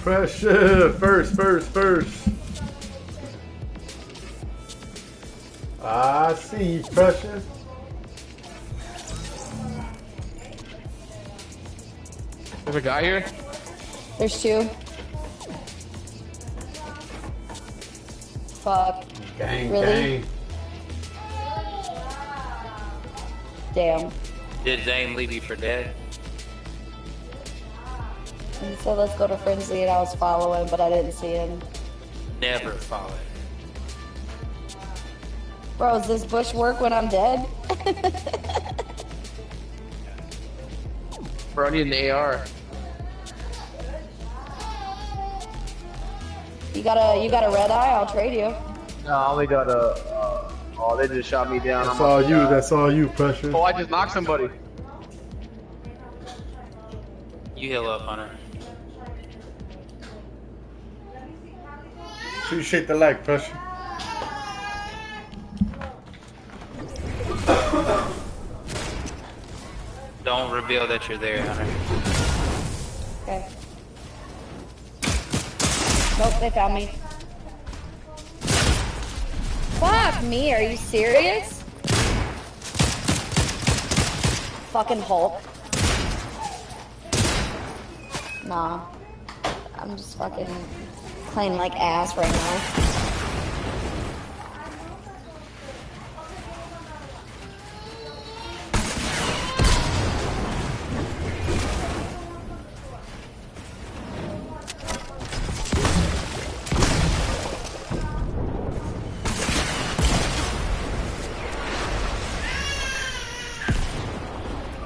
Pressure. First. I see you, Pressure. There's a guy here? There's two. Fuck. Gang, Really? gang. Damn. Did Zane leave you for dead? He said let's go to Frenzy and I was following, but I didn't see him. Never followed. Bro, does this bush work when I'm dead? Bro, I need an AR. You got a red eye? I'll trade you. No, I only got a. Oh, they just shot me down. That's all you. That's all you, Pressure. Oh, I just knocked somebody. You heal up on her. Appreciate the like, Pressure. Don't reveal that you're there, Hunter. Okay. Nope, they found me. Fuck me, are you serious? Fucking Hulk. Nah. I'm just fucking playing like ass right now.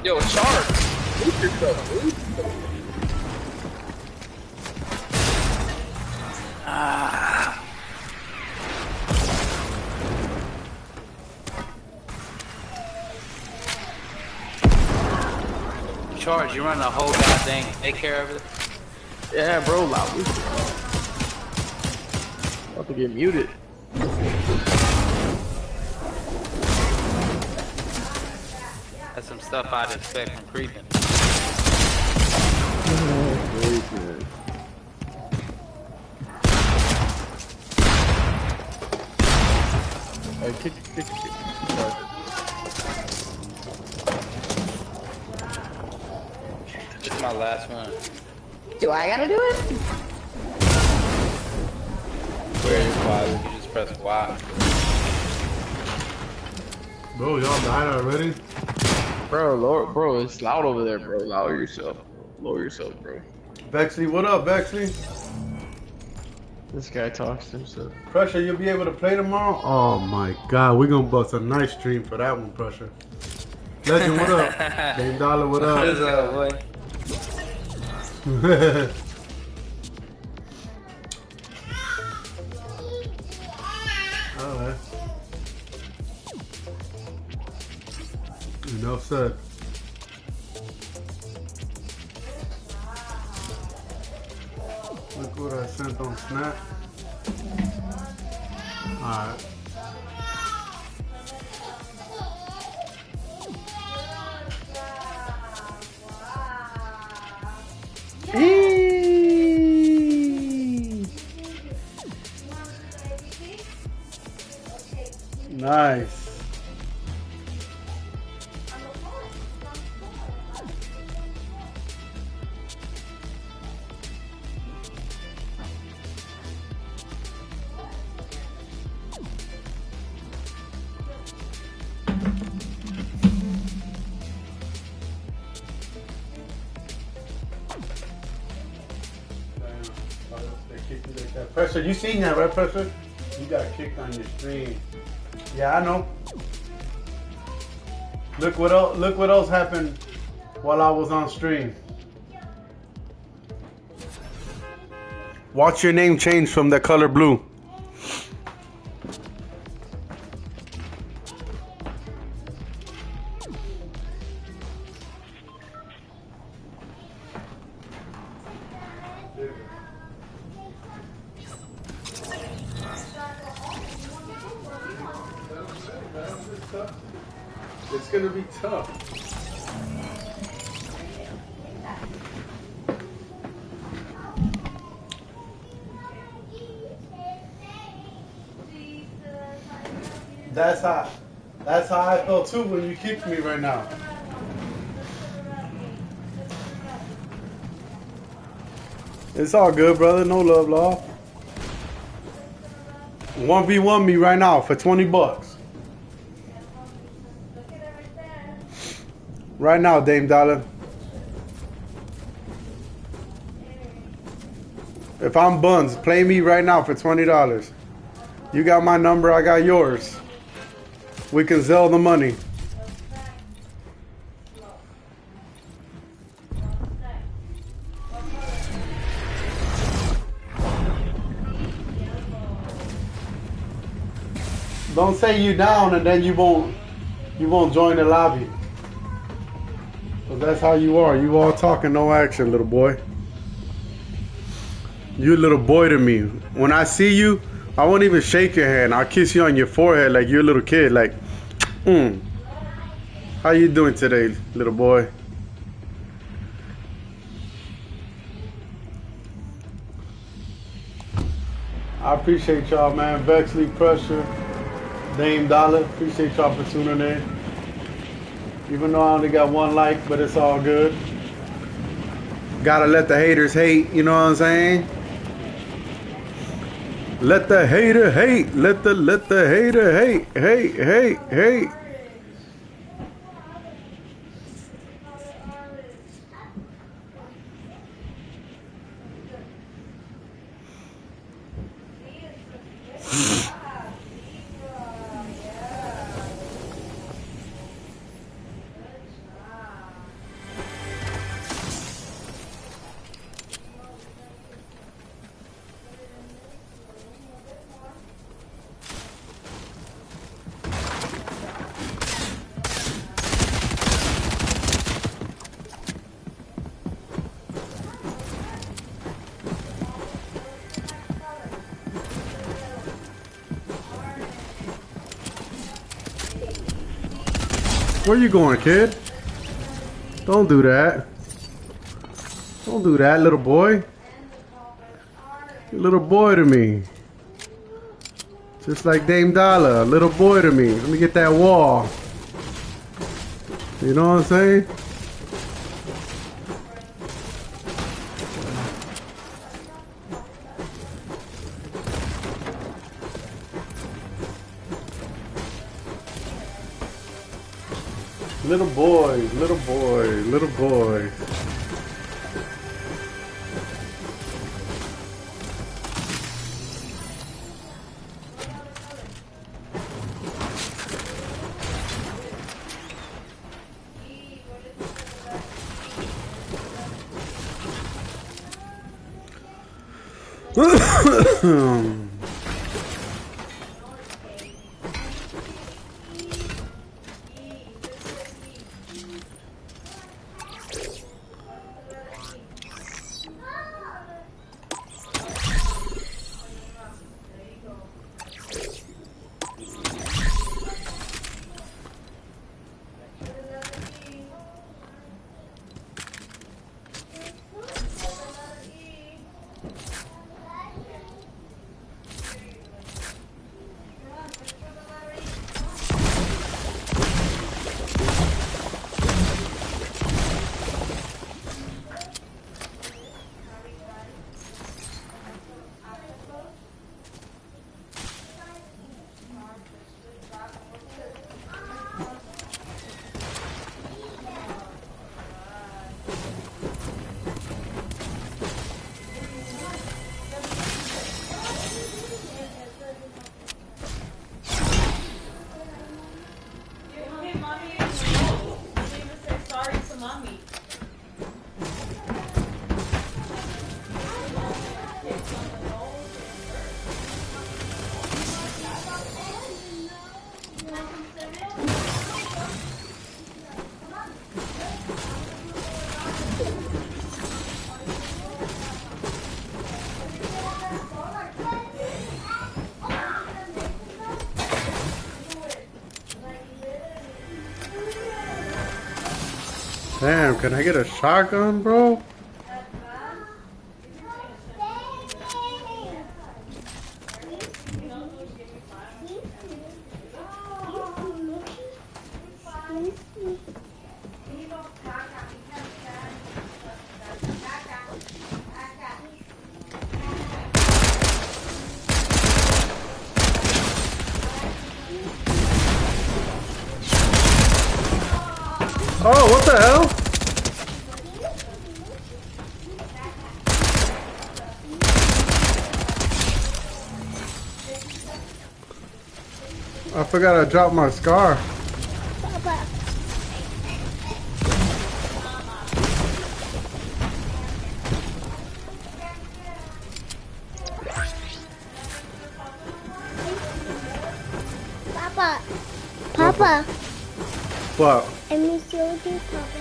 Yo, charge! Move yourself, dude. Charge, you run the whole goddamn daycare of it? Yeah, bro, loud. About to get muted. That's some stuff I'd expect from creeping. Very good. Hey, kick. This is my last one. Do I gotta do it? Where is Y? You just press Y. Bro, y'all died already? Bro, it's loud over there, bro. Lower yourself, bro. Bexley, what up, Bexley? This guy talks to himself. Pressure, you'll be able to play tomorrow? Oh my god, we're gonna bust a nice stream for that one, Pressure. Legend, what up? Dame Dollar, what up? What's up, boy? Alright. Enough said. Look what I sent on Snap. Alright. Nice. Pressure, you seen that, right, Pressure? You got kicked on your stream. Yeah, I know. Look what else happened while I was on stream. Watch your name change from the color blue. It's gonna be tough. That's how. That's how I felt too when you kicked me right now. It's all good, brother. No love lost. 1v1 me right now for 20 bucks. Right now, Dame Dollar. If I'm Buns, play me right now for $20. You got my number, I got yours. We can sell the money. Don't say you down and then you won't join the lobby. 'Cause that's how you are. You all talking, no action, little boy. You a little boy to me. When I see you, I won't even shake your hand. I'll kiss you on your forehead like you're a little kid. Like, How you doing today, little boy? I appreciate y'all, man. Vexley, Pressure, Dame Dollar. Appreciate y'all for tuning in. Even though I only got one like, but it's all good. Gotta let the haters hate, you know what I'm saying? Let the hater hate. Let the hater hate. Hate. Where you going, kid? Don't do that. Don't do that, little boy. You're a little boy to me. Just like Dame Dollar, a little boy to me. Let me get that wall. You know what I'm saying? Little boys, little boys, little boys. Damn, can I get a shotgun, bro? Oh, what the hell? I forgot I dropped my scar. Papa. Papa. What? I miss you too, Papa.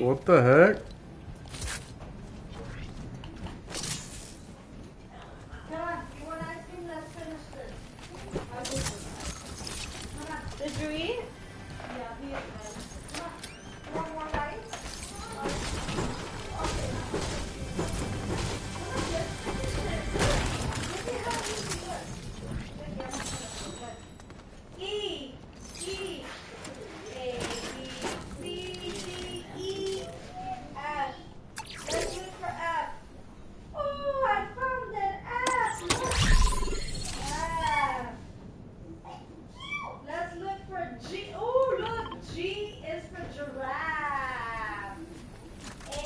What the heck? Did you eat? E, E, A, B, C, D, E, F. Let's look for F. Oh, I found an F. F. Let's look for G. Oh, look, G is for giraffe.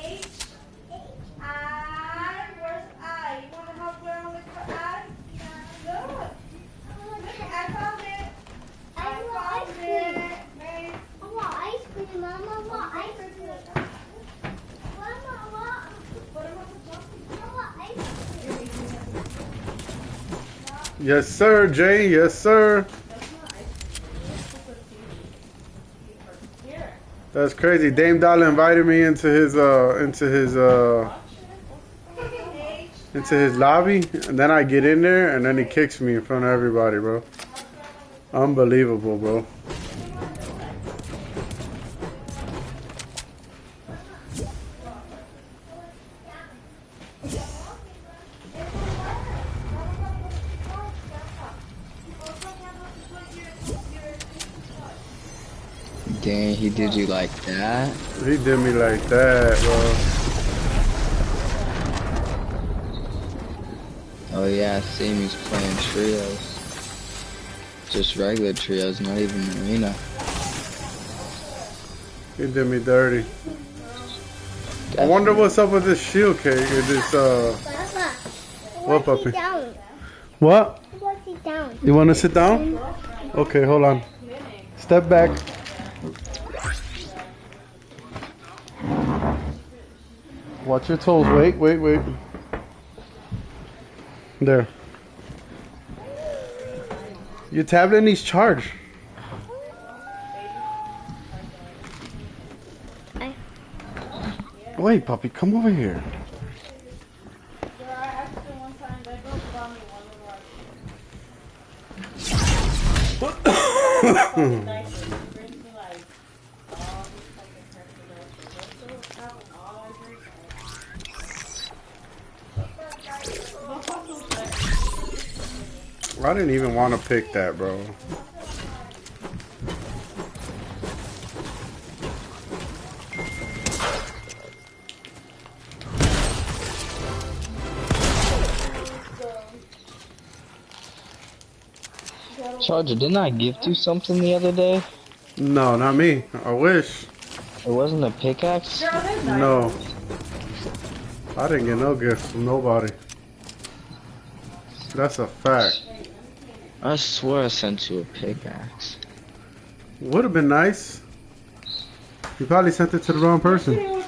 H, I. Where's I? You want to help Grandma look for I? Look. Look, I found it. I found it. Babe. I want ice cream, Mama. I want ice cream. Mama, I want ice cream. Yes, sir, Jay. Yes, sir. That's crazy. Dame Dollar invited me into his lobby, and then I get in there, and then he kicks me in front of everybody, bro. Unbelievable, bro. Dang, he did you like that? He did me like that, bro. Oh yeah, I see him, he's playing trios. Just regular trios, not even arena. He did me dirty. I wonder what's up with this shield cake. Papa. What, puppy? Sit down. What? I want to sit down. You want to sit down? Okay, hold on. Step back. Watch your toes. Wait, wait, wait. There. Your tablet needs charge. Wait, puppy, come over here. I didn't even want to pick that, bro. Charger, didn't I gift you something the other day? No, not me. I wish. It wasn't a pickaxe? No. I didn't get no gifts from nobody. That's a fact. I swear I sent you a pickaxe. Would have been nice. You probably sent it to the wrong person.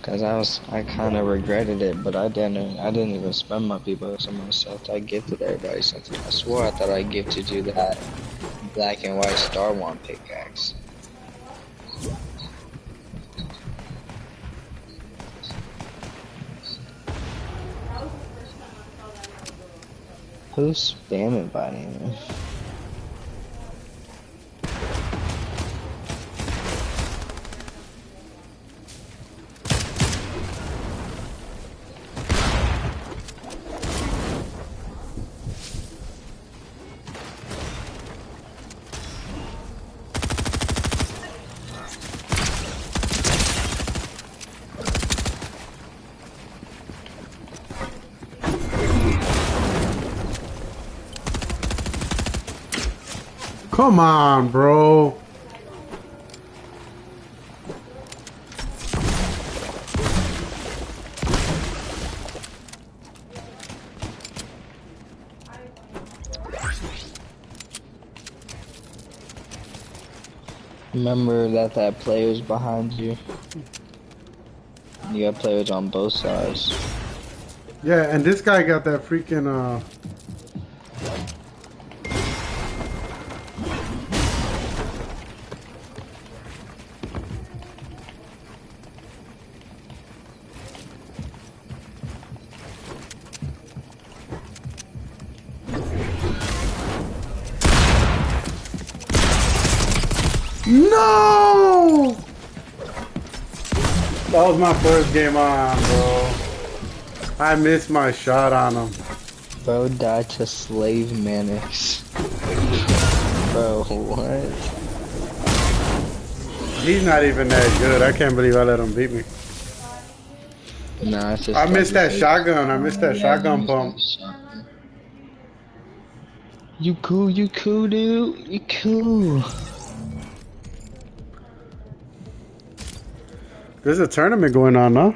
Cause I kind of regretted it, but I didn't even spend my people on myself. I gifted everybody something. I swore I thought I gifted you that black and white Star Wars pickaxe. Who's spam inviting me? Come on, bro. Remember that player's behind you. You got players on both sides. Yeah, and this guy got that freaking No! That was my first game on, bro. I missed my shot on him. Bro died to slave Manix. Bro, what? He's not even that good. I can't believe I let him beat me. Nah, it's just I missed that like- shotgun. I missed that shotgun pump. You cool, dude. You cool. There's a tournament going on, no?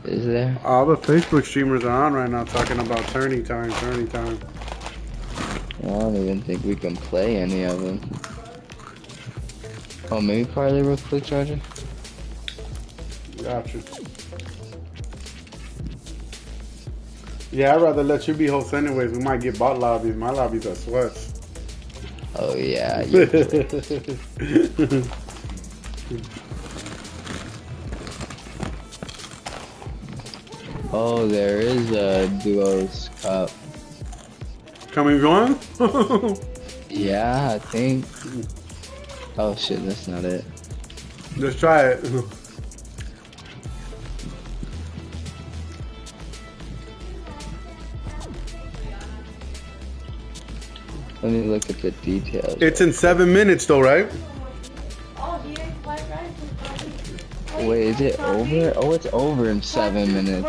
Is there? All the Facebook streamers are on right now talking about tourney time. I don't even think we can play any of them. Oh, maybe parlay real quick, Charger? Gotcha. Yeah, I'd rather let you be host anyways. We might get bot lobbies. My lobbies are sweats. Oh, yeah. You Oh, there is a duos cup. Coming going? Yeah, I think. Oh shit, that's not it. Let's try it. Let me look at the details. It's in 7 minutes though, right? Wait, is it over? Oh, it's over in 7 minutes.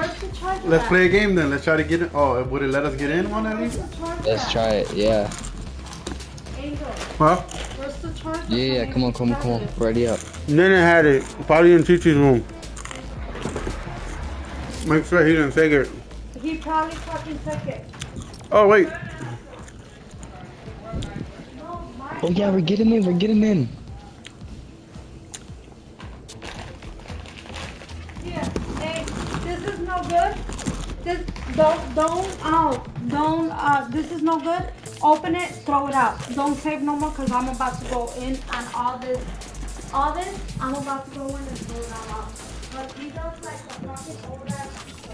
Let's play a game then. Let's try to get in. Oh, would it let us get in one at least? Let's try it, yeah. Huh? Yeah, come on. Ready up. Nene had it. Probably in Chichi's room. Make sure he didn't take it. He probably fucking took it. Oh, wait. Oh yeah, we're getting in. Yeah. Hey, this is no good. This this is no good. Open it, throw it out. Don't save no more because I'm about to go in on all this, I'm about to go in and throw it all out. But he does like the fucking old ass.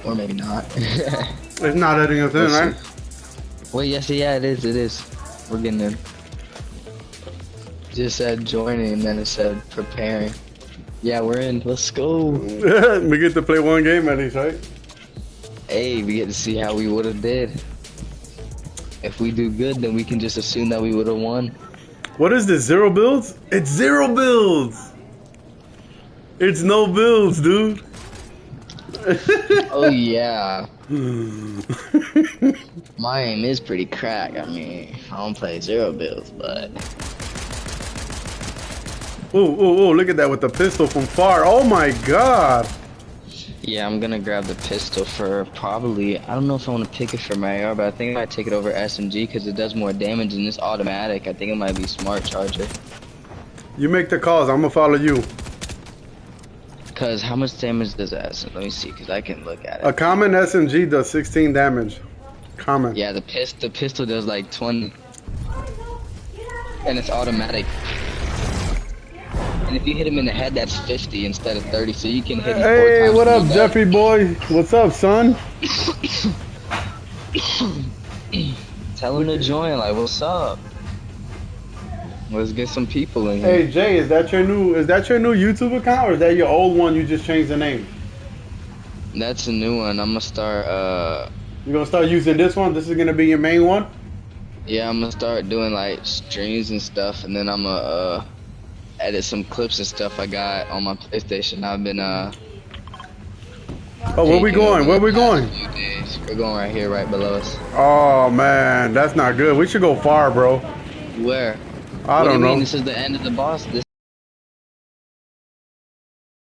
Or maybe not. It's not letting us in, right? Wait, yes, yeah, it is. We're getting in. Just said joining and then it said preparing. Yeah, we're in. Let's go. We get to play one game at least, right? Hey, we get to see how we would have did. If we do good, then we can just assume that we would have won. What is this? 0 builds? It's 0 builds. It's no builds, dude. Oh yeah. My aim is pretty crack. I mean, I don't play 0 builds, but Oh, look at that with the pistol from far. Oh my god. yeah, I'm gonna grab the pistol for probably. I don't know if I want to pick it for my AR, but I think I might take it over SMG because it does more damage and it's automatic. I think it might be smart, Charger. You make the calls. I'm gonna follow you. Cause how much damage does that? So let me see, cause I can look at it. A common SMG does 16 damage. Common. Yeah, the pistol does like 20, and it's automatic. And if you hit him in the head, that's 50 instead of 30. So you can hit him 4 Hey, times. what in up, the Jeffrey boy? What's up, son? Tell him to join. Like, what's up? Let's get some people in here. Hey Jay, is that your new YouTube account or is that your old one you just changed the name? That's a new one. I'm gonna start. You're gonna start using this one? This is gonna be your main one? Yeah, I'm gonna start doing like streams and stuff, and then I'm gonna edit some clips and stuff I got on my PlayStation. I've been Oh, where we going? Where we going? We're going right here, right below us. Oh man, that's not good. We should go far, bro. Where? I What do you don't mean? know. This is the end of the boss.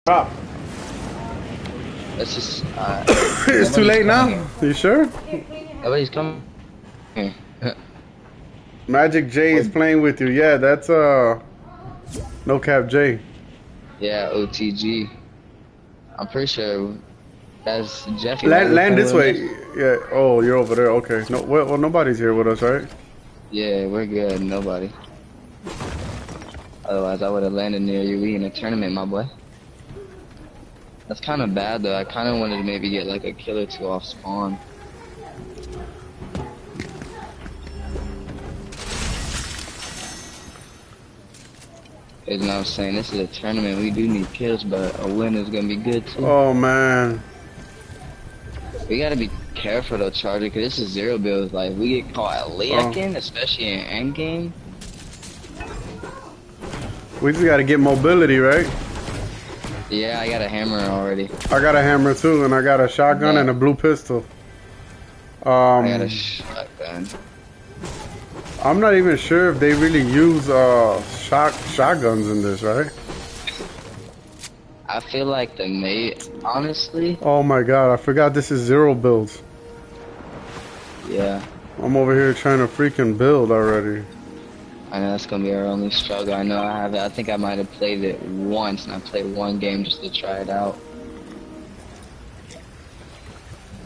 Drop. This is. It's too Nobody's late coming now. here. You sure? Nobody's coming here. Magic J is playing with you. Yeah, that's no cap J. Yeah, OTG. I'm pretty sure that's Jeffy, right? Land Playing this with way. us? Yeah. Oh, you're over there. Okay. No. Well, nobody's here with us, right? Yeah, we're good. Nobody. Otherwise, I would have landed near you. We in a tournament, my boy. That's kind of bad, though. I kind of wanted to maybe get like a kill or two off spawn. You know what I'm saying? This is a tournament. We do need kills, but a win is gonna be good too. Oh man. We gotta be careful though, Charger, because this is zero builds. Like, we get caught lacking, especially in endgame. We just gotta get mobility, right? Yeah, I got a hammer already. I got a hammer too, and I got a shotgun and a blue pistol. I got a shotgun. I'm not even sure if they really use shotguns in this, right? I feel like the mate, honestly. Oh my god, I forgot this is zero builds. Yeah. I'm over here trying to freaking build already. I know that's gonna be our only struggle. I know I have it. I think I might have played it once, and I played one game just to try it out.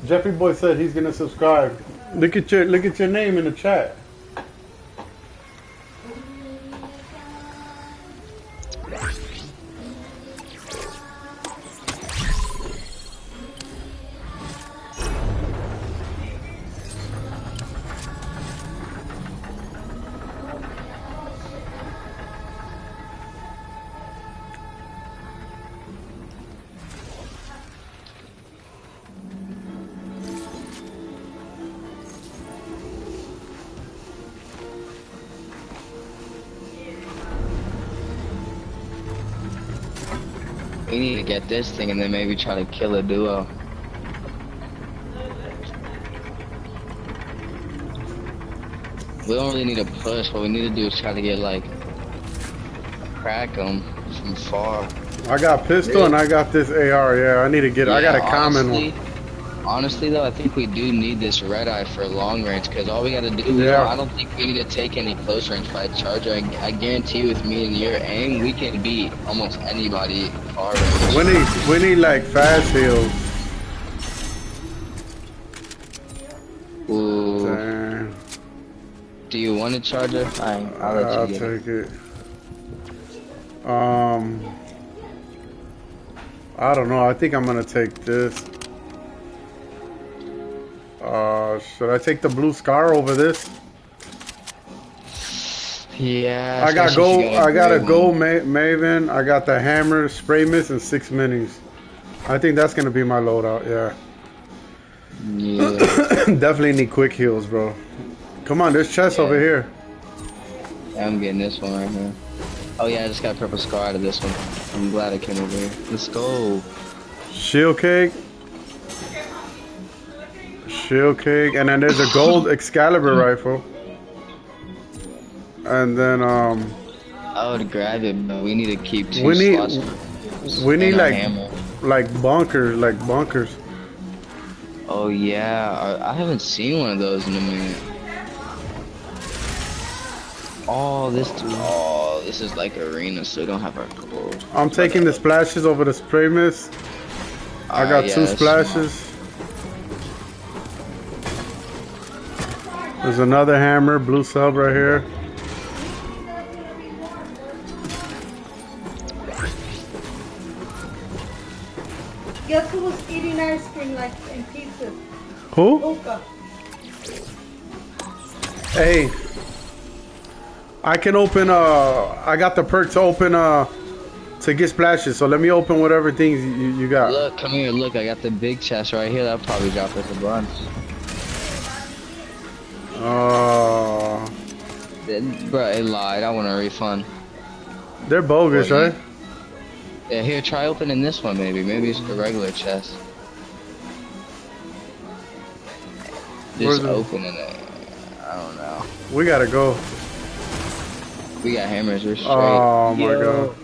Jeffrey Boy said he's gonna subscribe. Look at your name in the chat. We need to get this thing and then maybe try to kill a duo. We don't really need to push. What we need to do is try to get like crack them from far. I got pistol and I got this AR. Yeah, I need to get. I got a common one. Honestly, though, I think we do need this red eye for long range because all we gotta do. Yeah. I don't think we need to take any close range fight. Charger, I guarantee you, with me and your aim, we can beat almost anybody far range. We need like fast heals. Ooh. Damn. Do you want a charger? I'll let I'll you get it. take it. I don't know. I think I'm gonna take this. Should I take the blue scar over this? Yeah. I got especially if gold. you I got a green gold one. Maven. I got the hammer, spray mist, and 6 minis. I think that's gonna be my loadout. Yeah. Yeah. Definitely need quick heals, bro. Come on, there's chests over here. Yeah, I'm getting this one right here. Oh yeah, I just got a purple scar out of this one. I'm glad I came over here. Let's go. Shield cake. Shield cake, and then there's a gold Excalibur rifle. And then I would grab it, but we need to keep two we need slots. we need and a like hammer. bunkers. Oh yeah, I haven't seen one of those in a minute. Oh, this is like arena, so we don't have our gold. I'm taking the splashes over the spray mist. I got yeah, 2 that's splashes. There's another hammer, blue sub right here. Guess who was eating ice cream like in pieces? Who? Luca. Hey. I can open I got the perk to open to get splashes, so let me open whatever things you got. Look, come here, look, I got the big chest right here. That'll probably drop us a bunch. Bro, it lied. I want a refund. They're bogus, Well, right? Yeah, here, try opening this one maybe. Maybe it's the regular chest. Where's Just it? opening it. I don't know. We gotta go. We got hammers. We're straight. Oh my Yo, god.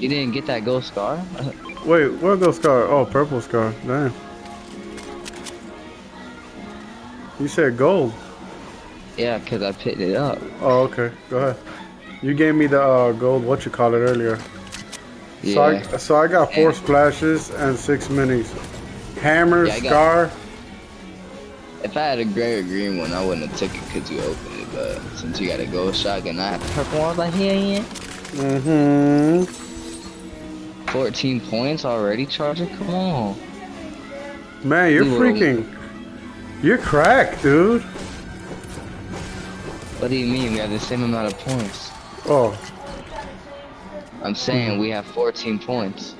you didn't get that gold scar? Wait, where goes Scar? Oh, purple Scar. Damn. You said gold. Yeah, cause I picked it up. Oh, okay. Go ahead. You gave me the gold, what you call it, earlier. Yeah. So I got 4 And- splashes and 6 minis. Hammer, Yeah, I got- Scar. If I had a gray or green one, I wouldn't have took it because you opened it. But since you got a gold shotgun, I have purple one. I was like, yeah. Mm-hmm. 14 points already, Charger? Come on. Man, you're We will- freaking. You're cracked, dude. What do you mean? We have the same amount of points. Oh. I'm saying we have 14 points.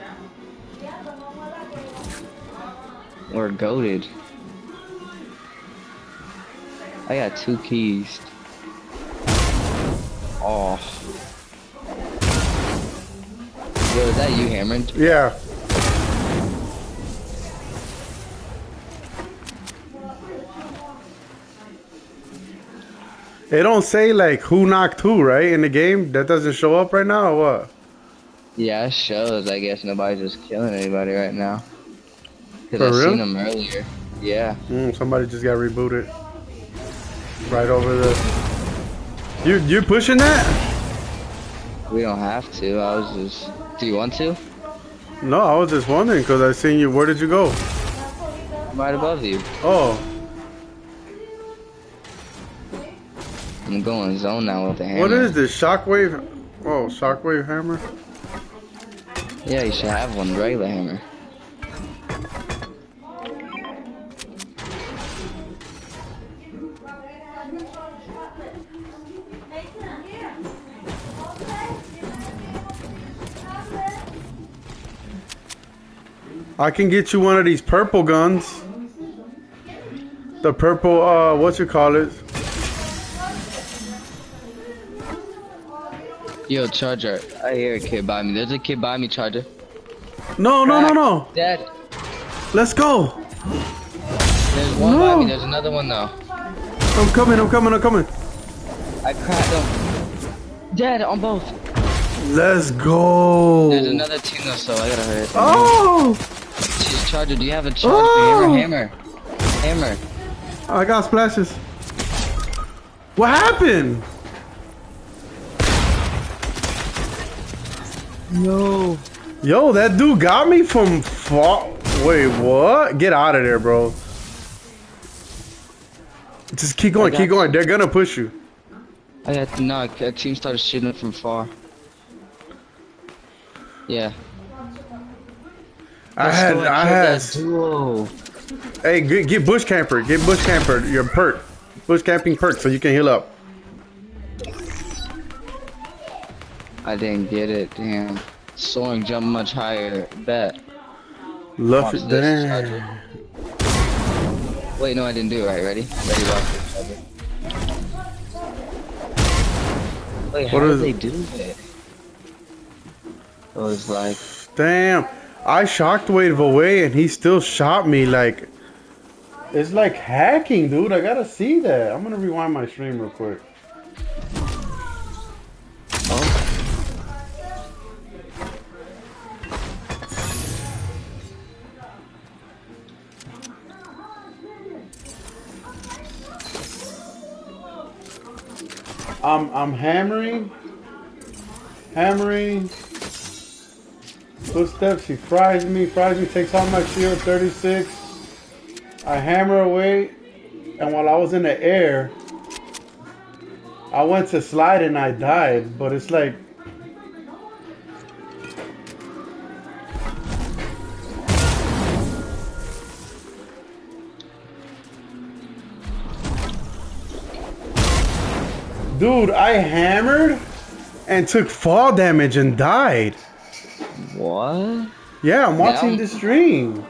We're goated. I got 2 keys. Oh. Yo, is that you, Hammond? Yeah. It don't say like who knocked who, right? In the game? That doesn't show up right now or what? Yeah, it shows. I guess nobody's just killing anybody right now. Because For I real? seen them earlier. Yeah. Somebody just got rebooted. Right over there. You pushing that? We don't have to. I was just... Do you want to? No, I was just wondering because I seen you. Where did you go? I'm right above you. Oh. I'm going zone now with the hammer. What is this? Shockwave? Oh, shockwave hammer? Yeah, you should have one. Regular hammer. I can get you one of these purple guns. The purple, what you call it? Yo, Charger. I hear a kid by me. There's a kid by me, Charger. No. Dad. Let's go. There's one by No. me. There's another one though. I'm coming. I cracked him. Dad, on both. Let's go. There's another team though, so I gotta hurry. Oh. Charger, do you have a charge Oh. for hammer? Hammer. I got splashes. What happened? No. Yo, that dude got me from far. Wait, what? Get out of there, bro. Just keep going. They're gonna push you. I got no. A team started shooting from far. Yeah. I had. that duo. Hey, get bush camper. Get bush camper. Your perk. Bush camping perk so you can heal up. I didn't get it. Damn. Soaring jump much higher. Bet. Luff Watch it this, down. Charger. Wait, no, I didn't do it right. Ready? Ready, watch this, Charger. Wait, how did they do it? It was like... Damn. I shockwave away and he still shot me like... It's like hacking, dude. I gotta see that. I'm gonna rewind my stream real quick. Oh. I'm hammering. Footsteps, he fries me, takes out my shield, 36. I hammer away, and while I was in the air, I went to slide and I died, but it's like... Dude, I hammered and took fall damage and died. What? Yeah, I'm watching the stream.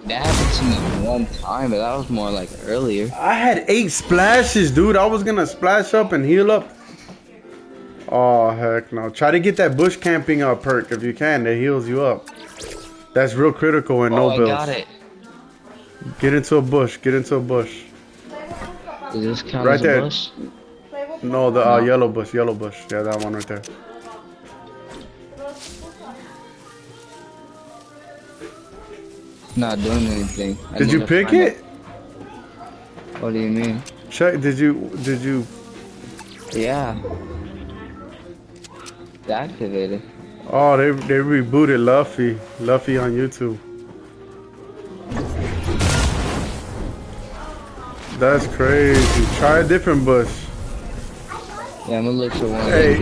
That happened to me one time, but that was more like earlier. I had 8 splashes, dude. I was gonna splash up and heal up. Oh, heck no. Try to get that bush camping perk if you can. That heals you up. That's real critical in no builds. I got it. Get into a bush. Does this count Right as a there. bush? No, the No. yellow bush. Yellow bush. Yeah, that one right there. Not doing anything. Did you pick it? What do you mean? Check. Did you? Yeah. It's activated. Oh, they rebooted Luffy. Luffy on YouTube. That's crazy. Try a different bush. Yeah, I'm gonna look for one. Hey,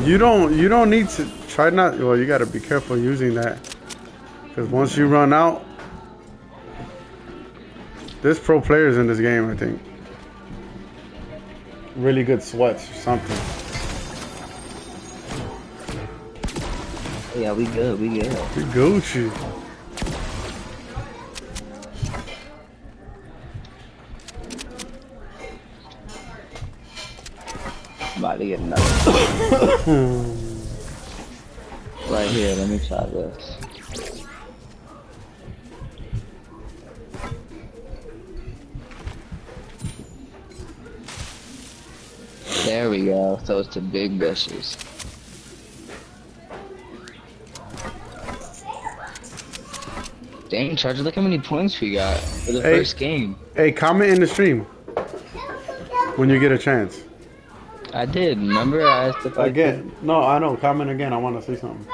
you don't need to try not. Well, you gotta be careful using that, because once you run out, there's pro players in this game. I think really good sweats or something. Yeah, we good. We good. We Gucci. About to get another. Right here. Let me try this. There we go. So it's the big bushes. Dang, Charger, look how many points we got for the first game. Hey, comment in the stream when you get a chance. I did. Remember, I asked if I Again. No, I know. Comment again. I want to see something.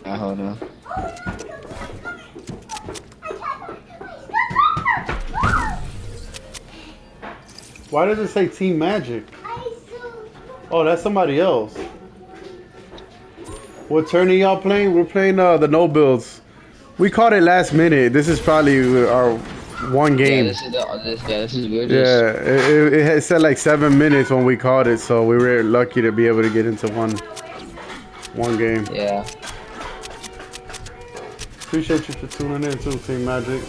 Hold on. Why does it say Team Magic? Oh, that's somebody else. What turn are y'all playing? We're playing the no builds. We caught it last minute. This is probably our one game. This is weird. Yeah, it had said like 7 minutes when we caught it, so we were lucky to be able to get into one game. Yeah. Appreciate you for tuning in too, Team Magic.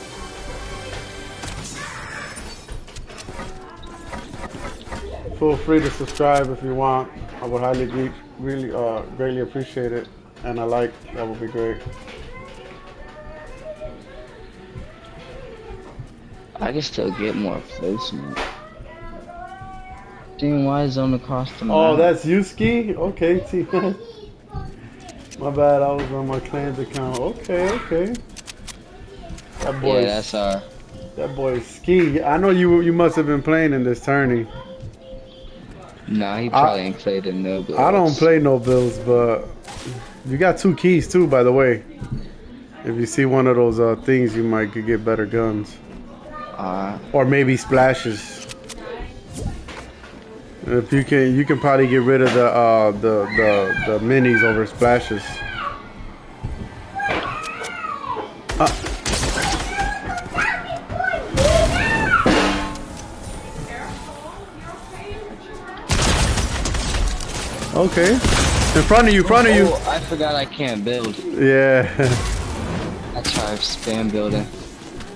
Feel free to subscribe if you want. I would really greatly appreciate it, and a like, that would be great. I can still get more placement. Dang, why is on across the map? Oh, that's you, Ski? Okay, T. My bad, I was on my clan's account. Okay. That boy. Yeah, that's our. That boy Ski. I know you must have been playing in this tourney. Nah, he probably ain't played in no builds. I don't play no builds, but you got 2 keys too, by the way. If you see one of those things, you might could get better guns. Or maybe splashes. If you can probably get rid of the minis over splashes. Okay. In front of you, Oh, I forgot I can't build. Yeah. I tried spam building.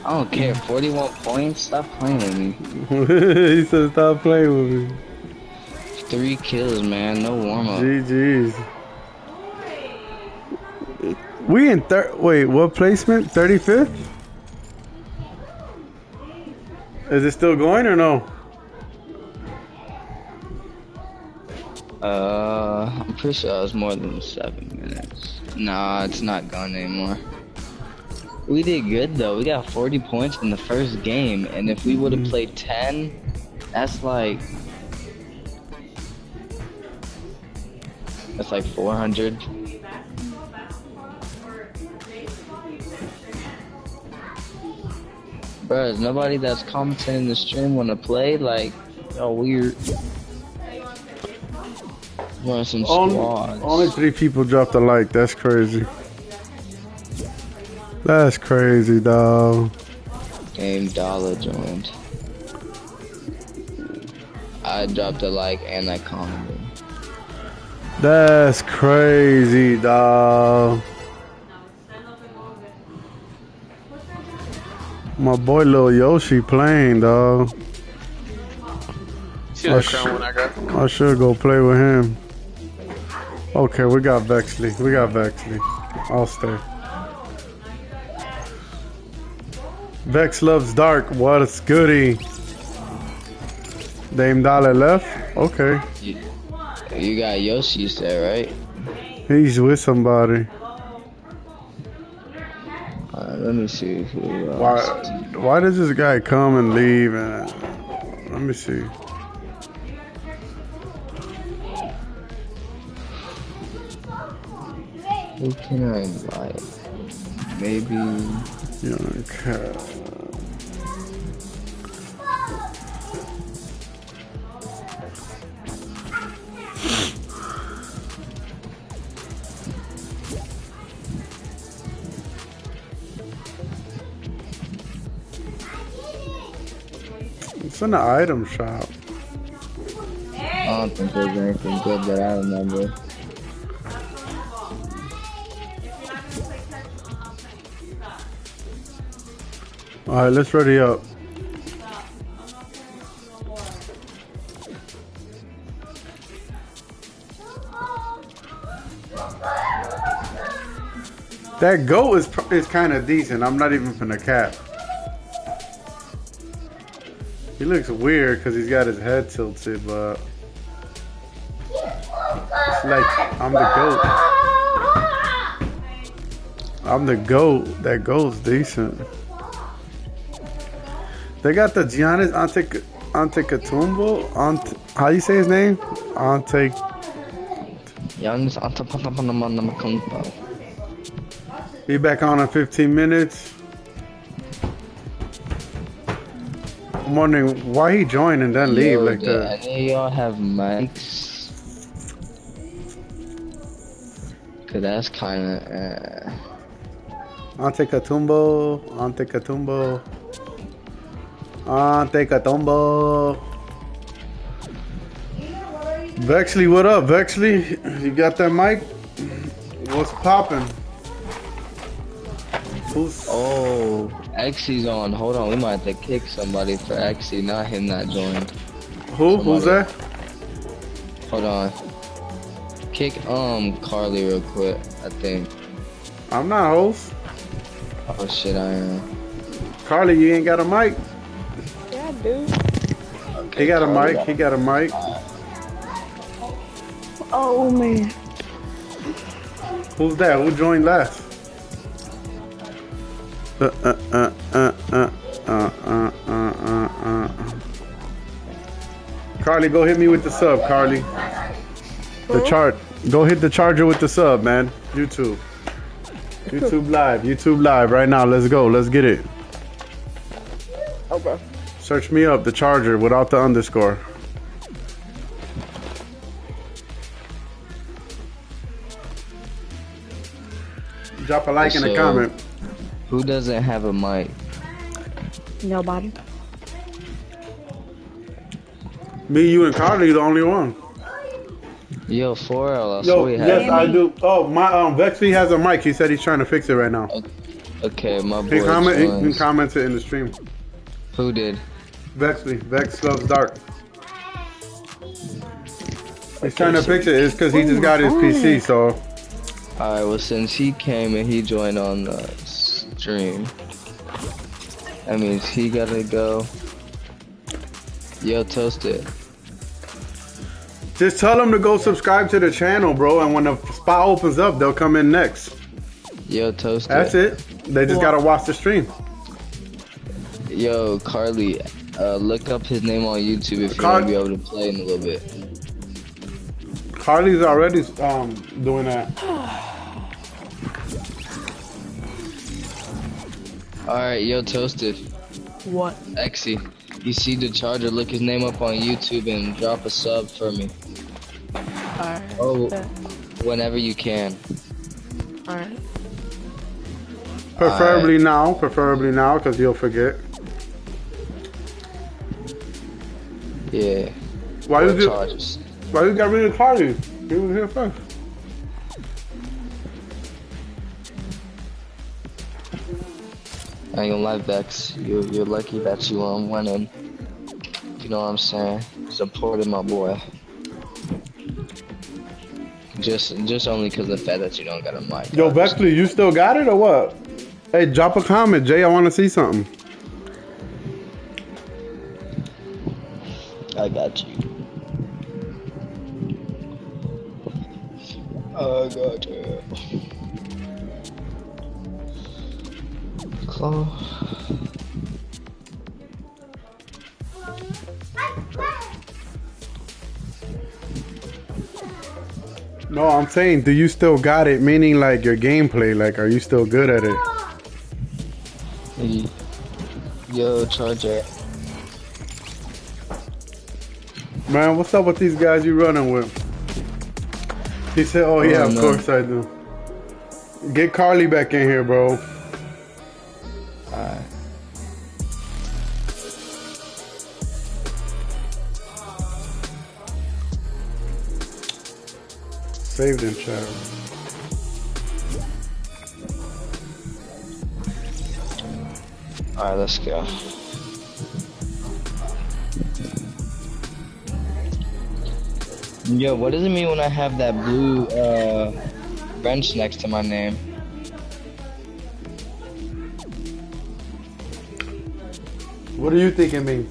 I don't care. 41 points? Stop playing with me. He said stop playing with me. 3 kills, man. No warm up. GG's. We in wait, what placement? 35th? Is it still going or no? I'm pretty sure it was more than 7 minutes. Nah, it's not going anymore. We did good though. We got 40 points in the first game, and if we would have played 10, that's like 400. Bruh, is nobody that's commenting in the stream wanna play? Like, oh weird. Run some squads. Only 3 people dropped a like. That's crazy. That's crazy, dog. Game Dollar joined. I dropped a like and I commented. That's crazy, dog. My boy Lil Yoshi playing, dog. I should go play with him. Okay, we got Vexley. I'll stay. Vex loves dark. What's goody? Dame Dollar left? Okay. You got Yoshi's there, right? He's with somebody. Let me see who Why else. why does this guy come and leave and let me see. Who can I invite? Maybe. Young cat. It's in the item shop. I don't think there's anything good that I remember. Alright, let's ready up. That goat is kind of decent. I'm not even finna cap. He looks weird because he's got his head tilted, but it's like I'm the goat. I'm the goat. That goat's decent. They got the Giannis Antetokounmpo. How you say his name? Giannis Antetokounmpo. Be back on in 15 minutes. I'm wondering why he joined and then leave like that. Any of y'all have mics? Cause that's kind of. Antetokounmpo. Vexley, what up, Vexley? You got that mic? What's poppin'? Oh, Xy's on. Hold on, we might have to kick somebody for Xy, not him not joined. Who? Who's that? Hold on. Kick Carly real quick, I think. I'm not host. Oh shit, I am. Carly, you ain't got a mic? Yeah, I do. Okay, He got a Carly mic. He got a mic. Oh man. Who's that? Who joined last? Carly, go hit me with the sub, Carly. The chart. Go hit the charger with the sub, man. YouTube. YouTube live. YouTube live right now. Let's go. Let's get it. Okay. Search me up, the charger without the underscore. Drop a like and a comment. Who doesn't have a mic? Nobody. Me, you, and Carly the only one. Yo, 4L, I Yo, swear yes, have. I do. Oh, my Vexy has a mic. He said he's trying to fix it right now. Okay, my boy. He commented in the stream. Who did? Vexley. Vex loves dark. He's trying to fix it. It's because he just got his PC, so. Alright, well, since he came and he joined on the stream, that means he gotta go. Yo, Toasted. Just tell them to go subscribe to the channel, bro, and when the spot opens up, they'll come in next. Yo, Toasted. That's it. They just gotta watch the stream. Yo, Carly, look up his name on YouTube if you want to be able to play in a little bit. Carly's already doing that. Alright, yo, Toasted. What? Xy, you see the charger, look his name up on YouTube and drop a sub for me. Alright. Oh, whenever you can. Alright. Preferably now, because you'll forget. Yeah. Why you charges? Why you got rid of Carly? He was here first. I ain't gonna lie, Vex. You're lucky that you winning. You know what I'm saying? Supporting my boy. Just only because of the fact that you don't got a mic. Yo, Vexley, you still got it or what? Hey, drop a comment, Jay. I want to see something. I got Oh god. Cool. No, I'm saying, do you still got it? Meaning, like, your gameplay. Like, are you still good at it? Yo, Charger. Man, what's up with these guys you running with? He said, oh, yeah, of no. course I do. Get Carly back in here, bro. Alright. Saved in chat. Alright, let's go. Yo, what does it mean when I have that blue bench next to my name? What do you think it means?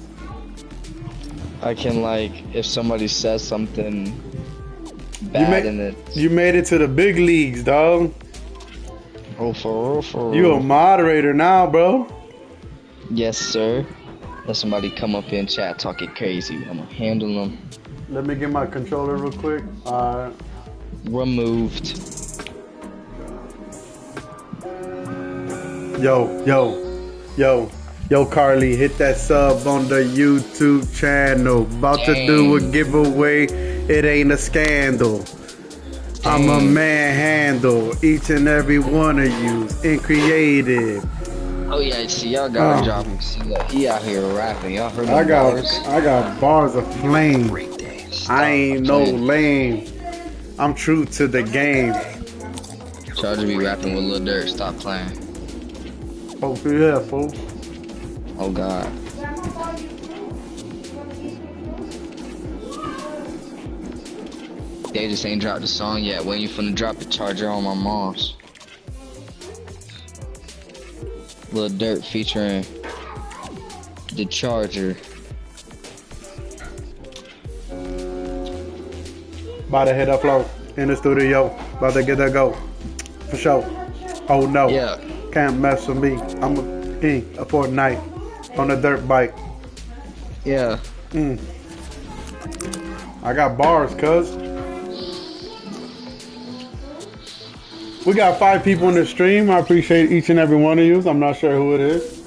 I can, like, if somebody says something bad in it. You made it to the big leagues, dog. Oh, for real, for real. You a moderator now, bro. Yes, sir. Let somebody come up in chat talking crazy. I'm gonna handle them. Let me get my controller real quick. Removed. Yo, Carly, hit that sub on the YouTube channel. About to do a giveaway. It ain't a scandal. I'm a manhandle each and every one of you and creative. Oh yeah, see y'all gotta drop him. See that he out here rapping. Y'all heard I bars? got bars of flame. I ain't no lame. I'm true to the game. Charger be rapping with Lil Durk. Stop playing. Oh yeah, fool. Oh god. They just ain't dropped the song yet. When you finna drop the Charger on my mom's? Lil Durk featuring the Charger. About to hit a flow in the studio. About to get that go. For sure. Oh no. Yeah. Can't mess with me. I'm a king of Fortnite on a dirt bike. Yeah. I got bars, cuz. We got 5 people in the stream. I appreciate each and every one of you. I'm not sure who it is.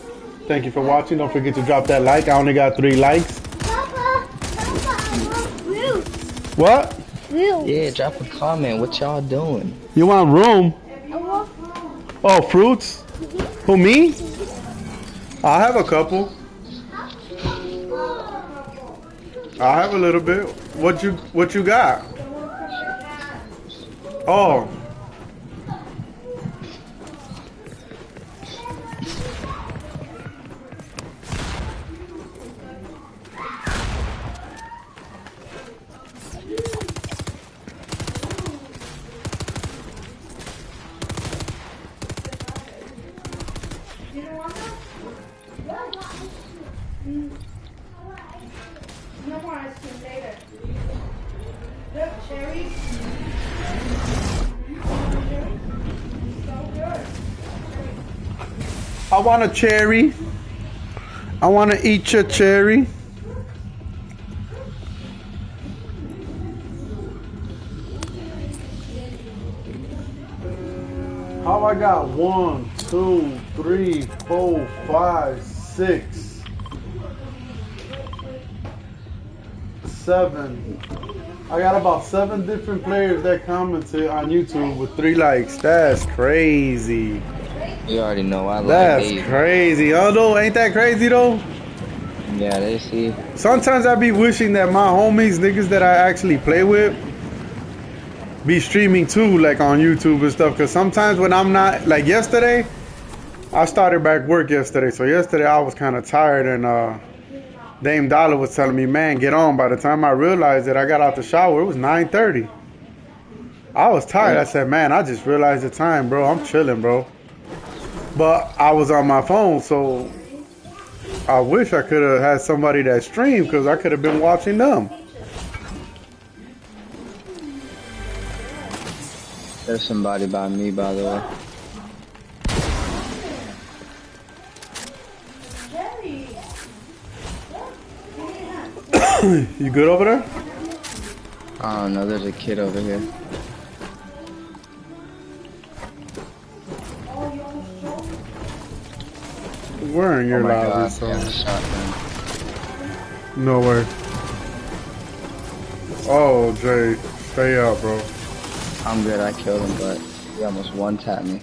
Thank you for watching. Don't forget to drop that like. I only got 3 likes. Papa, I want fruit. What? Fruit. Yeah, drop a comment. What y'all doing? You want room? I want fruit. Oh, fruits? Who, me? I have a couple. I have a little bit. What you got? Oh. I want a cherry. I want to eat your cherry. How I got 1, 2, 3, 4, 5, 6, 7. I got about 7 different players that commented on YouTube with 3 likes. That's crazy. You already know I like That's crazy. Oh no, ain't that crazy though? Yeah, they see. Sometimes I be wishing that my homies, niggas that I actually play with, be streaming too, like on YouTube and stuff. Cause sometimes when I'm not, like yesterday, I started back work yesterday. So yesterday I was kind of tired, and Dame Dollar was telling me, man, get on. By the time I realized that I got out the shower, it was 9:30. I was tired. I said, man, I just realized the time, bro. I'm chilling, bro. But I was on my phone, so I wish I could have had somebody that streamed, because I could have been watching them. There's somebody by me, by the way. You good over there? I don't know, there's a kid over here. Where in your Oh my lobby, god, so yeah, shotgun. nowhere. Oh, Jay, stay out, bro. I'm good, I killed him, but he almost one-tapped me.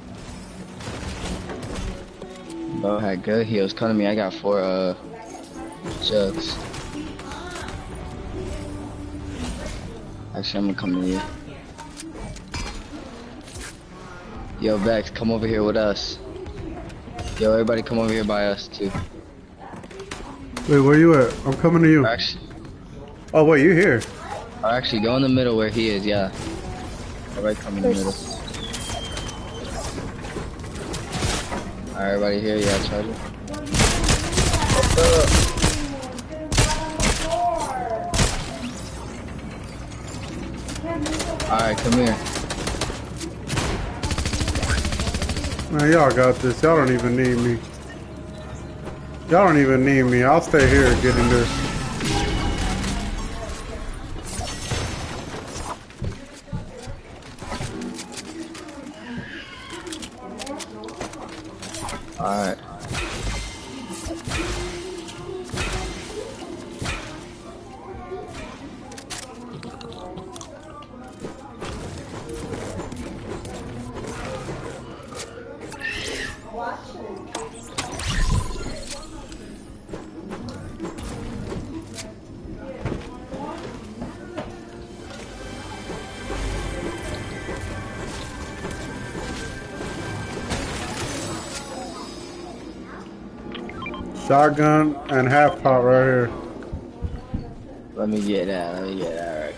Bo had good heals. Come to me, I got 4 jugs. Actually, I'm gonna come to you. Yo, Vex, come over here with us. Yo, everybody come over here by us, too. Wait, where you at? I'm coming to you. Oh, wait, you here? Actually, go in the middle where he is, yeah. Everybody come in the middle. Alright, everybody here, yeah, charger. What's up? Alright, come here. Man, y'all got this. Y'all don't even need me. Y'all don't even need me. I'll stay here and get in there. Alright. Shotgun and half pot right here. Let me get that right there.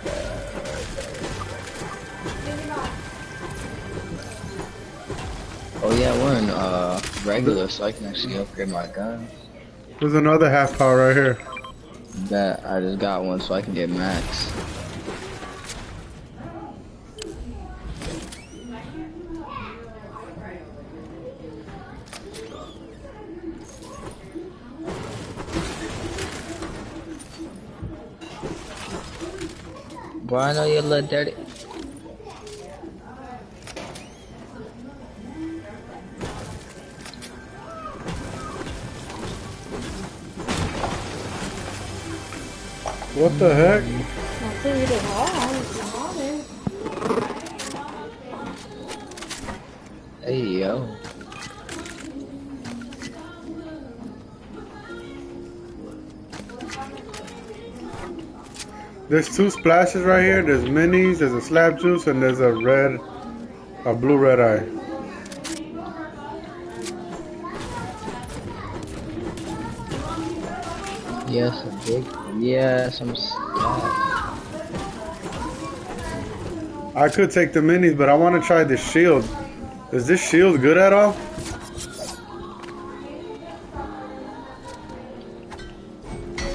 Oh yeah, we're in regular, so I can actually upgrade my gun. There's another half pot right here. That I just got one, so I can get max. Boy, I know you're a little dirty. What the heck? Hey yo. There's 2 splashes right here. There's minis, there's a slap juice, and there's a blue red eye. Yes, a big. Yes, I'm stuck. I could take the minis, but I want to try this shield. Is this shield good at all?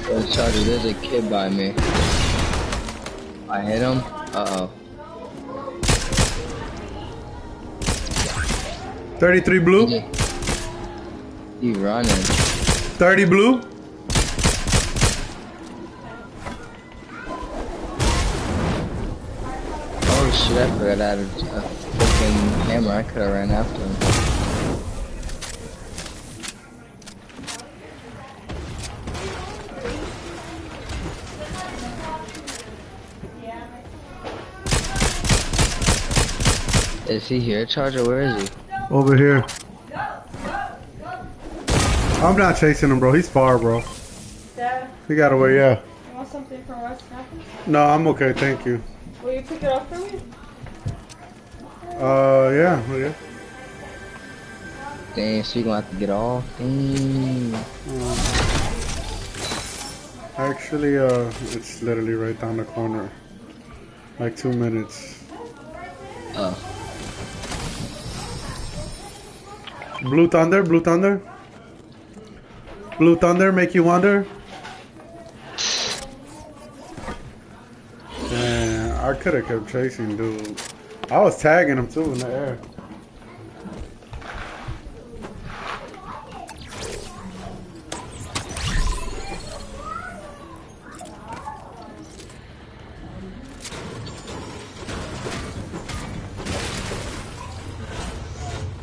Yo, Charger, there's a kid by me. I hit him. Uh-oh. 33 blue? He running. 30 blue? Oh shit, I forgot I had a freaking hammer. I could've ran after him. Is he here, Charger? Where is he? Over here. I'm not chasing him, bro. He's far, bro. Dad, He got away, yeah. you want something from us now? No, I'm okay, thank you. Will you pick it up for me? Yeah, yeah. Dang, so you gonna have to get off? Dang. Actually, it's literally right down the corner. Like 2 minutes. Oh. Blue Thunder, Blue Thunder. Blue Thunder make you wonder? Man, I could have kept chasing, dude. I was tagging him too in the air.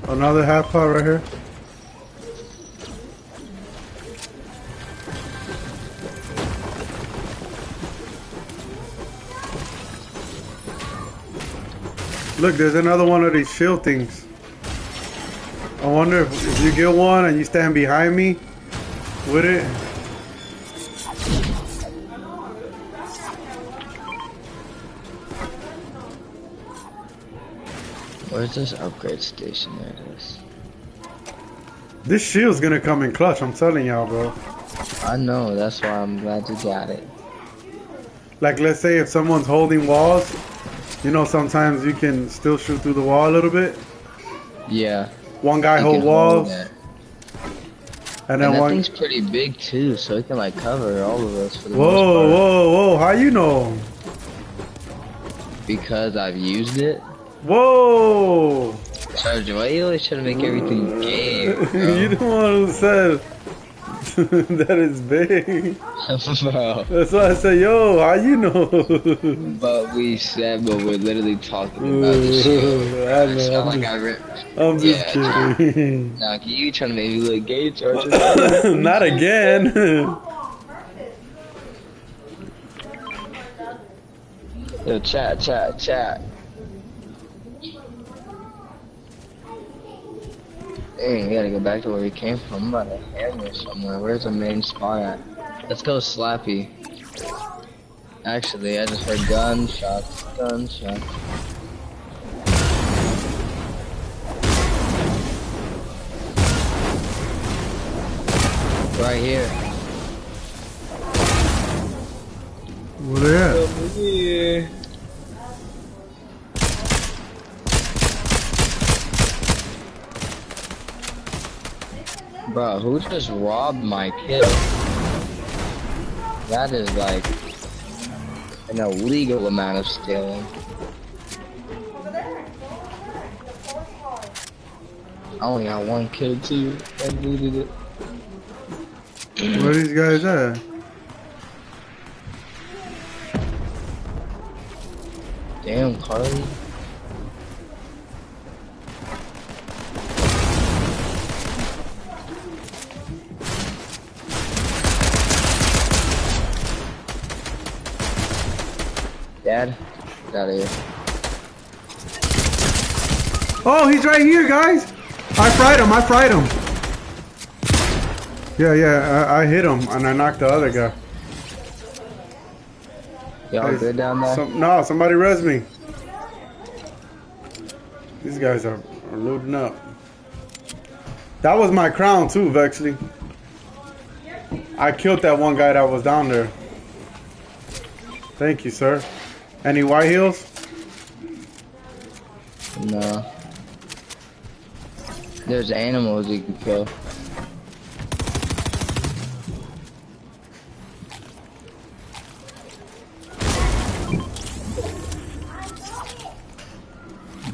Another half pot right here. Look, there's another one of these shield things. I wonder if you get one and you stand behind me with it. Where's this upgrade station? There it is. This shield's gonna come in clutch, I'm telling y'all, bro. I know, that's why I'm glad you got it. Like, let's say if someone's holding walls, you know, sometimes you can still shoot through the wall a little bit. Yeah. One guy You hold can walls, that. and And then that one. thing's pretty big too, so it can like cover all of us for the most Whoa, part. whoa, whoa! How you know? Because I've used it. Whoa! Charge, why you always trying to make everything gay, bro? You the one who said that is big. Bro. That's why I said, yo, how you know? But we're literally talking about this shit. I It's know. not like I ripped. I'm just Yeah. kidding. Now, you trying to make me look gay, Charger? Not again. Yo, chat. Dang, we gotta go back to where we came from. I'm about to hammer somewhere. Where's the main spawn at? Let's go Slappy. Actually, I just heard gunshots. Right here. Where they at? Over here. Bro, who just robbed my kill? That is like an illegal amount of stealing. I only got one kill too. I needed it. Where these guys at? Damn, Carly. Dad, get out of here. Oh, he's right here, guys. I fried him. Yeah, I hit him and I knocked the other guy. Y'all good down there? No, somebody res me. These guys are loading up. That was my crown too, Vexley. I killed that one guy that was down there. Thank you, sir. Any white heels? No. There's animals you can kill.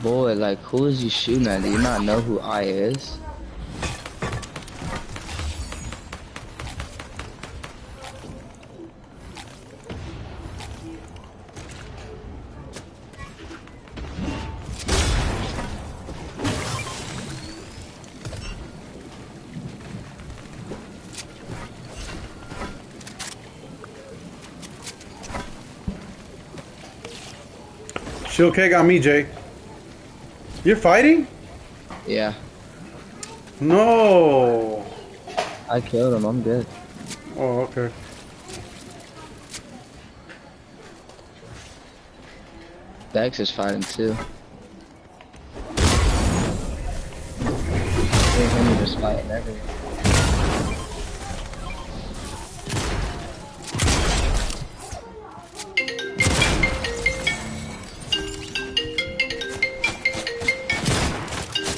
Boy, like, who is you shooting at? Do you not know who I is? Shield K got me, Jay. You're fighting? Yeah. No. I killed him, I'm good. Oh, okay. Dex is fighting too. Me and him are just fighting everywhere.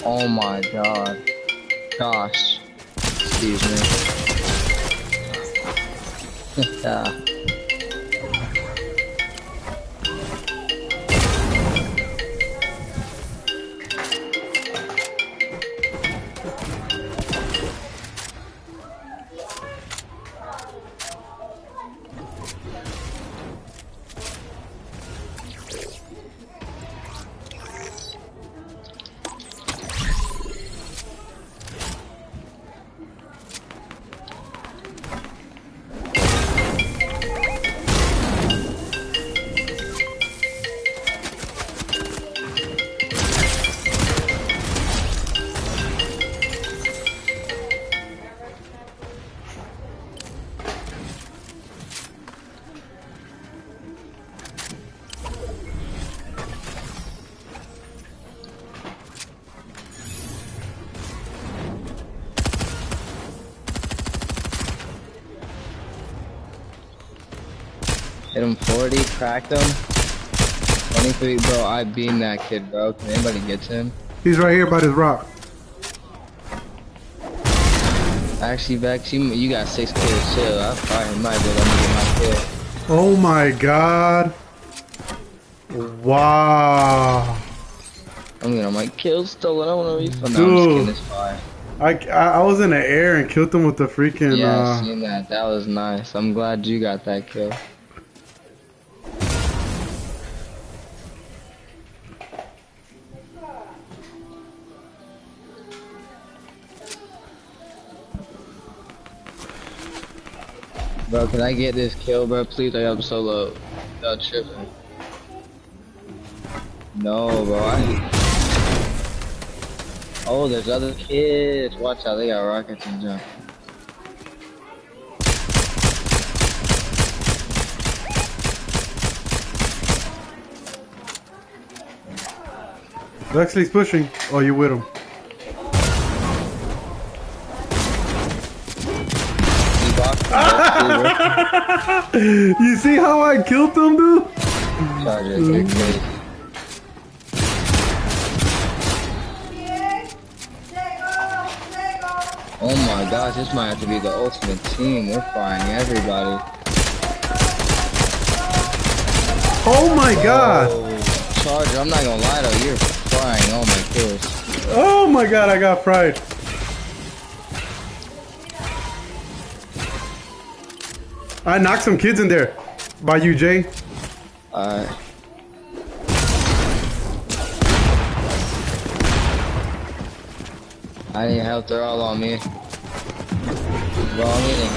Oh my god. Gosh. Excuse me. Yeah. Hit him 40, cracked him. 23, bro. I beamed that kid, bro. Can anybody get to him? He's right here by this rock. Actually, Vex, you got 6 kills too. I probably might be able to get my kill. Oh my god. Wow. I'm getting my kill stolen. I want to refund. Dude. No, I'm just kidding. It's fine. I was in the air and killed him with the freaking. Yeah, I seen that. That was nice. I'm glad you got that kill. Bro, can I get this kill, bro? Please, I am so low. Not tripping. No, bro. Oh, there's other kids. Watch out, they got rockets and jump. Vexley's pushing. Oh, you with him? You see how I killed him, dude? Charger, get crazy. Oh my gosh, this might have to be the ultimate team. We're frying everybody. Oh my god! Oh, Charger, I'm not gonna lie though, you're frying all my kills. Oh my god, I got fried. I knocked some kids in there. By you, Jay. Alright. I need help, they're all on me. They're all eating.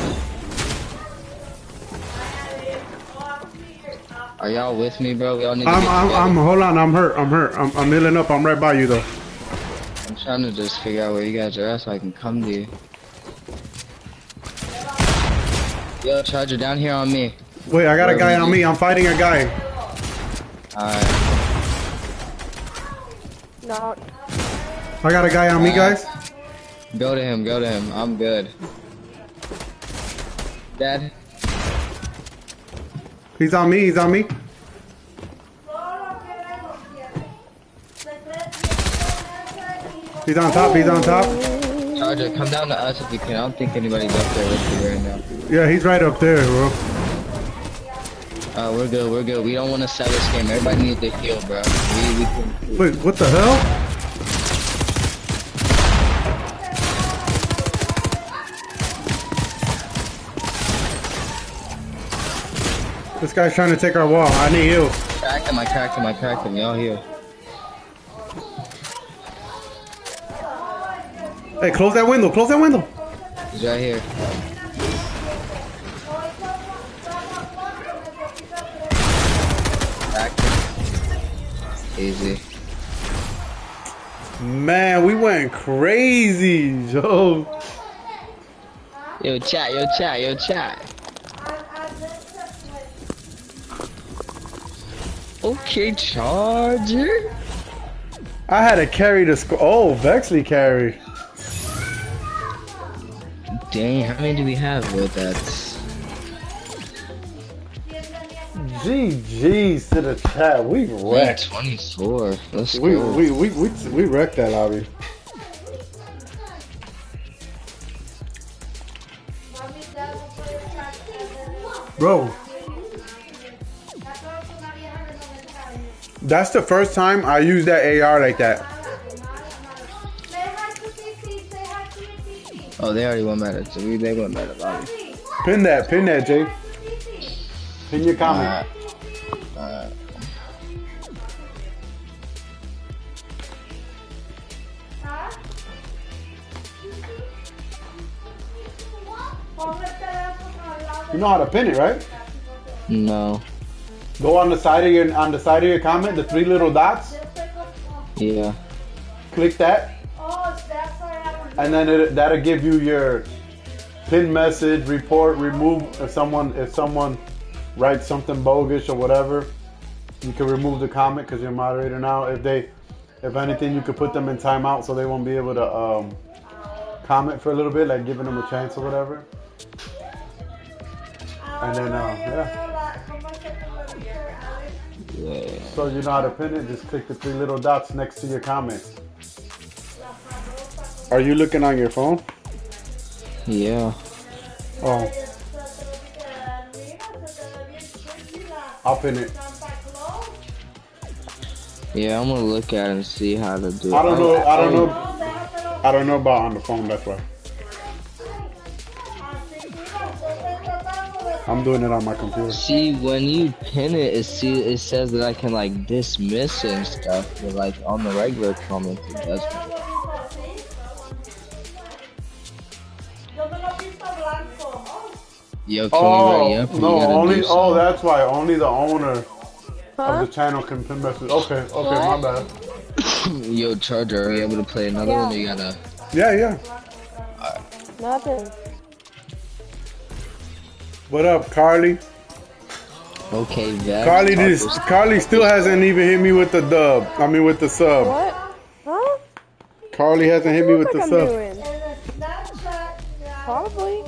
Are y'all with me, bro? We all need to hold on, I'm hurt. I'm healing up. I'm right by you, though. I'm trying to just figure out where you guys are at so I can come to you. Yo, Charger, down here on me. Wait, I got a guy on me. I'm fighting a guy. Alright. No. I got a guy on me, guys. Go to him, go to him. I'm good. Dead. He's on me, he's on me. He's on top, he's on top. Charger, come down to us if you can. I don't think anybody's up there with you right now. Yeah, he's right up there, bro. We're good, we're good. We don't want to sell this game. Everybody needs to heal, bro. We can... Wait, what the hell? This guy's trying to take our wall. I need heals. Cracked him, I cracked him. Y'all heal. Hey, close that window, close that window. He's right here. Cracked him. Easy. Man, we went crazy, Joe. Yo, chat, yo, chat, yo, chat. Okay, Charger. I had to carry the score. Oh, Vexley carried. Dang, how many do we have with that? GG's to the chat. We wrecked. 24. Let's We go. we wrecked that lobby. Bro. That's the first time I used that AR like that. Oh, they already went mad at you. They went mad at Bobby. Pin that, Jay. Pin your comment. Alright. You know how to pin it, right? No. Go on the side of your comment, the 3 little dots. Yeah. Click that. And then that'll give you your pin message, report, remove if someone writes something bogus or whatever. You can remove the comment because you're a moderator now. If anything, you could put them in timeout so they won't be able to comment for a little bit, like giving them a chance or whatever. And then yeah. Yeah. So you know how to pin it? Just click the 3 little dots next to your comments. Are you looking on your phone? Yeah. Oh, I'll pin it. Yeah, I'm gonna look at it and see how to do it. I don't know. I don't know about on the phone. That's why I'm doing it on my computer. See, when you pin it, it says that I can like dismiss it and stuff, but like on the regular comments, it doesn't. Yo, can we ready up? We No, gotta only. do Oh, something. that's why. Only the owner of the Huh? channel can pin message. Okay, my bad. Yo, Charger, are you able to play another one? Or you gotta. Yeah. Nothing. What up, Carly? Okay, Vex. Carly still hasn't even hit me with the dub. I mean, with the sub. What? Huh? Carly hasn't hit me with Look the like I'm sub. doing. Probably.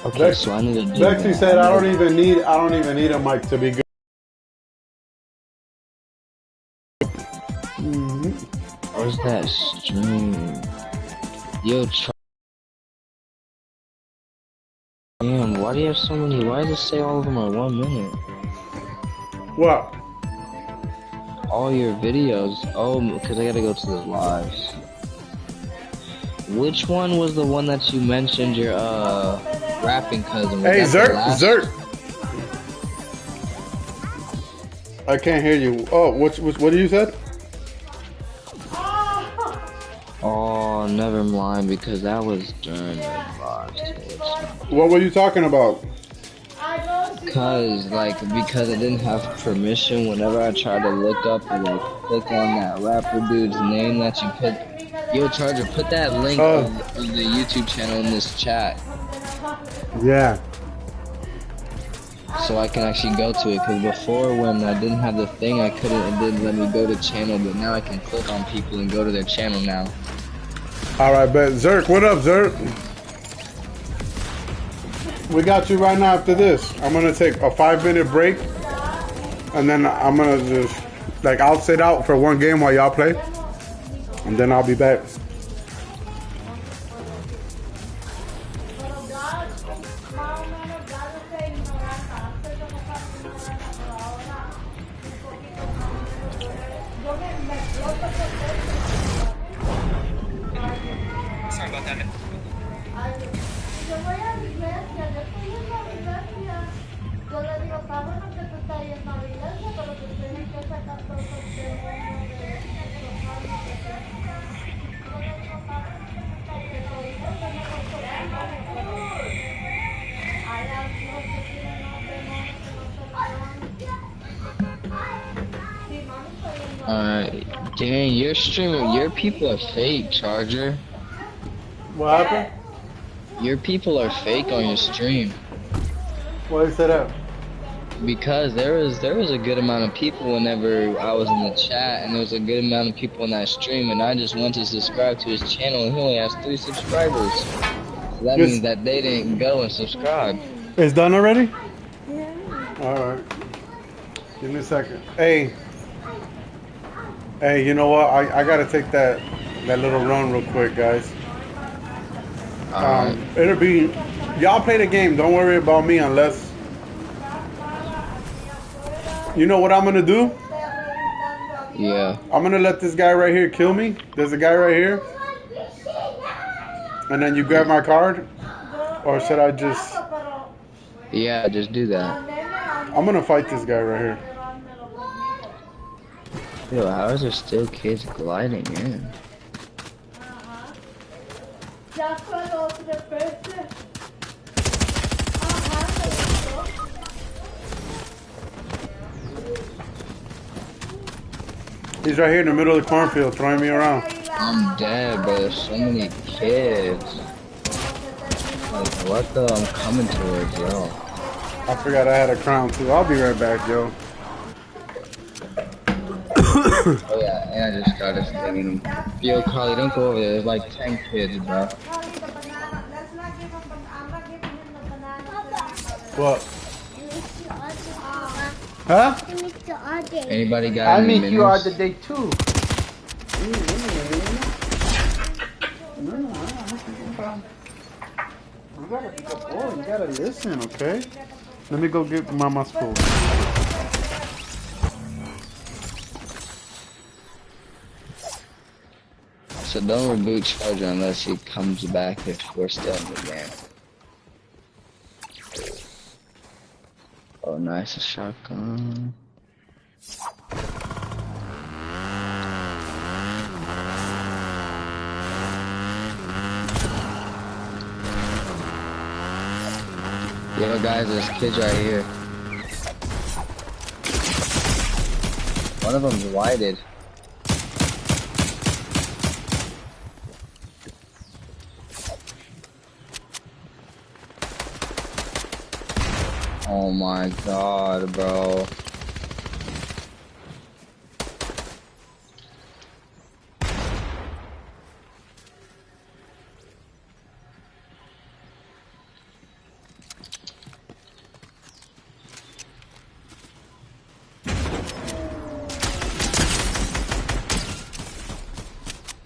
Okay, so I need to do Lexi that. said, I don't even need a mic to be good. Where's that stream? Yo, damn, why do you have so many? Why does it say all of them are 1 minute? What? All your videos. Oh, because I gotta go to the lives. Which one was the one that you mentioned your rapping cousin? Was Hey, that the last? Zert. I can't hear you. Oh, what do you said? Oh, never mind, because that was during the lives. What were you talking about? Because I didn't have permission. Whenever I tried to look up or like click on that rapper dude's name that you put. Yo, Charger, put that link of the YouTube channel in this chat. Yeah. So I can actually go to it, because before when I didn't have the thing, it didn't let me go to channel, but now I can click on people and go to their channel now. Alright, bet. Zerk, what up, Zerk? We got you right now after this. I'm gonna take a 5-minute break, and then I'm gonna just, I'll sit out for 1 game while y'all play, and then I'll be back. Sorry about that. Alright, dang, your streamer, your people are fake, Charger. What happened? Your people are fake on your stream. Why you say that? Because there was a good amount of people whenever I was in the chat, and there was a good amount of people in that stream, and I just went to subscribe to his channel, and he only has 3 subscribers. So that means that they didn't go and subscribe. It's done already? Yeah. Alright. Give me a second. Hey, you know what? I gotta take that little run real quick, guys. It'll be, y'all play the game. Don't worry about me unless, you know what I'm gonna do? Yeah. I'm gonna let this guy right here kill me. There's a guy right here. And then you grab my card? Or should I just... Yeah, just do that. I'm gonna fight this guy right here. Yo, how is there still kids gliding in? He's right here in the middle of the cornfield throwing me around. I'm dead, but there's so many kids. Like, what the? I'm coming towards, yo. I forgot I had a crown too. I'll be right back, yo. Oh yeah, And I just started stinging him. Yo, Carly, don't go over there. There's like 10 kids, bro. Carly, the banana. Let's not give him. I'm not giving him the banana. What? Um, Huh? Anybody got I any make you all minis? the day too. You gotta listen, okay? Let me go get Mama's food. So don't reboot Charger unless he comes back if we're still in the game. Oh, nice, a shotgun. Yo, guys, there's kids right here. One of them's whited. Oh my god, bro.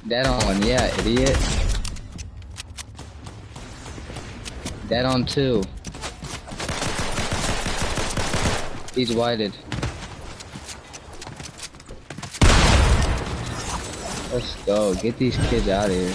Dead on one, yeah, idiot. Dead on two. He's whited. Let's go. Get these kids out of here.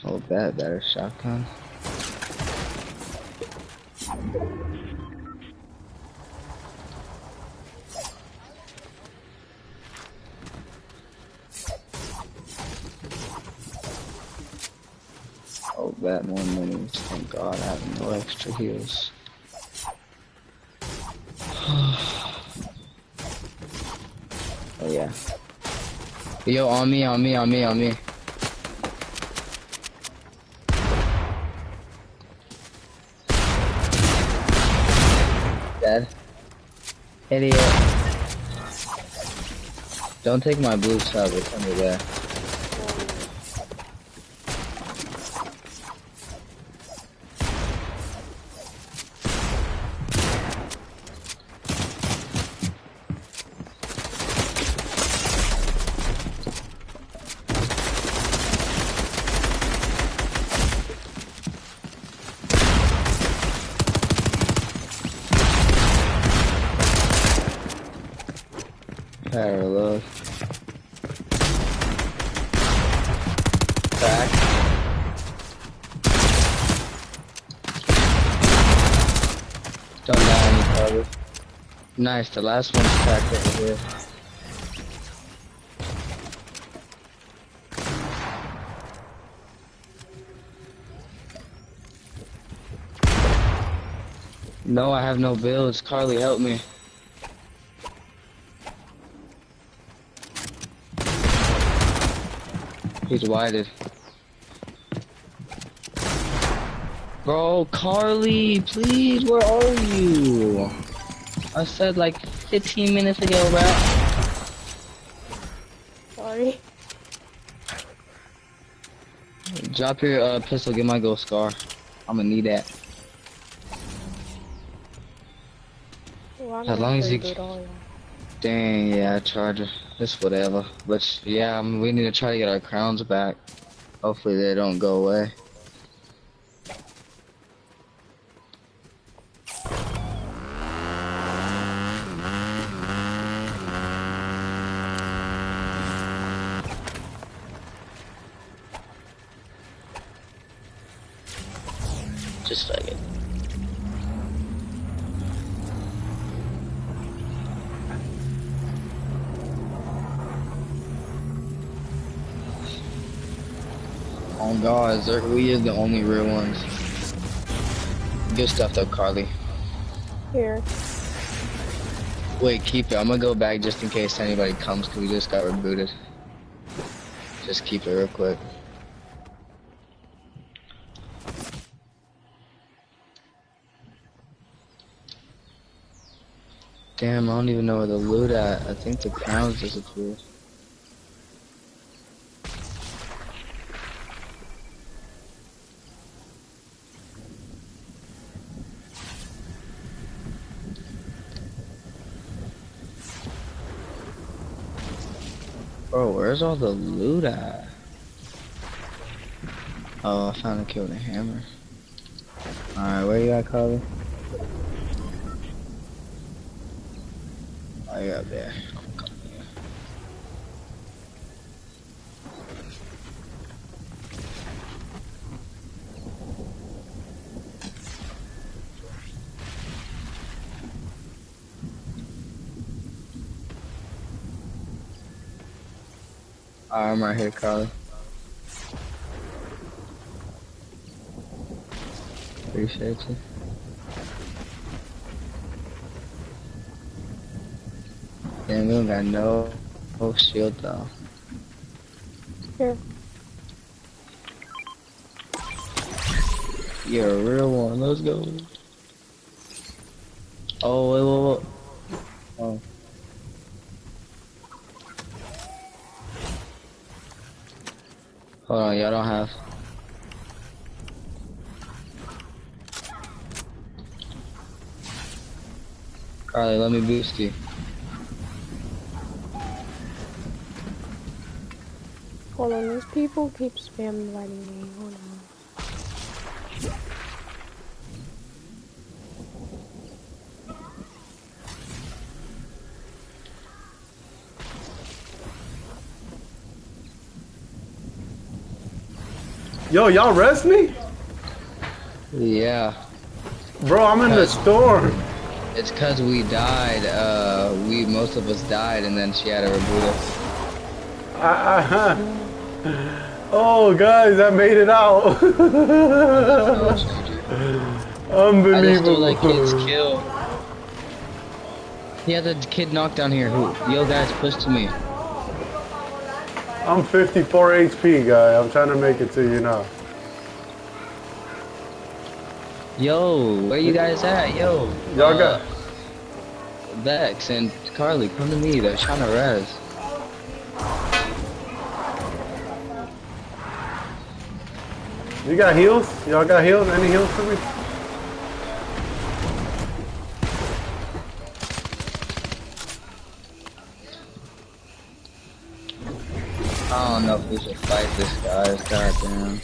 Oh, better shotgun. Oh, that more minis. Thank God I have no extra heals. Oh yeah. Yo, on me. Dead. Idiot. Don't take my blue sub, it's under there. Parallel. Back. Don't die any cover. Nice, the last one's cracked over here. No, I have no builds. Carly, help me. He's whited. Bro, Carly, please, where are you? I said like 15 minutes ago, bro. Sorry. Drop your pistol, get my gold scar. I'm gonna need that. Well, As long as you... all, Dang, yeah, Charger. It's whatever. But yeah, we need to try to get our crowns back. Hopefully they don't go away. Just like it. Oh God, we are the only real ones. Good stuff though, Carly. Here. Wait, keep it. I'm gonna go back just in case anybody comes, cause we just got rebooted. Just keep it real quick. Damn, I don't even know where the loot at. I think the crowns disappeared. Bro, where's all the loot at? Oh, I found a kill with a hammer. Alright, where you at, Carly? Oh, you're up there. I'm coming here. Alright, I'm right here, Carly. Appreciate you. Damn, we don't got no shield though. Here. You're a real one. Let's go. Oh, wait. Oh. Hold on, y'all don't have. Carly, let me boost you. Hold on, these people keep spam inviting me. Hold on. Yo, y'all rest me? Yeah. Bro, I'm in the storm. It's cause we died, most of us died and then she had to reboot us. Oh, guys, I made it out. Unbelievable. I just stole that kid's kill. He had a kid knocked down here. Yo, guys, push to me. I'm 54 HP, guy. I'm trying to make it to you now. Yo, where you guys at? Yo. Y'all got... Vex and Carly, come to me. They're trying to res. You got heals? Y'all got heals? Any heals for me? I don't know if we should fight this, guys. Goddamn.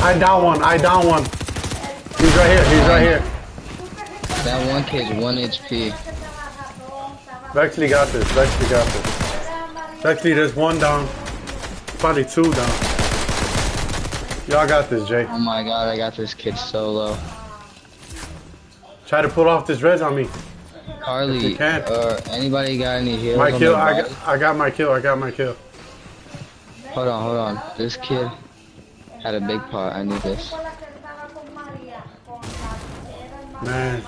I down one. He's right here. That one kid's 1 HP. Bexley got this. Bexley, there's one down. Probably two down. Y'all got this, Jay. Oh my god, I got this kid solo. Try to pull off this res on me. Carly, if you can. Anybody got any heals? My on kill, their I got my kill. Hold on. This kid had a big pot. I need this. Man.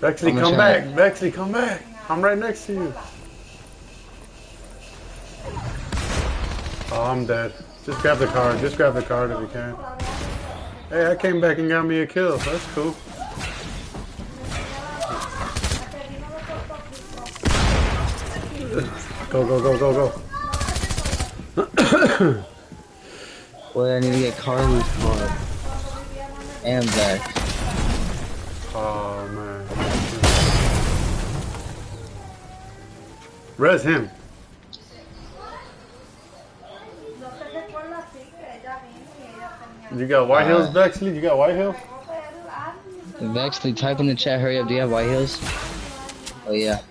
Bexley, come back. Bexley, come back. I'm right next to you. Oh, I'm dead. Just grab the card if you can. Hey, I came back and got me a kill. That's cool. Go. Wait, I need to get Carly's card. And Vex. Oh, man. Res him. You got white heels, Bexley? You got white heels? Vexley, type in the chat, hurry up, do you have white heels? Oh yeah.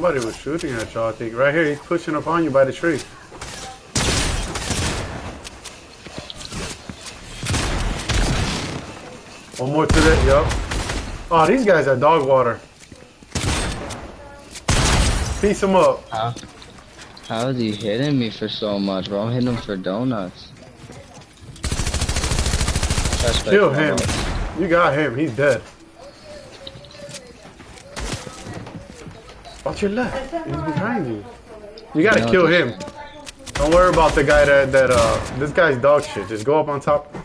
Somebody was shooting at y'all, I think. Right here, he's pushing up on you by the tree. One more to that, yup. Oh, these guys are dog water. Piece them up. How is he hitting me for so much, bro? I'm hitting him for donuts. Kill him. You got him. He's dead. Watch your left. He's behind you. You gotta kill him. Don't worry about the guy that this guy's dog shit. Just go up on top.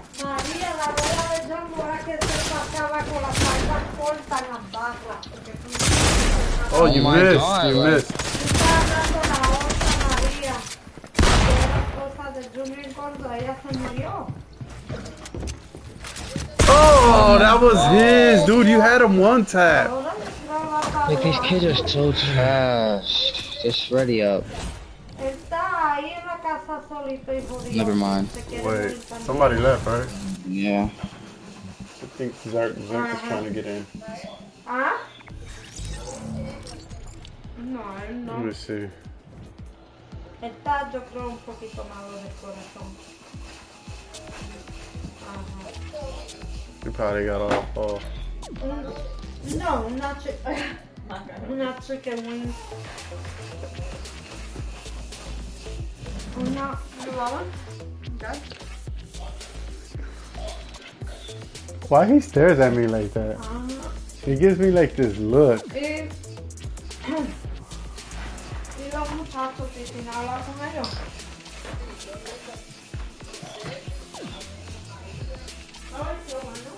Oh, you missed. God, you missed. Oh, that was his. Dude, you had him one tap. Like, these kids are so trash. Just ready up. Never mind. Wait, somebody left, right? Yeah. I think Zerk is trying to get in. Huh? No, Let me see. Está, yo creo, un poquito malo del corazón. Ajá. You probably got all. No, una chicken wings. Una, you want one? Okay. Why he stares at me like that? He gives me like this look. Y los muchachos, sin hablar con ellos. Ay, qué bueno.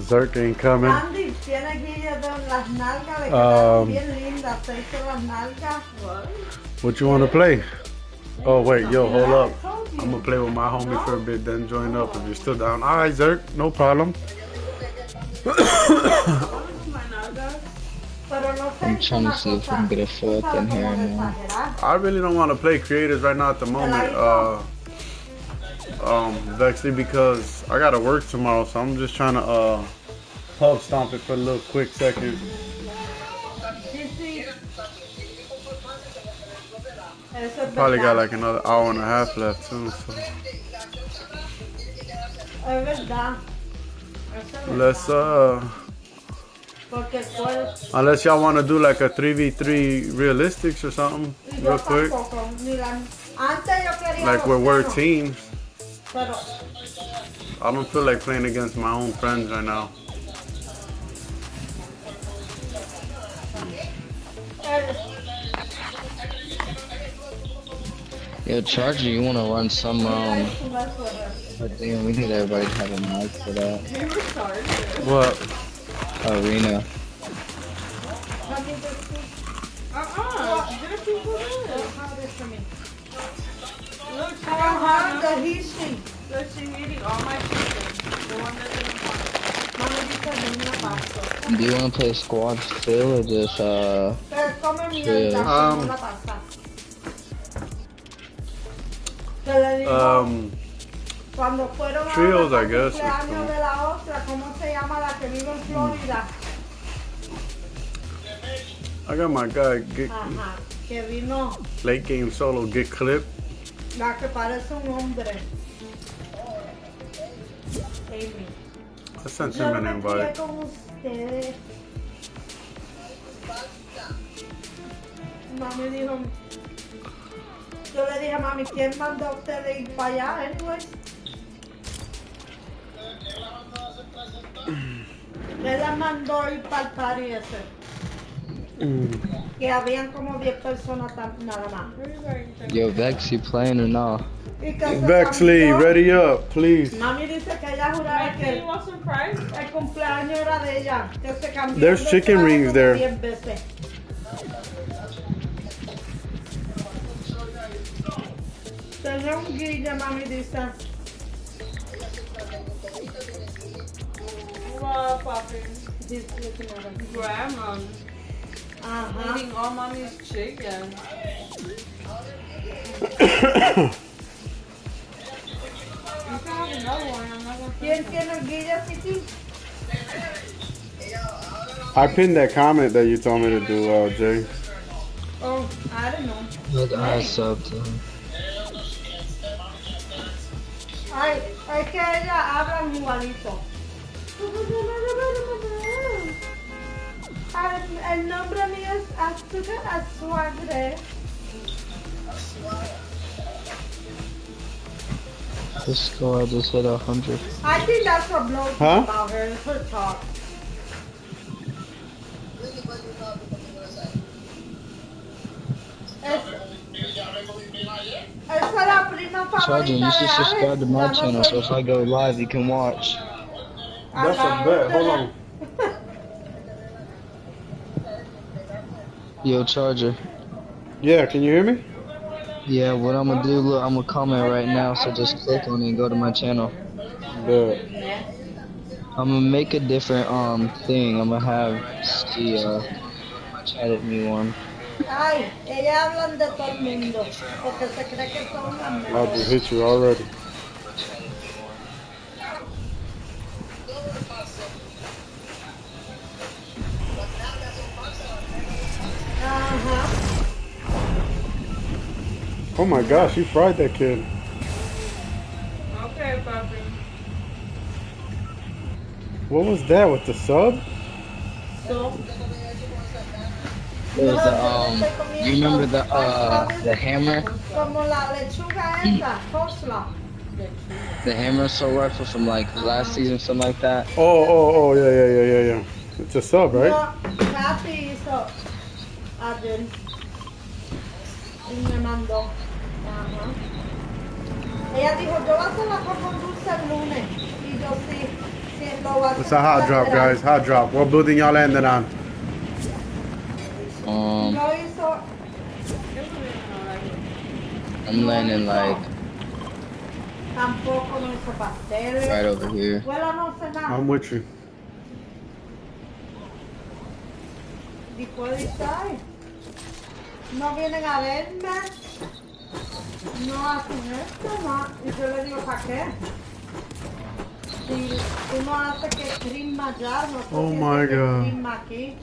Zerk ain't coming. Andy, tiene guillas de las nalgas, le quedaron bien lindas, se hizo las nalgas. What you want to play? Oh, wait, yo, hold up. I'm going to play with my homie for a bit, then join up if you're still down. All right, Zerk, no problem. I'm trying to see if we can get a fourth in here now. I really don't want to play creators right now at the moment. Actually, because I got to work tomorrow, so I'm just trying to pub stomp it for a little quick second. Probably got like another hour and a half left too, so let's unless y'all want to do like a 3v3 realistics or something real quick, like where we're teams. I don't feel like playing against my own friends right now. Yo, Charger, you want to run some, I think we need everybody to have a mic for that. What? Arena. Look, she's eating all my chicken. The one that didn't want. Do you want to play squad still or just, trios, I guess. I got my guy, late game solo, get clipped. La que parece un hombre. Amy. I sent him an invite. Con ustedes. Mami dijo, yo le dije a mami, ¿quién mandó a ustedes ir para allá, anyway? Él la mandó ir para el party ese. Que habían como 10 personas nada más. Yo, Vex, you playing or not? Vexley, ready up, please. Mami dice que ella juraba que el cumpleaños era de ella. Que se cambió. There's chicken rings there. 10 veces. Tenía un guille, mami dice. Wow, papi. Dice que no era. Grandma. Ajá. Eating all mommy's chicken. ¿Quién tiene el guía, Titi? I pinned that comment that you told me to do, Jay. Oh, I don't know. Look, I subbed to him. Ay, es que ella hablan igualito. Ay, el nombre mío es Asuagre. This squad just hit 100. I think that's what blows me Huh? about her, her talk. Esa es la prima Charging, you favorita should de subscribe to my Alex. channel so if I go live, you can watch. That's a bet. Hold on. Yo, Charger. Yeah, can you hear me? Yeah, what I'm gonna do, look, I'm gonna comment right now, so just click on it and go to my channel. Bet. I'm gonna make a different thing. I'm gonna have the edit me one. Ay, ellas hablan de todo el mundo, porque se cree que son las I mejores. just hit you already. Ajá. Oh my gosh, you fried that kid. Okay, papi. What was that with the sub? So, It was you remember the hammer? como la lechuga esa, coleslaw. The hammer assault rifle from like last season, something like that. Oh, yeah. It's a sub, right? No, papi hizo ayer. Y me mandó. Ajá. Ella dijo, yo voy a hacer la con dulce el lunes. Y yo sí, sí lo voy a hacer. It's a hot drop, guys. Hot drop. What building y'all landing on? No hizo. I'm landing like Tampoco no hizo pasteles. right over here. Abuela no hace nada. I'm with you. Después dice, ay, no vienen a verme. No hacen esto, no. Y yo le digo, ¿para qué? Si tú no haces que crisma allá, no Oh sé my que God. crisma aquí.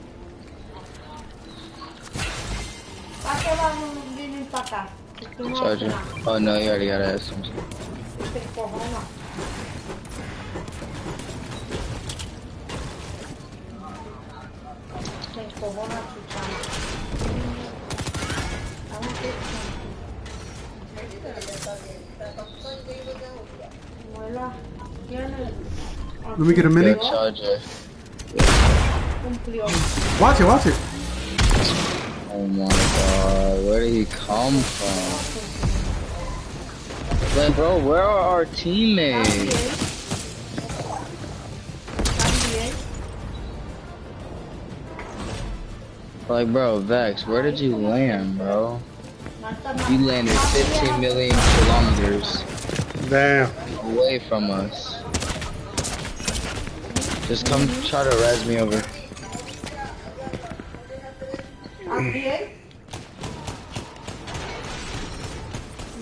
¿Para qué vamos vienen para acá? Si tú no haces Charger. nada. Oh no, you already got an essence. Y te encojona. Se encojona chuchana. Vamos que abuela, ¿quién es? Let me get a minute. Good Charger. Cumplió. Watch it. Oh my god, where did he come from? Like, bro, where are our teammates? Like, bro, Vex, where did you land, bro? You landed 15 million kilometers Damn. away from us. Just come try to res me over.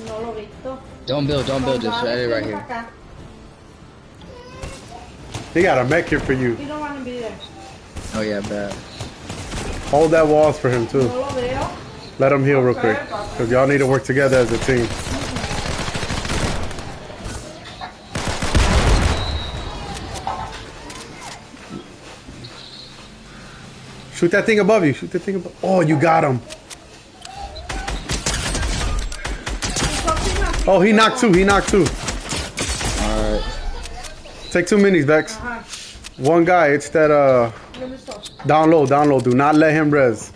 No lo he visto. Don't build, just res it right here. He got a mech here for you. You don't want to be there. Oh yeah, bad. Hold that walls for him too. No lo veo. Let him heal real quick. Because y'all need to work together as a team. Shoot that thing above you. Shoot that thing above. Oh, you got him. Oh, he knocked two. Alright. Take 2 minis, Bex. One guy. It's that, down low. Do not let him res.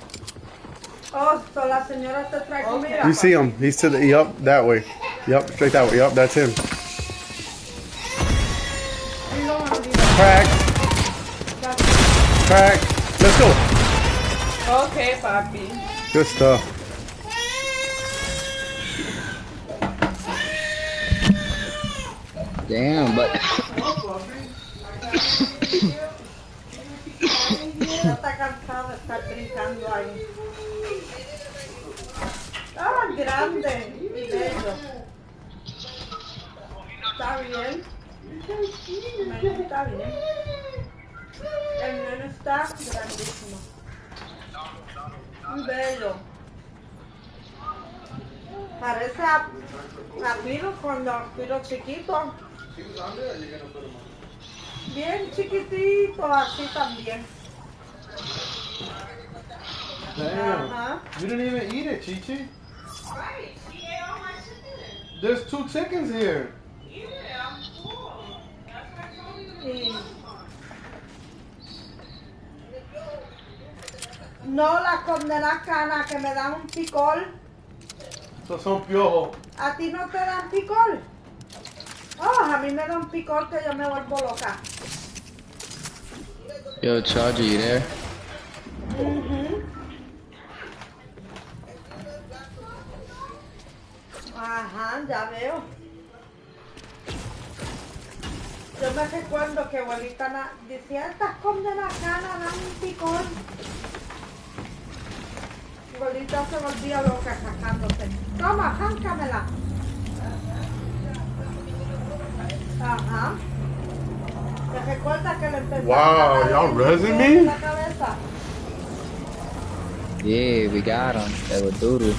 Oh, so la señora te trae comida. You see him. He's to the, yup, that way. Yup, straight that way. Yup, that's him. You don't want to be there. Crack. Let's go. Okay, papi. Good stuff. Damn, but Está cansado de estar brincando ahí. Ah, grande y bello. Está bien. Está bien. El nene está grandísimo. Muy bello. Parece a Piro cuando Piro chiquito. Bien chiquitito, así también. Damn. Ajá. You didn't even eat it, Chi-Chi. There's 2 chickens here. Y no la condena cana que me dan un picor. So son piojos. ¿A ti no te dan picor? Oh, a mí me dan picor que yo me vuelvo loca. Yo, Charger, you there? Ajá, ya veo. Yo me recuerdo que abuelita decía, estas condenas canas dan un picor. Abuelita se volvía loca sacándose. Toma, jáncamela. Ajá. ¿Te recuerdas que le empezó Wow, a dar y'all el resin picor en me? la cabeza? Yeah, we got them. They were doodle.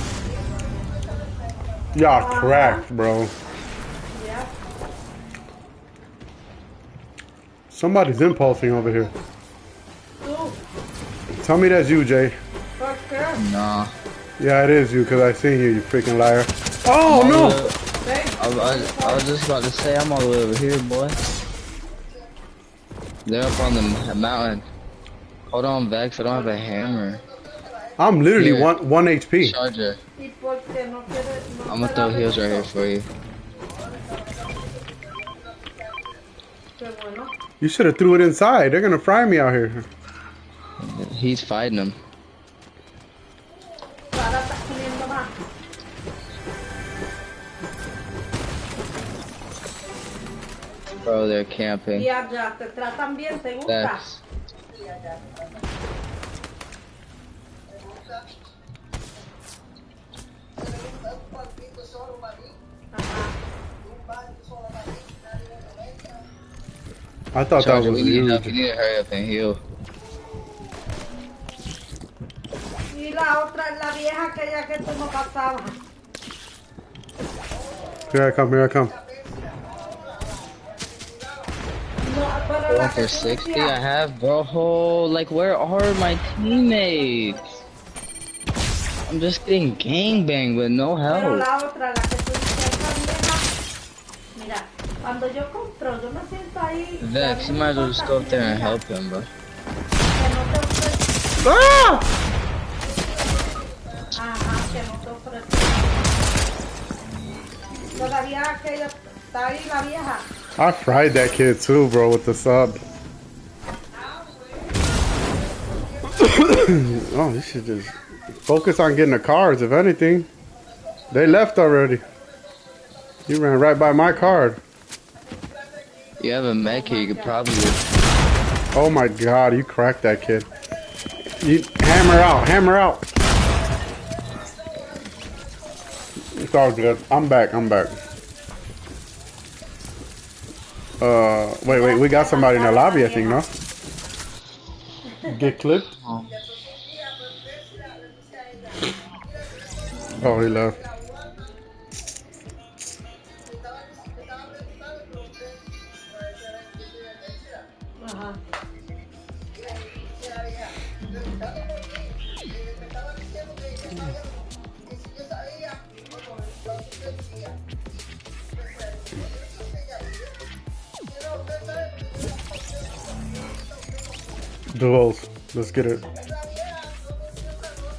Y'all cracked, bro. Yeah. Somebody's impulsing over here. Tú, Tell me that's you, Jay. ¿por qué? Nah. Yeah, it is you, because I seen you, you freaking liar. Oh, no! Ven. I was just about to say, I'm all the way over here, boy. They're up on the mountain. Hold on, Vex. I don't have a hammer. I'm literally Here. 1 HP. Charger. ¿Y por qué no quieres? No I'm te gonna throw da heals right here gusto? for you. Qué bueno. You should have threw it inside. They're gonna fry me out here. He's fighting them. Ahora estás comiendo más. Bro, they're camping. Y allá te tratan bien, ¿te gusta? Vex. I thought that Charger, was we need you. help. You need to hurry up and heal. Y la otra es la vieja aquella que tú no pasabas. Here I come, here I come. No, pero Going la que for tú 60, I decías. have, bro. Like, where are my teammates? I'm just getting gangbanged with no Pero help. la otra, la que tú decías, esa vieja. Mira, cuando yo compro, yo me siento ahí. Vex, you might as well just go up there and help him, bro. Que no te ofrece. Ah! Ajá, que no te ofrece. Todavía aquella, está ahí la vieja. I fried that kid too, bro, with the sub. Oh, this should just focus on getting the cards, if anything. They left already. You ran right by my card. You have a mech here, you could probably. Oh my god, you cracked that kid. You hammer out, hammer out. It's all good. I'm back, I'm back. Wait, we got somebody in the lobby, I think, no? Get clipped? Oh, he left. Ajá. Duels. Let's get it.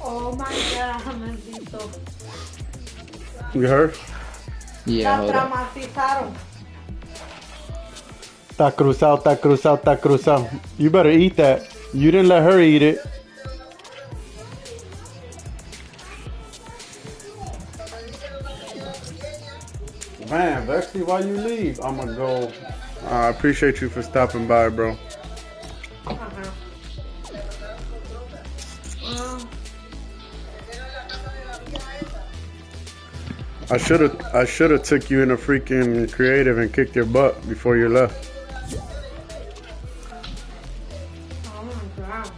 Oh my god, maldito. You heard? Yeah, La hold up. traumatizaron. Ta cruzado, ta cruzado, ta cruzado. You better eat that. You didn't let her eat it. Man, Vexy, why you leave? I'm gonna go. I appreciate you for stopping by, bro. Ajá. I should have took you in a freaking creative and kicked your butt before you left. Oh my god.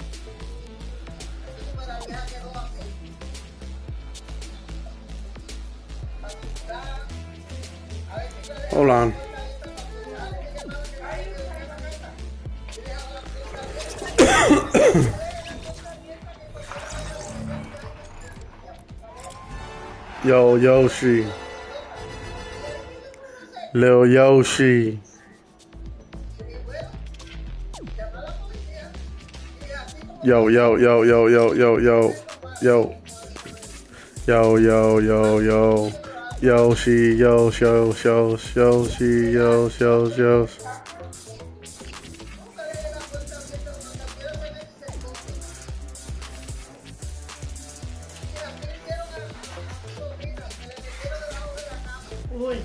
Hold on. Yo, Yoshi. Lil Yoshi. Yo, yo, yo, yo, yo, yo, yo, yo. Yo, yo, yo, yo. Yoshi, yo, yo, yo, Yoshi, yo, yo, yo. Uy.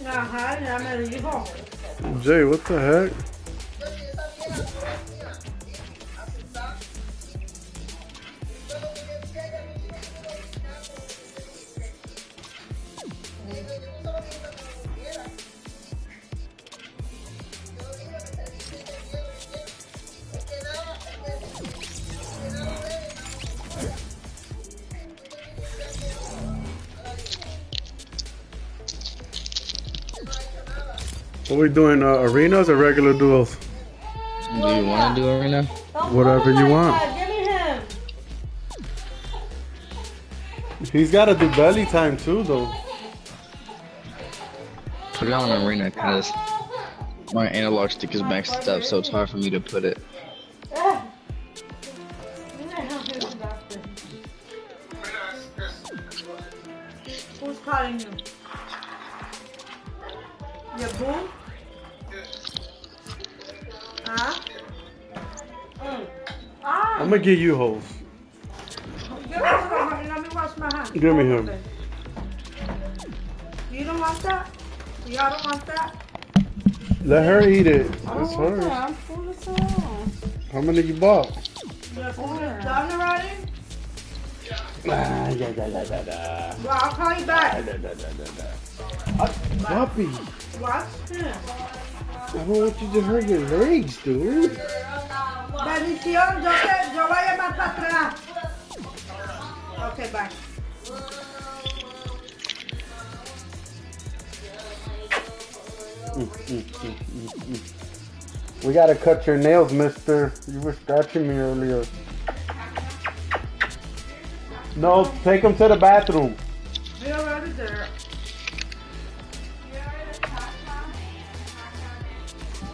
Ajá, ya me dijo. Jay, what the heck? What we doing? Arenas or regular duels? Do you want to do arena? Whatever you want. Give me him. He's got to do belly time too, though. Put it on arena because my analog stick is maxed up, so it's hard for me to put it. Who's calling you? Your boo? Huh? Ah. I'm gonna give you hoes. Let me wash my hands. Give me him. You don't want that? Y'all don't want that? Let her eat it. I don't It's want hers. that. I'm full as hell. How many you bought? Your food is done already? Ah, yeah. Well, I'll call you back. Puppy, Watch him. I don't want you to hurt your legs, dude. Bendición, yo voy a llamar para atrás. Okay, bye. We gotta cut your nails, mister. You were scratching me earlier. No, take them to the bathroom. You're already there.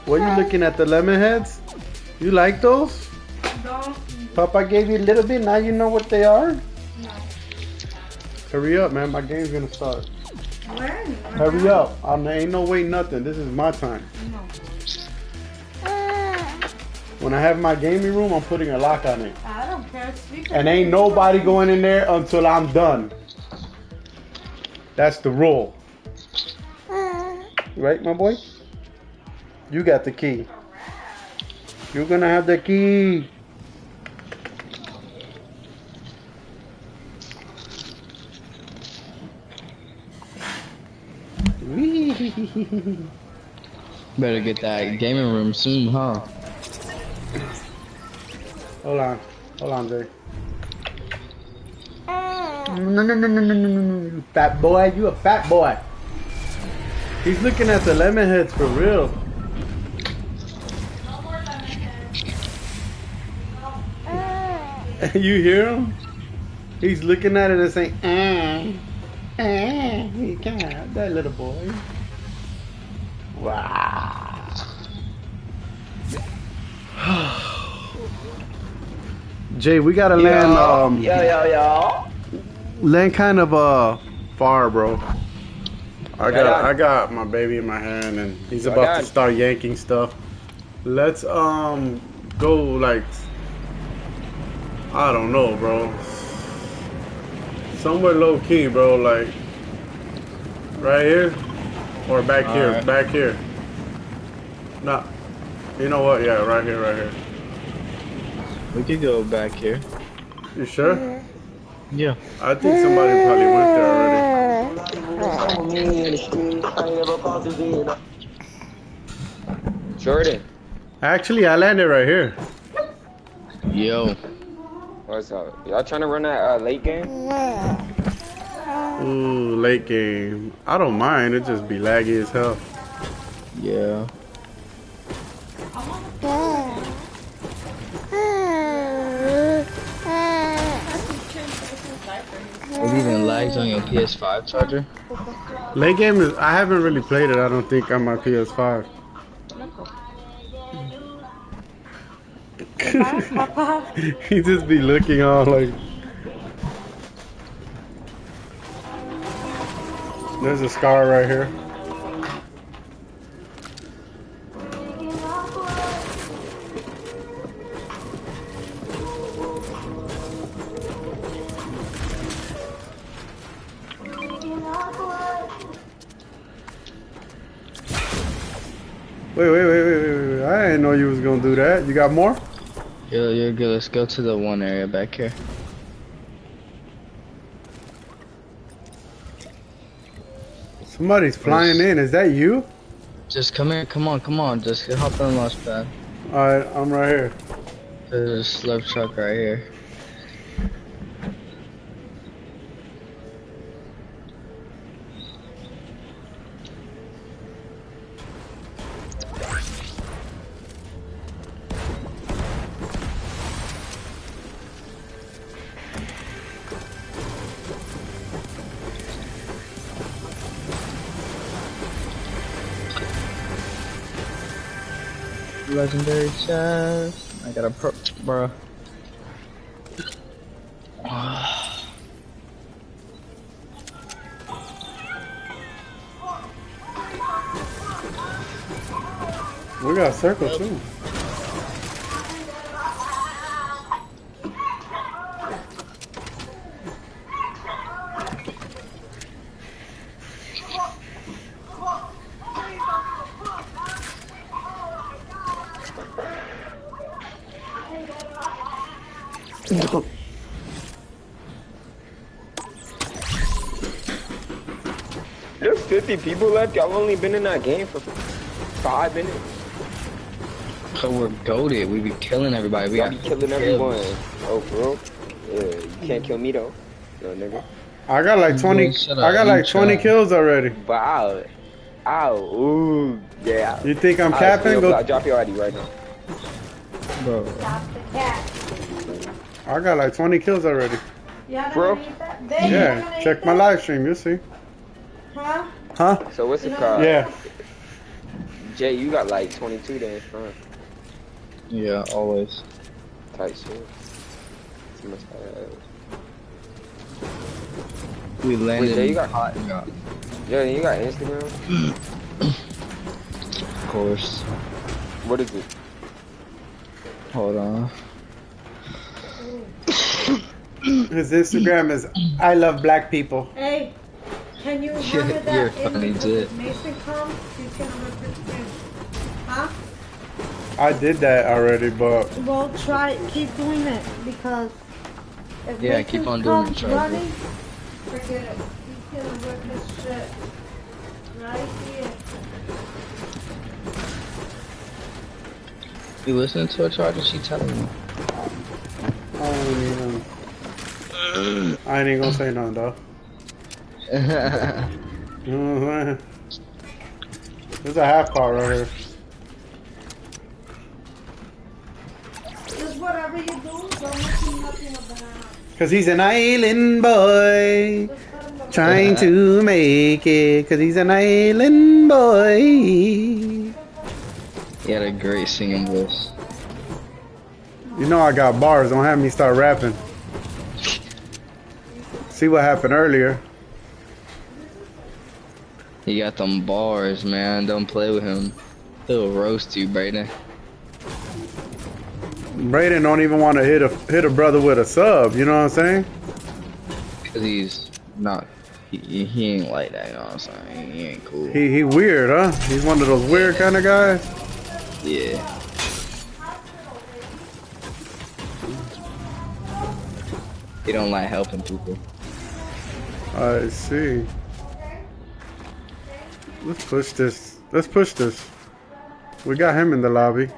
What are you looking at, the lemon heads? You like those? Don't. Papa gave you a little bit, now you know what they are? No. Hurry up, man, my game's gonna start. When? Hurry up. Ain't no wait nothing. This is my time. No. When I have my gaming room, I'm putting a lock on it. I don't care. And ain't nobody going in there until I'm done. That's the rule. Right, my boy? You got the key. You're gonna have the key. Better get that gaming room soon, huh? Hold on, Jay. No. Fat boy, you a fat boy. He's looking at the lemon heads for real. You hear him? He's looking at it and saying, you can't have that, little boy. Wow. Jay, we gotta land land kind of far, bro. I got my baby in my hand and he's about to start yanking stuff. Let's go like, I don't know, bro. Somewhere low key, bro, like right here or back here, right. Back here. No, you know what? Yeah, right here. We could go back here. You sure? Yeah. I think somebody probably went there already. Jordan. Actually, I landed right here. Yo. What's up? Y'all trying to run that late game? Ooh, late game. I don't mind. It just be laggy as hell. Yeah. It even lags on your PS5 charger? Late game is. I haven't really played it. I don't think on my PS5. He just be looking all like. There's a scar right here. Wait. I didn't know you was gonna do that. You got more? Yo, you're good. Let's go to the one area back here. Somebody's flying in. Is that you? Just come here. Come on. Just hop on the launch pad. Alright, I'm right here. There's a slurp truck right here. Legendary chest. I got a bro. We got a circle too. There's 50 people left. Y'all only been in that game for 5 minutes. So we're goated. We be killing everybody. We Y'all got be killing everyone. Oh, bro. Yeah, you can't kill me though. No, nigga. I got like 20. I got like 20 kills already. Wow. Ow. Ooh. Yeah. You think I'm Alright, capping? I'll drop your ID right now. bro. I got like 20 kills already. Bro. Yeah, check my live stream. You'll see. Huh? Huh? So what's it called? Yeah. Jay, you got like 22 then, huh? Yeah, always. Tight shit. Too much We landed. Wait, Jay, you got hot. Yeah. Yeah, you got Instagram? Of course. What is it? Hold on. His Instagram is I love black people. Hey, can you remember that You're if funny, Jit. Mason comes, he's gonna rip it too. Huh? I did that already, but Well, keep doing it because if Yeah, Mason keep on doing it, comes try to. running, forget it. He's gonna rip his shit right here. You listening to her charger? She telling me. I ain't even gonna say nothing though. You know what I'm saying? There's a half car right here. Just whatever you do, don't make me nothing of banana. Cause he's an island boy, trying to make it. Cause he's an island boy. He had a great singing voice. You know I got bars. Don't have me start rapping. See what happened earlier. He got them bars, man. Don't play with him. He'll roast you, Brayden. Brayden don't even want to hit a brother with a sub. You know what I'm saying? Cause he's not. He ain't like that. You know what I'm saying? He ain't cool. He weird, huh? He's one of those weird kind of guys. Yeah. He don't like helping people. I see. Let's push this. Let's push this. We got him in the lobby.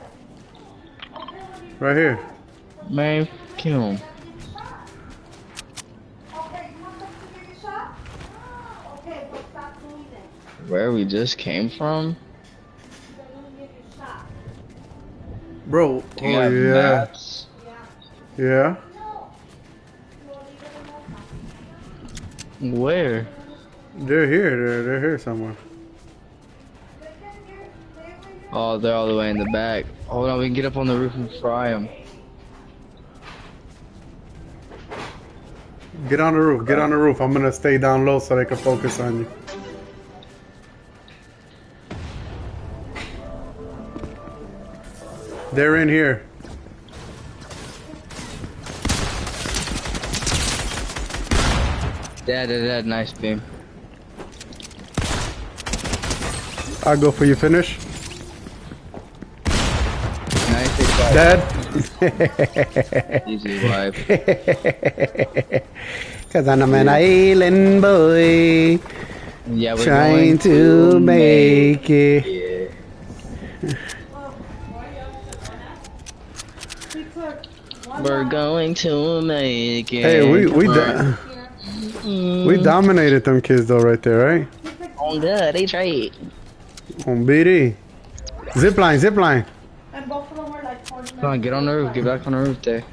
Right here. Man, kill him. Where we just came from? Bro, Do you oh have yeah. maps? Yeah. Where? They're here. They're here somewhere. Oh, they're all the way in the back. Hold on, we can get up on the roof and fry them. Get on the roof. Get on the roof. I'm gonna stay down low so they can focus on you. They're in here. Dad, nice beam. I'll go for your finish. Nice big fight. Dad. Easy wipe. Cause I'm an island boy. Yeah, we're trying going to make it. Yeah. We're going to make it. Hey, we dominated them kids though right there, right? On good, they trade. On BD. Zipline, zipline. And both of them were like 40 Come on, get on the roof. Get back on the roof there.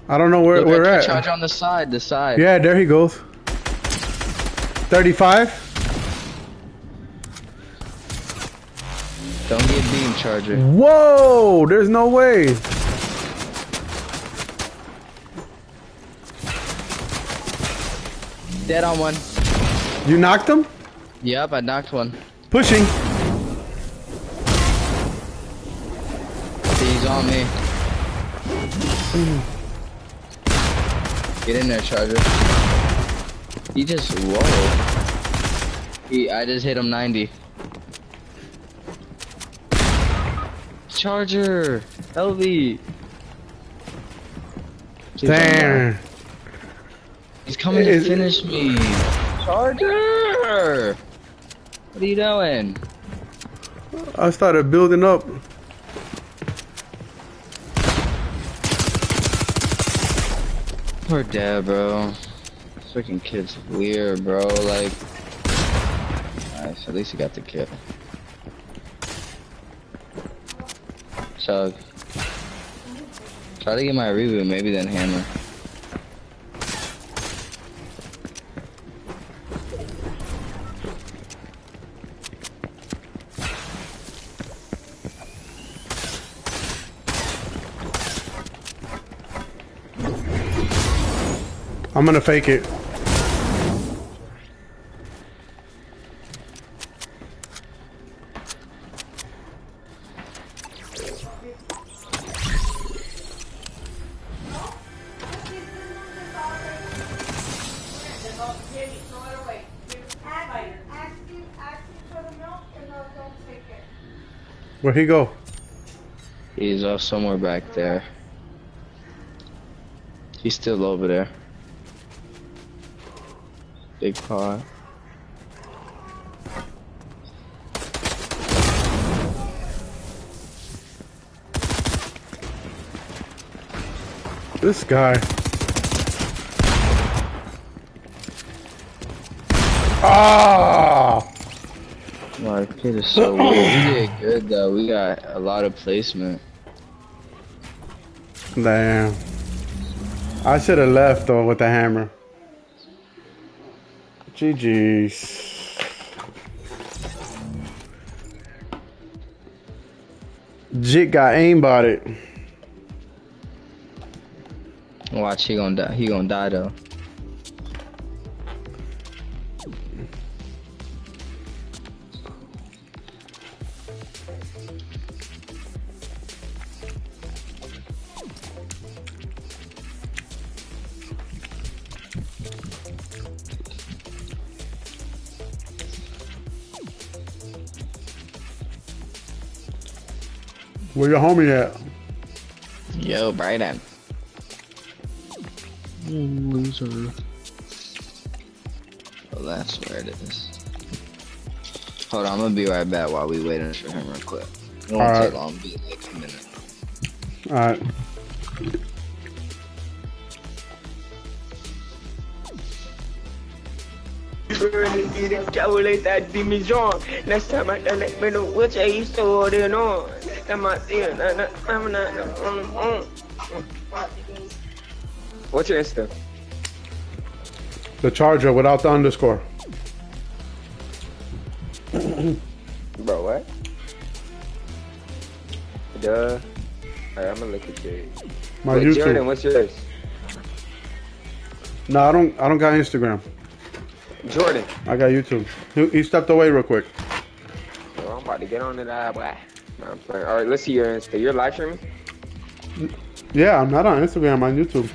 I don't know where Look, we're at. Charge on the side, Yeah, there he goes. 35. Don't get beam charger. Whoa, there's no way. Dead on one. You knocked him? Yep, I knocked one. Pushing. He's on me. Get in there, Charger. He just, whoa. I just hit him 90. Charger! LV! Damn. He's coming to finish me. Charger! What are you doing? I started building up. Poor dad, bro. This freaking kid's weird, bro. Like, nice. At least he got the kill. Chug. Try to get my reboot, maybe then hammer. I'm gonna fake it. Where'd he go? He's somewhere back there. He's still over there. Big pot. This guy. Ah! Wow, the kid is so weird. We did good though. We got a lot of placement. Damn. I should have left though with the hammer. GG's. Jit got aimbotted. Watch, he gonna die. He gonna die though. Where your homie at? Yo, Brayden. Loser. Oh, that's where it is. Hold on, I'm gonna be right back while we waiting for him real quick. It won't take long, be like a minute. Alright. Next time I let me know what you stored in on. What's your Insta? The charger without the underscore. Bro, what? Duh. Alright, I'm gonna look at yours. My Wait, YouTube. Jordan, what's yours? No, I don't got Instagram. Jordan. I got YouTube. He stepped away real quick. Bro, I'm about to get on to that. Boy. No, I'm playing. Alright, let's see your Insta. You're live streaming? Yeah, I'm not on Instagram. I'm on YouTube.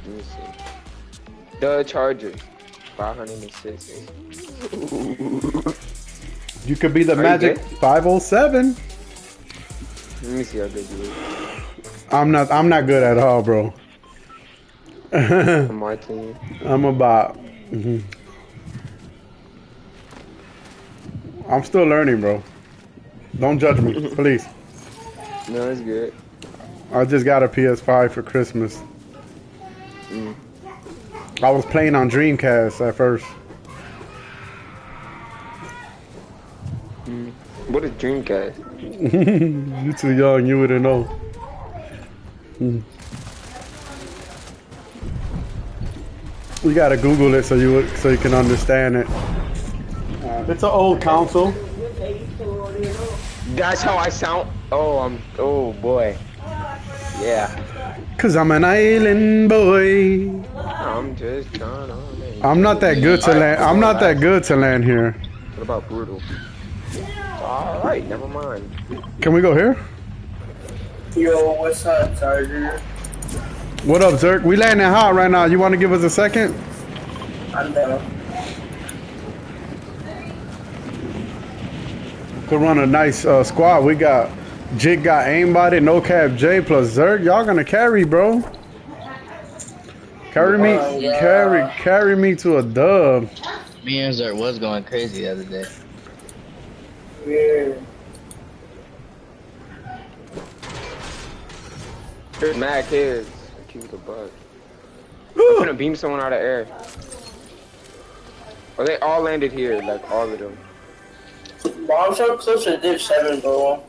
Let me see. The charger. 506. You could be the Are magic you good? 507. Let me see how good you is. I'm not good at all, bro. On my team. I'm about. I'm still learning, bro. Don't judge me, please. No, it's good. I just got a PS5 for Christmas. I was playing on Dreamcast at first. What is Dreamcast? You too young, you wouldn't know. You gotta Google it so you can understand it. It's an old console. That's how I sound. Oh boy. Yeah. Cause I'm an island boy. I'm just trying to. I'm not that good to land. I'm not that good to land here. What about brutal? All right, never mind. Can we go here? Yo, what's up, Charger? What up, Zerk? We landing hot right now. You want to give us a second? I'm down. Could run a nice squad. We got Jig got aimbotted, no cap J plus Zerk. Y'all gonna carry, bro. Carry me, carry me to a dub. Me and Zert was going crazy the other day. Yeah. There's mad kids. Keep the bug. I'm gonna beam someone out of air. Or they all landed here, like all of them. I'm so close to Div 7, bro.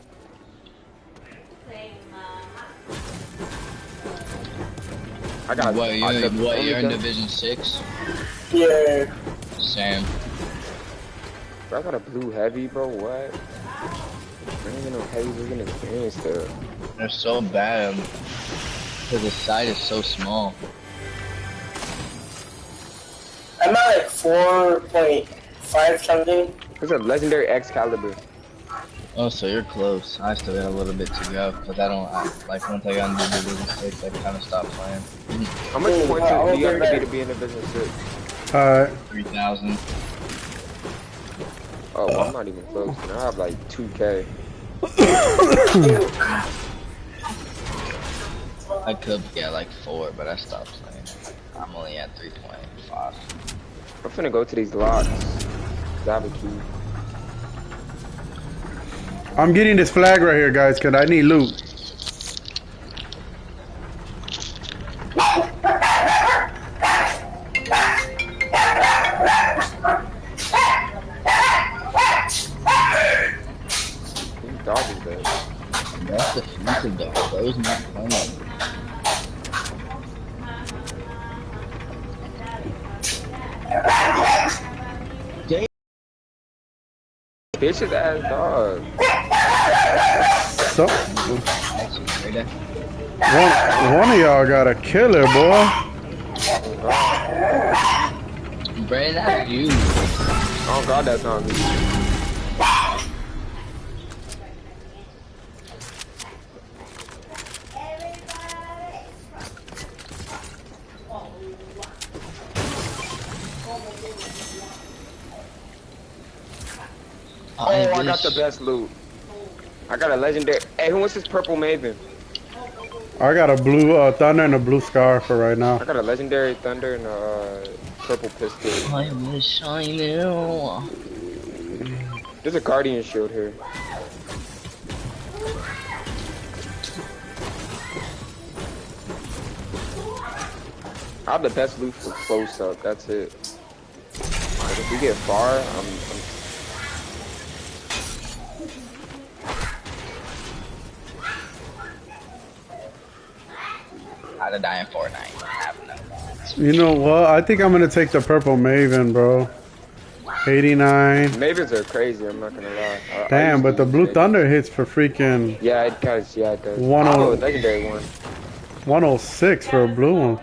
I got. What, you're in Division 6? Yeah. Same. Bro, I got a blue heavy, bro. What? I don't even know heavy we're gonna experience there. They're so bad. Because the side is so small. I'm at like 4.5 something. It's a legendary Excalibur. Oh, so you're close. I still got a little bit to go. But like once I got into Division 6, I kind of stopped playing. How much points do you have to be in Division 6? 3,000. Oh, well, I'm not even close. I have like 2K. I could get like 4, but I stopped playing. I'm only at 3.5. I'm finna go to these locks. 'Cause I have a key. I'm getting this flag right here, guys, cause I need loot. These dogs is dead. That's defensive though. Bro's not playing. Bitches ass dog. So, one of y'all got a killer, boy. Bray, that's you. Oh god, that's not me. Oh, I got the best loot. I got a legendary. Hey, who wants this purple Maven? I got a blue thunder and a blue scar for right now. I got a legendary thunder and a purple pistol. I wish I knew. There's a guardian shield here. I have the best loot for close up. That's it. Like if we get far, I'm How to die in Fortnite. I have no. You know what? I think I'm gonna take the purple Maven, bro. 89. Mavens are crazy. I'm not gonna lie. Damn, but the blue thunder hits for freaking Yeah, it does. Yeah, it does. 10 Oh, legendary one. 106 for a blue one.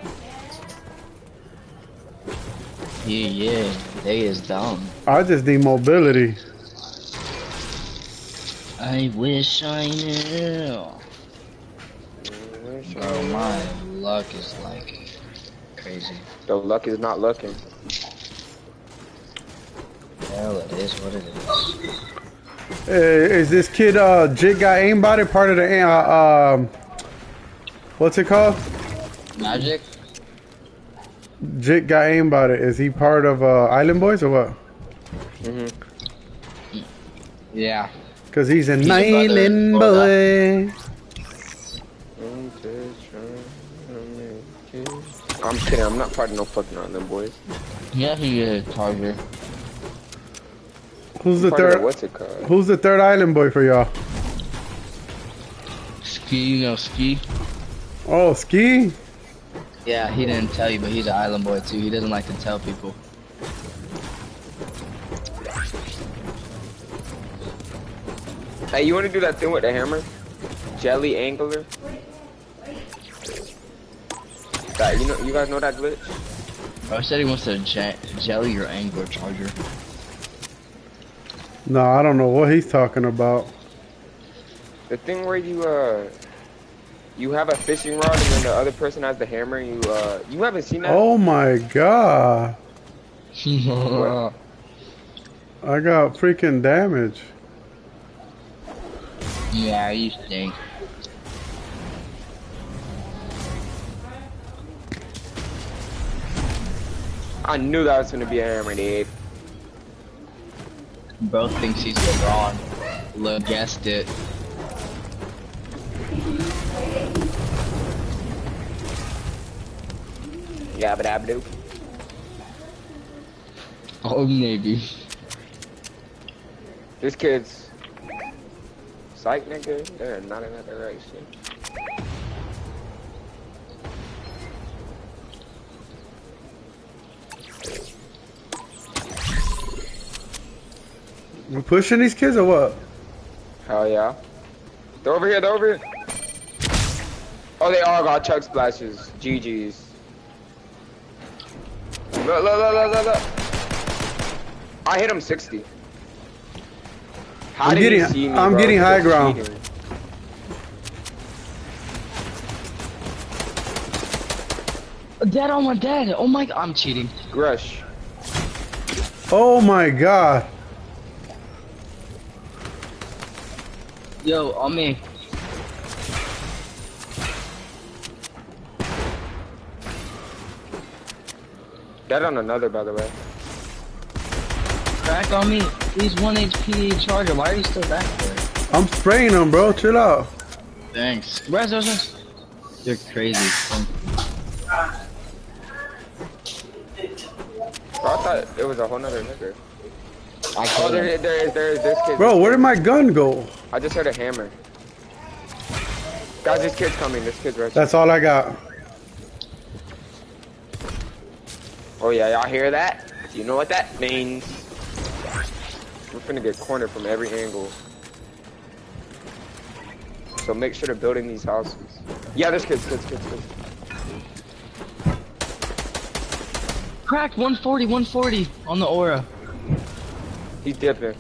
Yeah, they is dumb. I just need mobility. I wish I knew. Bro, my luck is like crazy. The luck is not lucking. Hell, it is what it is. Is this kid Jig got aimbotted part of the what's it called? Magic? Jig got aimbotted. Is he part of Island Boys or what? Yeah. Cause he's an He's a brother island for boy. I'm kidding. I'm not part of no fucking Island Boys. Yeah, he is Charger. Who's the Part of third? what's it called? Who's the third island boy for y'all? Ski, you know Ski? Oh, Ski. Yeah, he didn't tell you, but he's an island boy too. He doesn't like to tell people. Hey, you want to do that thing with the hammer? Jelly angler? That, you guys know that glitch? Bro said he wants to jelly your angler Charger. No, I don't know what he's talking about. The thing where you have a fishing rod and then the other person has the hammer and you haven't seen that? Oh my god. What? I got freaking damage. Yeah, you stink. I knew that was gonna be a hammer, dude. Bro thinks he's LeBron. Look, guessed it. Yabba dabba doo. Oh, maybe. This kid's psych nigga. They're not in that direction. You pushing these kids or what? Hell yeah. They're over here, they're over here. Oh, they all got chug splashes. GG's. Look. I hit him 60. How did he see me, I'm bro? getting high ground. Cheating. Dead on my dad. Oh my god, I'm cheating. Grush. Oh my god. Yo, on me. Dead on another, by the way. Crack on me. He's 1 HP Charger. Why are you still back there? I'm spraying them, bro. Chill out. Thanks. Res. You're crazy. Bro, I thought it was a whole nother nigga. Oh, there is this kid. Bro, where did my gun go? I just heard a hammer. Guys, this kid's coming. This kid's right. That's all I got. Oh yeah, y'all hear that? You know what that means. We're finna get cornered from every angle. So make sure to build in these houses. Yeah, there's kids. Cracked 140 on the aura. He's dipping.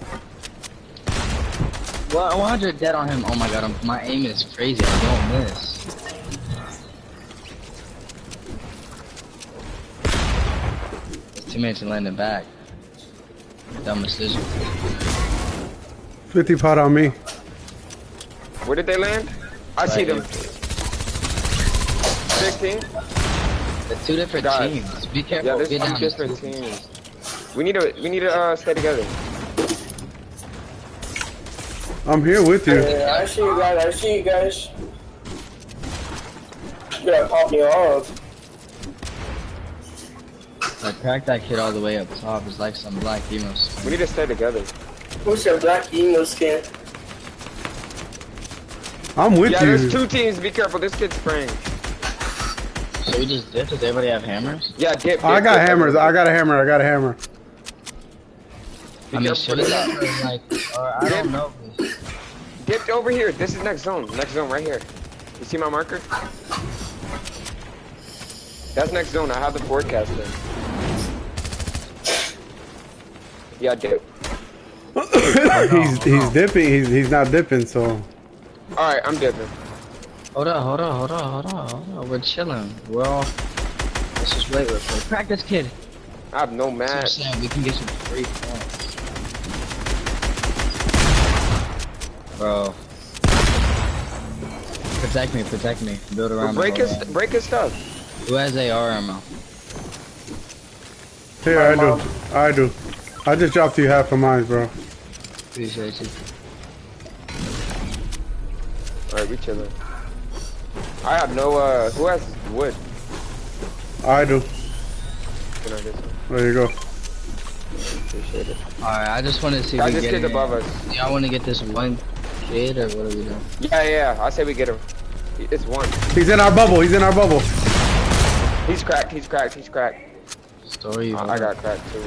100 dead on him. Oh my god, my aim is crazy. I don't miss. Teammates are landing back. Dumb decision. 50 pot on me. Where did they land? I see them. 16. The two different Guys. teams. Be careful. Yeah, there's Get two down. different teams. We need to stay together. I'm here with you. Yeah, I see you guys. I see you guys. You gotta pop me off. I cracked that kid all the way up top. It's like some black emos. We need to stay together. Who's your black emo skin? I'm with Yeah, you. there's two teams. Be careful. This kid's spraying. So we just dip? Does everybody have hammers? Yeah, dip. I got hammers. I got a hammer. I got a hammer. I mean, should it like, or I don't know. Dipped over here. This is next zone. Next zone right here. You see my marker? That's next zone. I have the forecast there. Yeah, dip. he's dipping. He's not dipping. So. All right, I'm dipping. Hold on. We're chilling. We're all. Let's just wait real quick. Crack this kid. I have no That's what I'm match. saying. We can get some free points. Bro. Protect me. Build around me. Break his stuff. Who has AR ammo? Here, I do. I just dropped you half of mine, bro. Appreciate you. Alright, we chilling. I have no, who has wood? I do. Can I get some? There you go. Appreciate it. Alright, I just want to see if Guys, we this get kid's above us. Y'all want to get this one kid, or what are we doing? Yeah, I say we get him. It's one. He's in our bubble. He's He's cracked. Story. I got cracked too.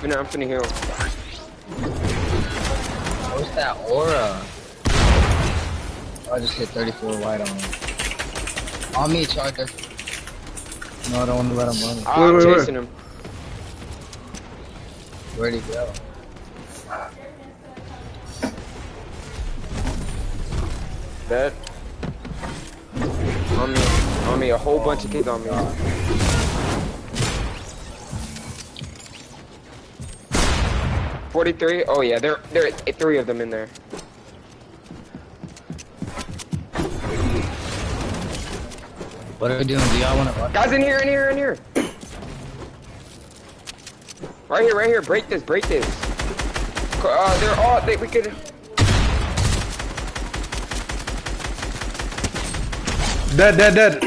I'm finna heal. What's that aura? Oh, I just hit 34 white on him. On me, Charger. No, I don't want to let him run. I'm chasing him. Where'd he go? Dead. On me, a whole bunch of kids on me. God. 43. Oh yeah, there are 3 of them in there. What are we doing? Do y'all want to? Guys, in here. Right here. Break this. They're all. We could. Dead.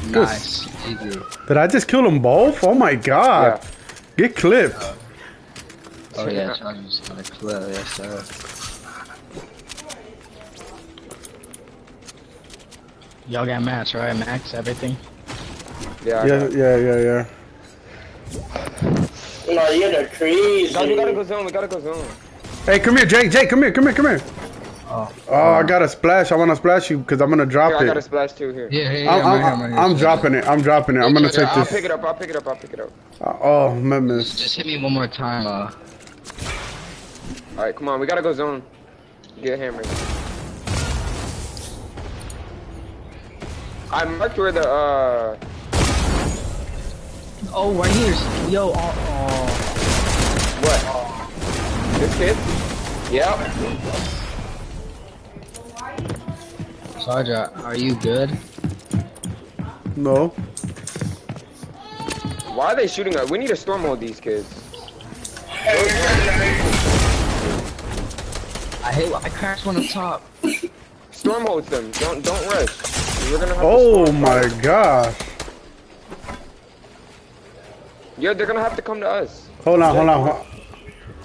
Nice. Easy. Did I just kill them both? Oh my god. Yeah. Get clipped. Oh yeah, Charger's got a clip. Yes, sir. Y'all got match, right? Max, everything? Yeah. Yeah. No, you're crazy. Guys, we gotta go zone. Hey, come here, Jake, come here. Oh. I got a splash. I want to splash you because I'm gonna drop Here, I it. got a splash too here. Yeah, I'm dropping it. I'm gonna take I'll this. pick it up. Oh, man. Just hit me one more time. Alright, come on, we gotta go zone. Get hammered. I marked where the Oh, right here. Yo, what? This kid? Yep. Charger, are you good? No. Why are they shooting us? We need to storm hold these kids. I crashed one up top. Storm hold them. Don't rush. We're gonna have to Oh storm my hold. gosh. Yeah, they're gonna have to come to us. Hold on.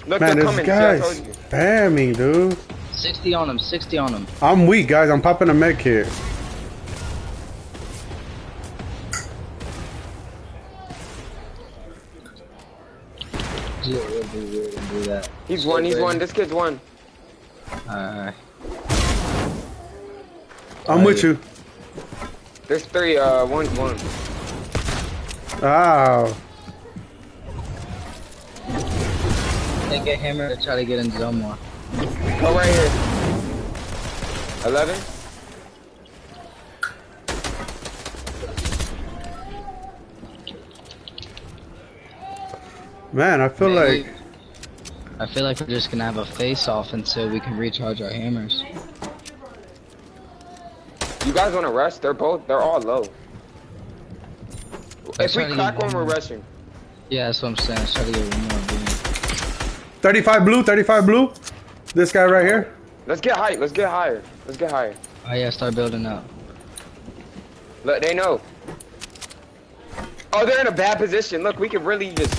Look, Man, they're this coming. See, I told guy's you. spamming, dude. 60 on him. I'm weak, guys. I'm popping a med kit. Yeah, we'll do that. He's one. This kid's one. Alright. I'm with you. There's 3. One's one. Ow. They get hammered to try to get in zone more. Go right here. 11. Man, I feel like we're just gonna have a face-off until we can recharge our hammers. You guys want to rush? They're all low. If we crack one, we're rushing. Yeah, that's what I'm saying. Try to get one more beam. 35 blue, 35 blue. This guy right here. Let's get high. Let's get higher. Let's get higher. Oh yeah, start building up. Look, they know. Oh, they're in a bad position. Look, we could really just.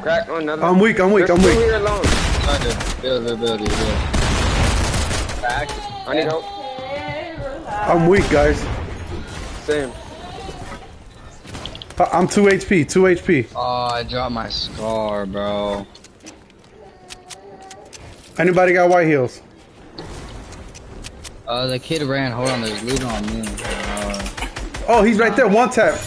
Crack on another. I'm weak. They're still here alone. Build. Crack. I need help. I'm weak, guys. Same. I'm 2 HP. 2 HP. Oh, I dropped my scar, bro. Anybody got white heels? The kid ran. Hold on, there's loot on me. Oh, he's right there. One tap.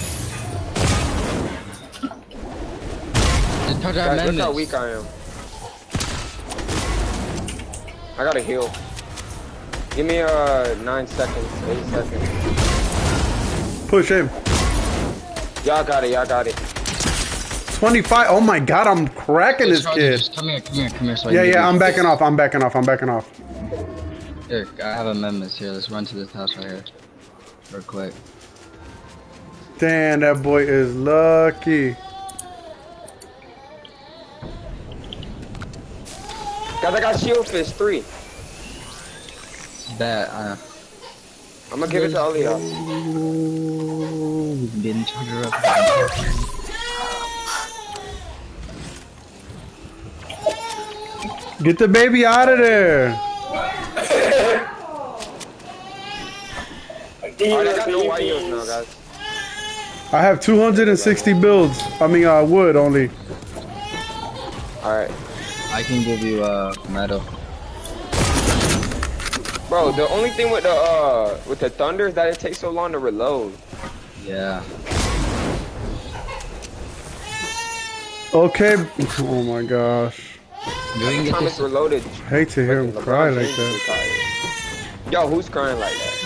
Guys, look how weak I am. I gotta heal. Give me 9 seconds, 8 seconds. Push him. Y'all got it. 25. Oh my god, I'm cracking this kid. Just come here. So Yeah, I'm backing off. Here, I have amendments here. Let's run to this house right here. Real quick. Damn, that boy is lucky. Guys, I got shield fish 3. Bet, I'm gonna give it to all of y'all. Didn't charge her up. Get the baby out of there. Alright, I got no white heels now, guys. I have 260 builds. I mean, wood only. Alright. I can give you metal. Bro, the only thing with the thunder is that it takes so long to reload. Yeah. Okay. Oh my gosh. Every time it's reloaded. Hate to hear him cry like that. Yo, who's crying like that?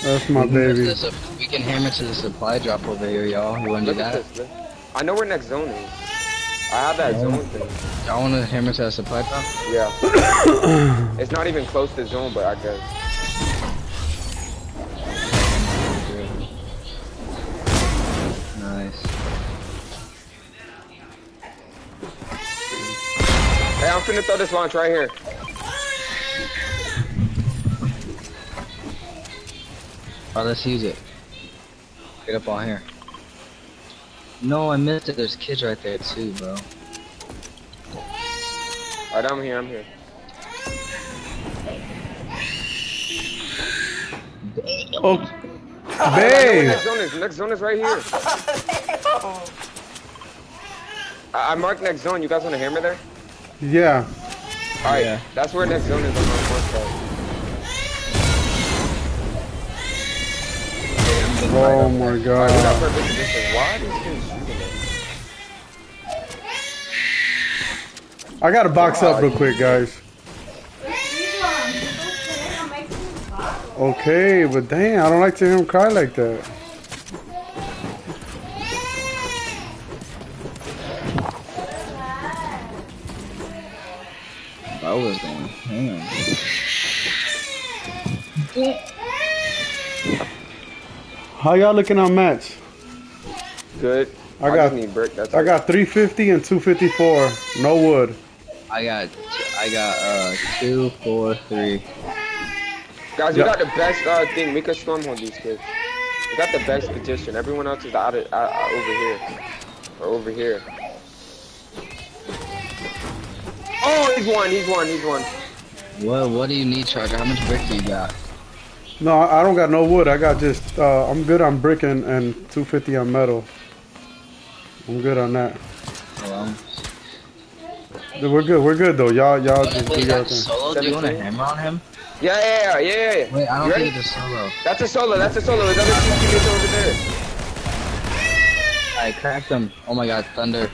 That's my baby. We can hammer to the supply drop over here, y'all. You wanna do that? I know where next zone is. I have that zone thing. Y'all wanna hammer to the supply drop? Yeah. It's not even close to zone, but I guess. Nice. Hey, I'm finna throw this launch right here. Alright, let's use it. Get up on here. No, I missed it. There's kids right there too, bro. Alright, I'm here. Oh, babe. Next zone is right here. I marked next zone. You guys want to hammer there? Yeah. Alright, Yeah. that's where next zone is on my fourth side. Oh my Alright, we got god. perfect position. Why are these kids shooting us? I gotta box up real quick, guys. Okay, but dang, I don't like to hear him cry like that. I was going ham. How y'all looking on mats? Good. I got 350 and 254. No wood. I got 2, 4, 3. Guys, we got the best thing. We could storm hold these kids. We got the best position. Everyone else is out over here. Or over here. Oh, he's one. What do you need, Charger? How much brick do you got? No, I don't got no wood. I got just, I'm good on brick and 250 on metal. I'm good on that. Well, We're good though. Y'all just do your thing. Solo? Do you want to hammer on him? Yeah. Wait, I don't think it's a solo. That's a solo. There's other two teammates over there. I cracked him. Oh my god, thunder.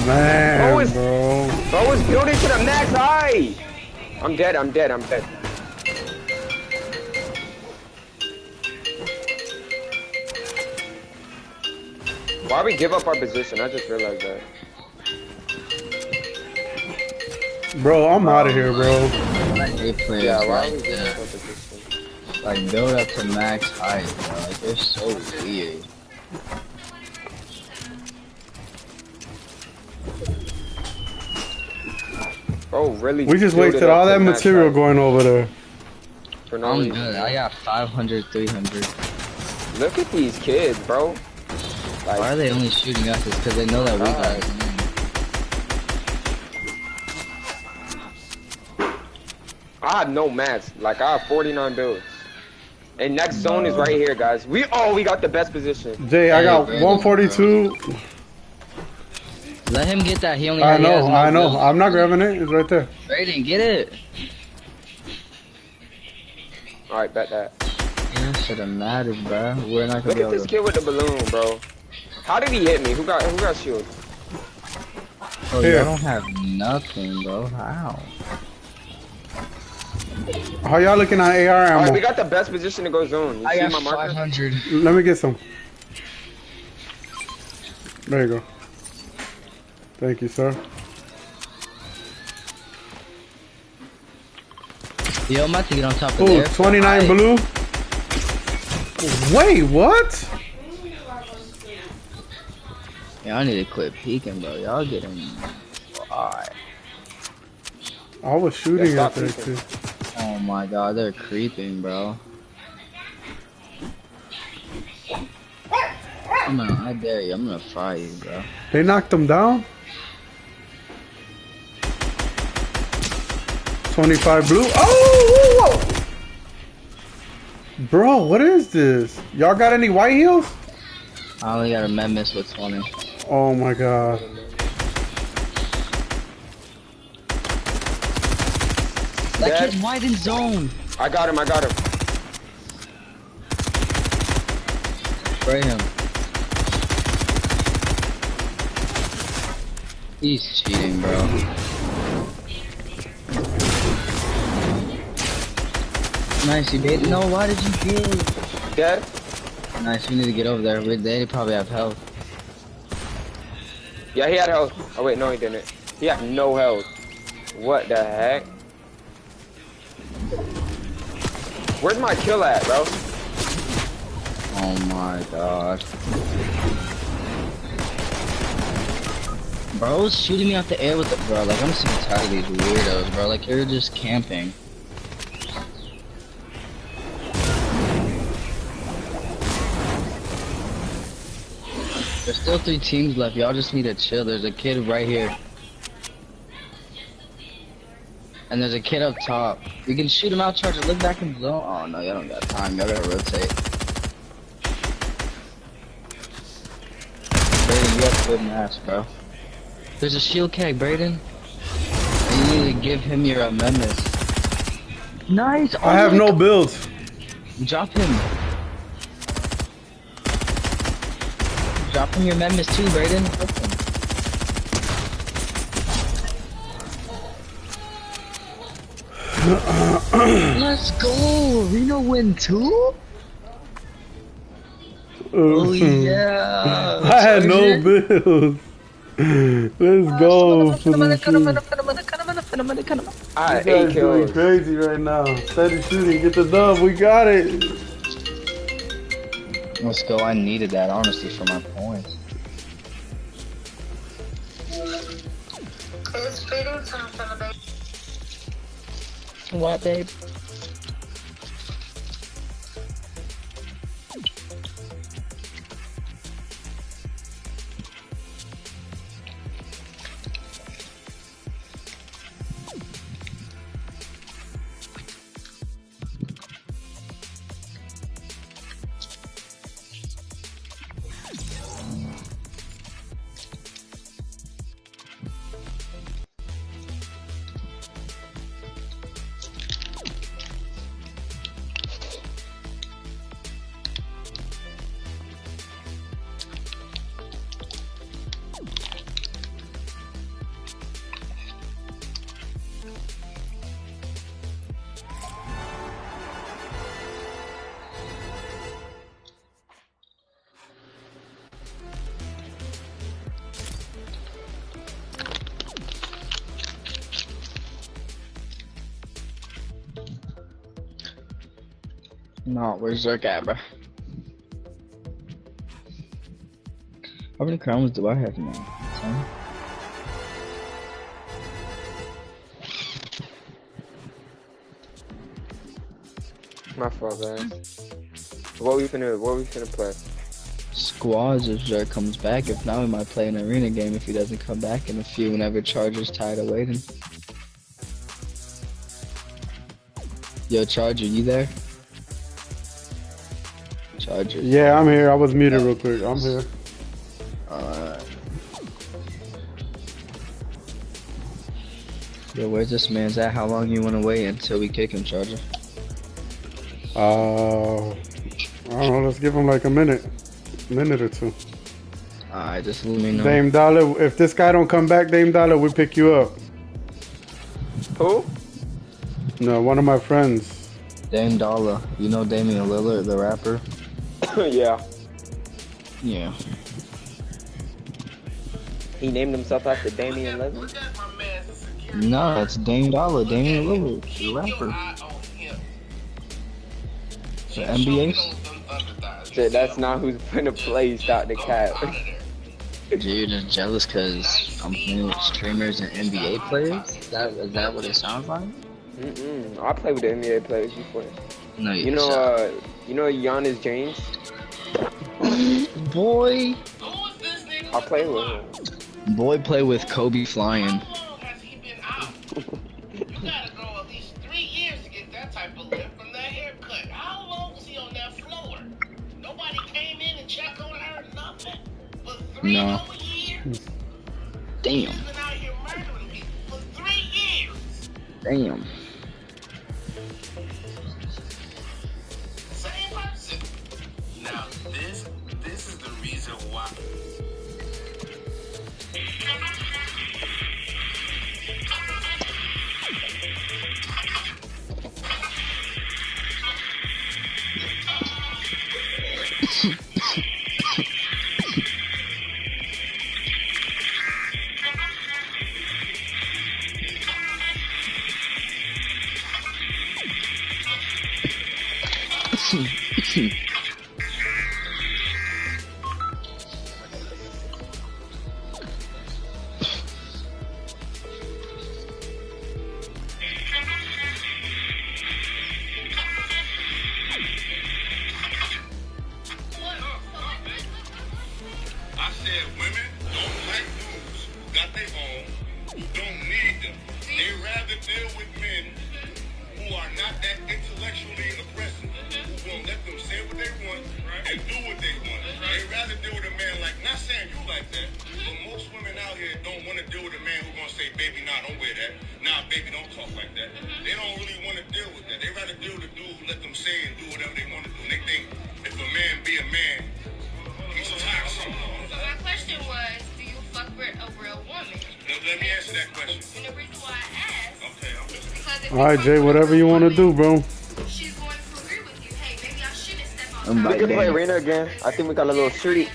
Man, bro. Bro was building to the max high. I'm dead. Why we give up our position? I just realized that. Bro, I'm out of here, bro. I hate players Yeah, why like we give up that. our position? Like, build up to max height, bro. Like, they're so weird. Bro, really? We just build it wasted up all to that max material height going over there. for no I'm reason. good. I got 500, 300. Look at these kids, bro. Why Like, are they only shooting us? It's because they know that we got it. I have no mats. Like, I have 49 builds. And next zone is right here, guys. We got the best position. Jay, I got Brandon, 142. Let him get that. He only I he has know, no I know. build. I'm not grabbing it. It's right there. Brayden, get it. Alright, bet that. Yeah, should have mattered, bro. We're not gonna Look be at able this to. kid with the balloon, bro. How did he hit me? Who got shield? Oh, Here. y'all don't have nothing, bro. How? How y'all looking at AR Alright, ammo? we got the best position to go zone. You I see got my marker? 500. Let me get some. There you go. Thank you, sir. Yo, I'm about to get on top of Ooh, there. 29 blue. Wait, what? Yeah, I need to quit peeking, bro. Y'all getting. Alright. I was shooting Yeah, at stop that peeking. too. Oh my god, they're creeping, bro. Come on, I dare you. I'm gonna fry you, bro. They knocked him down. 25 blue. Oh! Whoa, whoa. Bro, what is this? Y'all got any white heels? I only got a Memphis with 20. Oh my god. That Dead. kid's wide in zone. I got him. Spray him. He's cheating, bro. Nice, you baited. No, why did you kill? Dead? Nice, we need to get over there. They probably have health. Yeah, he had health. Oh wait, no he didn't. He had no health. What the heck? Where's my kill at, bro? Oh my god. Bro's shooting me out the air with the bro. Like, I'm sick and tired of these weirdos, bro. Like, you're just camping. There's still 3 teams left. Y'all just need to chill. There's a kid right here. And there's a kid up top. We can shoot him out, Charger. Look back in the zone. Oh no, y'all don't got time. Y'all gotta rotate. Brayden, you have good mass, bro. There's a shield keg, Brayden. And you need to give him your amendments. Nice! Oh I have my no God. builds. Drop him. Drop him your amendments too, Brayden. Help him. Let's go! Reno win 2? Oh yeah! I had no Charger. builds. Let's go. I had You 8 guys doing kills. crazy right now. Steady shooting. Get the dub. We got it. Let's go. I needed that honestly for my points. What, babe? No, where's Zerk at, bro? How many crowns do I have now? 10? My fault, guys. What we finna play? Squads if Zerk comes back. If not, we might play an arena game if he doesn't come back in a few whenever Charger's tired of waiting. Yo, Charger, you there? Charger. Yeah, I'm here. I was muted real quick. I'm here. Yo, where's this man's at? How long you wanna wait until we kick him, Charger? I don't know. Let's give him like a minute or two. Alright, just let me know. Dame Dollar, if this guy don't come back, Dame Dollar, we pick you up. Who? No, one of my friends. Dame Dollar. You know Damian Lillard, the rapper? Yeah. Yeah. He named himself after Damian Lillard. No, it's Dame Dollar, Damian Lillard, the rapper. The NBA? Shit, that's not who's gonna play Stop the Cat. Dude, you're just jealous because I'm playing with streamers and NBA players? Is that what it sounds like? I played with the NBA players before. No, you know Giannis James? Boy. I play with him. Boy play with Kobe flying. No. Damn. Damn. Now this is the reason why. I said women don't like dudes who got their own, who don't need them. They rather deal with men who are not that intellectually aggressive, who won't let them say what they want and do what they want. They rather deal with a man like, not saying you like that, but most women out here don't want to deal with a man who's gonna say, baby, nah, don't wear that. Nah, baby, don't talk like that. They don't really want to deal with that. They rather deal with a dude who let them say and do whatever they want to do. And they think if a man be a man, he's toxic. So my question was, do you fuck with a real woman? Now, let me answer that question. And the reason why I asked Okay, I'm is because if All right, Jay, whatever you want to do, bro. she's going to agree with you. Hey, maybe I shouldn't step I'm outside. We can play arena again. I think we got a little street.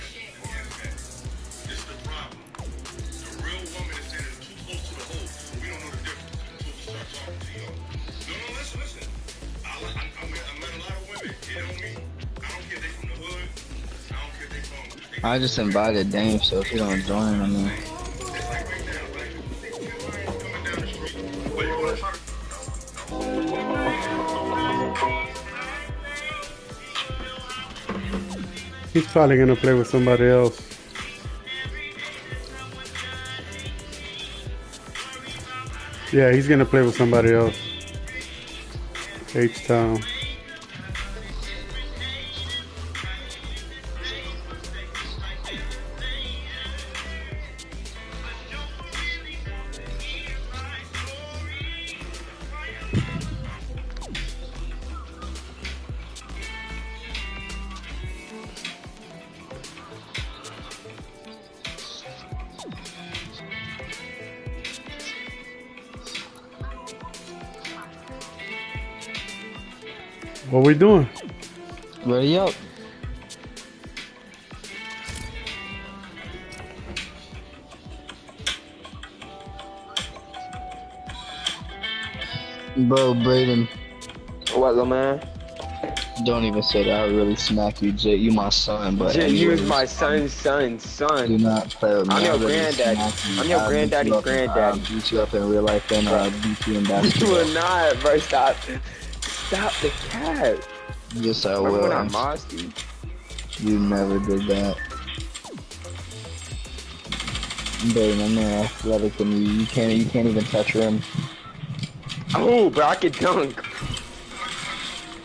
This is the problem. The real woman is standing too close to the hole. We don't know the difference until we start talking to y'all. No, listen. I met a lot of women. It don't mean, I don't care if they from the hood. I don't care if they from. I just invited Dame, so if you don't join, I mean. It's like right now, right? They two coming down the street. But you want to try to. He's probably gonna play with somebody else. Yeah, he's gonna play with somebody else. H-Town. What we doing? Ready up. Bro, Braden. What, little man? Don't even say that. I would really smack you, Jay. You my son, but Jay, you was anyways, my son. do not play with me. I'm I your really granddaddy. smack you. I'm your I'll beat you granddaddy's up. I'll granddaddy. beat you up in real life and Bro. beat you in You will basketball. not, bro. Stop. Stop the cat. Yes, I Remember will. when I mossed you? You never did that. Baby, I'm more athletic than you. You can't even touch him. Oh, bro, I can dunk.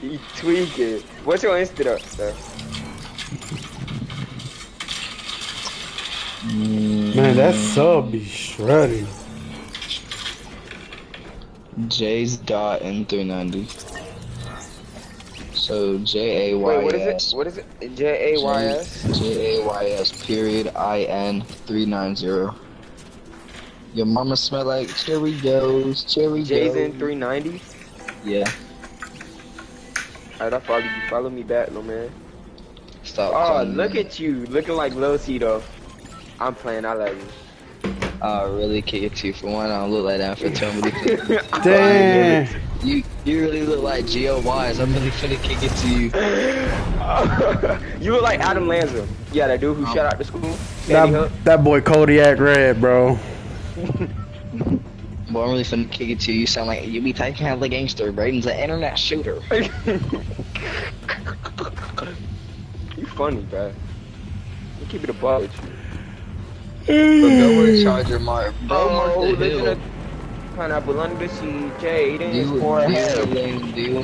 You tweaking. What's your Insta though? Man, that sub be shredding. Jay's dot in 390. So Jays. Wait, what is it? What is it? JAYS? JAYS period IN 390. Your mama smell like Cheerios. Jay's in 390? Yeah. Alright, I follow me back, little man. Stop. Oh, look at you, looking like Lil C though. I'm playing, I love you. Really kick it to you. For one, I don't look like that. For two, I'm really finna. Damn. You really look like G.O. Wise. I'm really finna kick it to you. You look like Adam Lanza. Yeah, that dude who shut out the school. That boy Kodiak Red, bro. Boy, I'm really finna kick it to you. You sound like you be taking out the gangster. Braden's an internet shooter. You funny, bro. You keep it a buck with you. So go where Charger Mark. Bro, Mark the hill. Pineapple under the sea, Jade in his Do you want to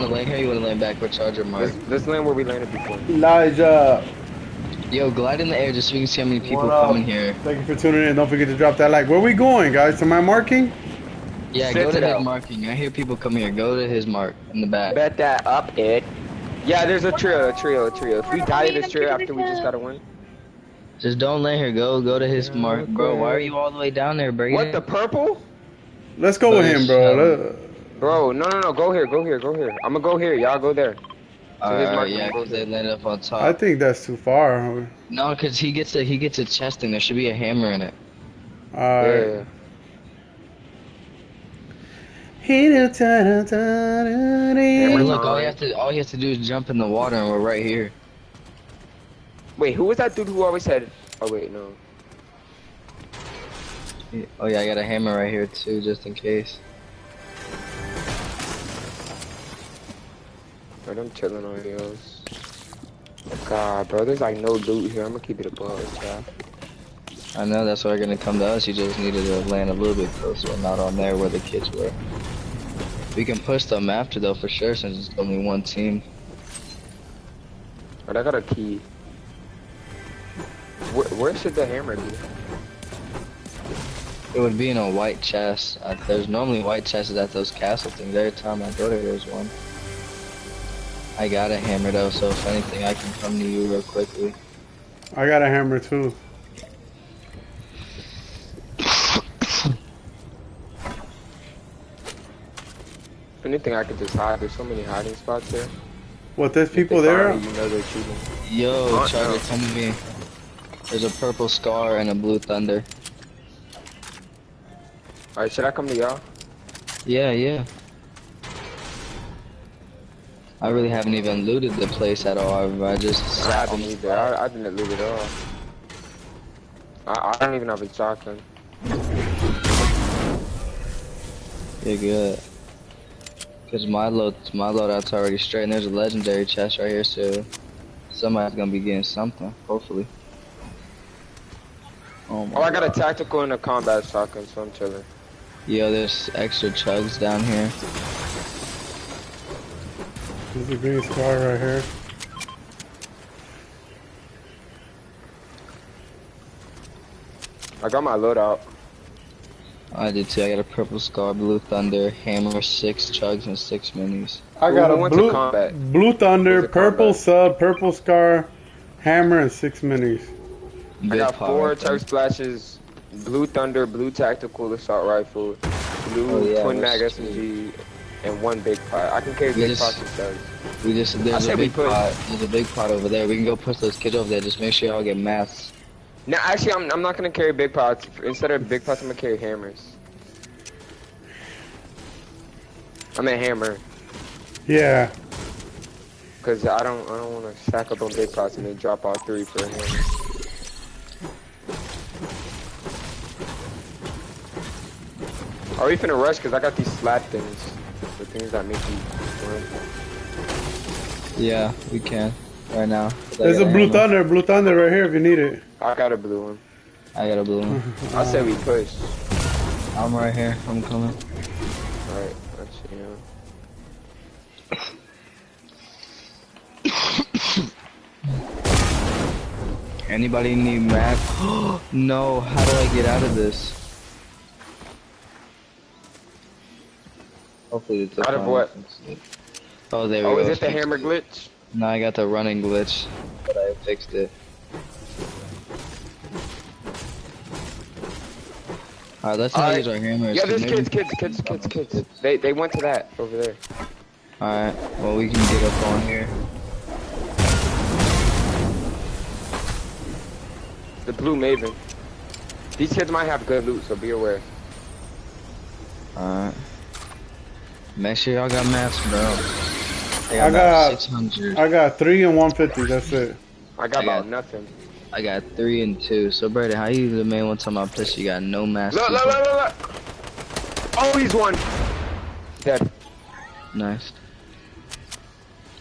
land here or you want to land back where Charger Mark? Let's land where we landed before. Elijah. Yo, glide in the air just so you can see how many people coming here. Thank you for tuning in. Don't forget to drop that like. Where we going, guys? To my marking? Yeah, go to his marking. I hear people come here. Go to his mark in the back. Bet that up, Ed. Yeah, there's a trio. If we die to this trio after we just gotta win. Just don't let her go to his mark. Bro, why are you all the way down there, Brady? What, the purple? Let's go with him, bro. Bro, no. Go here. I'm gonna go here. Y'all go there. Alright, yeah, because they landed up on top. I think that's too far. No, because he gets a chest thing. There should be a hammer in it. Alright. Hammer, look, all you have to do is jump in the water and we're right here. Wait, who was that dude who always said... Oh, wait, no. Oh yeah, I got a hammer right here too, just in case. Bro, I'm chilling on hills. God, bro, there's like no loot here. I'm gonna keep it above, yeah. I know, that's why they're gonna come to us. You just needed to land a little bit closer, not on there where the kids were. We can push them after though, for sure, since it's only one team. But I got a key. Where should the hammer be? It would be in a white chest. There's normally white chests at those castle things. Every time I go there, there's one. I got a hammer though, so if anything, I can come to you real quickly. I got a hammer too. If anything, I could just hide. There's so many hiding spots there. What, there's people there? You know they're shooting. Yo, Charlie, come to me. There's a purple scar and a blue thunder. Alright, should I come to y'all? Yeah. I really haven't even looted the place at all. I just sat on the spot. I didn't loot it all. I don't even have a shotgun. You're good. Cause my loadout's already straight, and there's a legendary chest right here, so somebody's gonna be getting something, hopefully. Oh, I got a tactical and a combat shotgun, so I'm chilling. Yo, there's extra chugs down here. There's a green scar right here. I got my loadout. I did too. I got a purple scar, blue thunder, hammer, 6 chugs, and 6 minis. I got a blue thunder, purple sub, purple scar, hammer, and 6 minis. I got 4 chug splashes, blue thunder, blue tactical assault rifle, blue twin mag SMG, and 1 big pot. I can carry big pots instead. There's a big pot over there. We can go push those kids over there. Just make sure y'all get masks. No, actually, I'm not gonna carry big pots. Instead of big pots, I'm gonna carry hammers. I mean hammer. Yeah. Cause I don't want to stack up on big pots and then drop all 3 for him. Are we finna rush? Cause I got these slap things, the things that make you run. Yeah, we can. Right now. There's a blue thunder right here if you need it. I got a blue one. I got a blue one. I said we push. I'm right here. I'm coming. Alright, let's see now. Anybody need map? No, how do I get out of this? Hopefully it's out of what? Oh, there we go. Oh, is it the hammer glitch? No, I got the running glitch, but I fixed it. Alright, let's not use our hammers. Yeah, there's kids. They went to that over there. Alright, well we can get up on here. The blue Maven. These kids might have good loot, so be aware. Alright. Make sure y'all got mats, bro. I got 600. I got 3 and 150. That's it. I got about nothing. I got 3 and 2. So Brady, how you the main one time I pissed you got no mats? Look. Oh, he's one. Dead. Nice.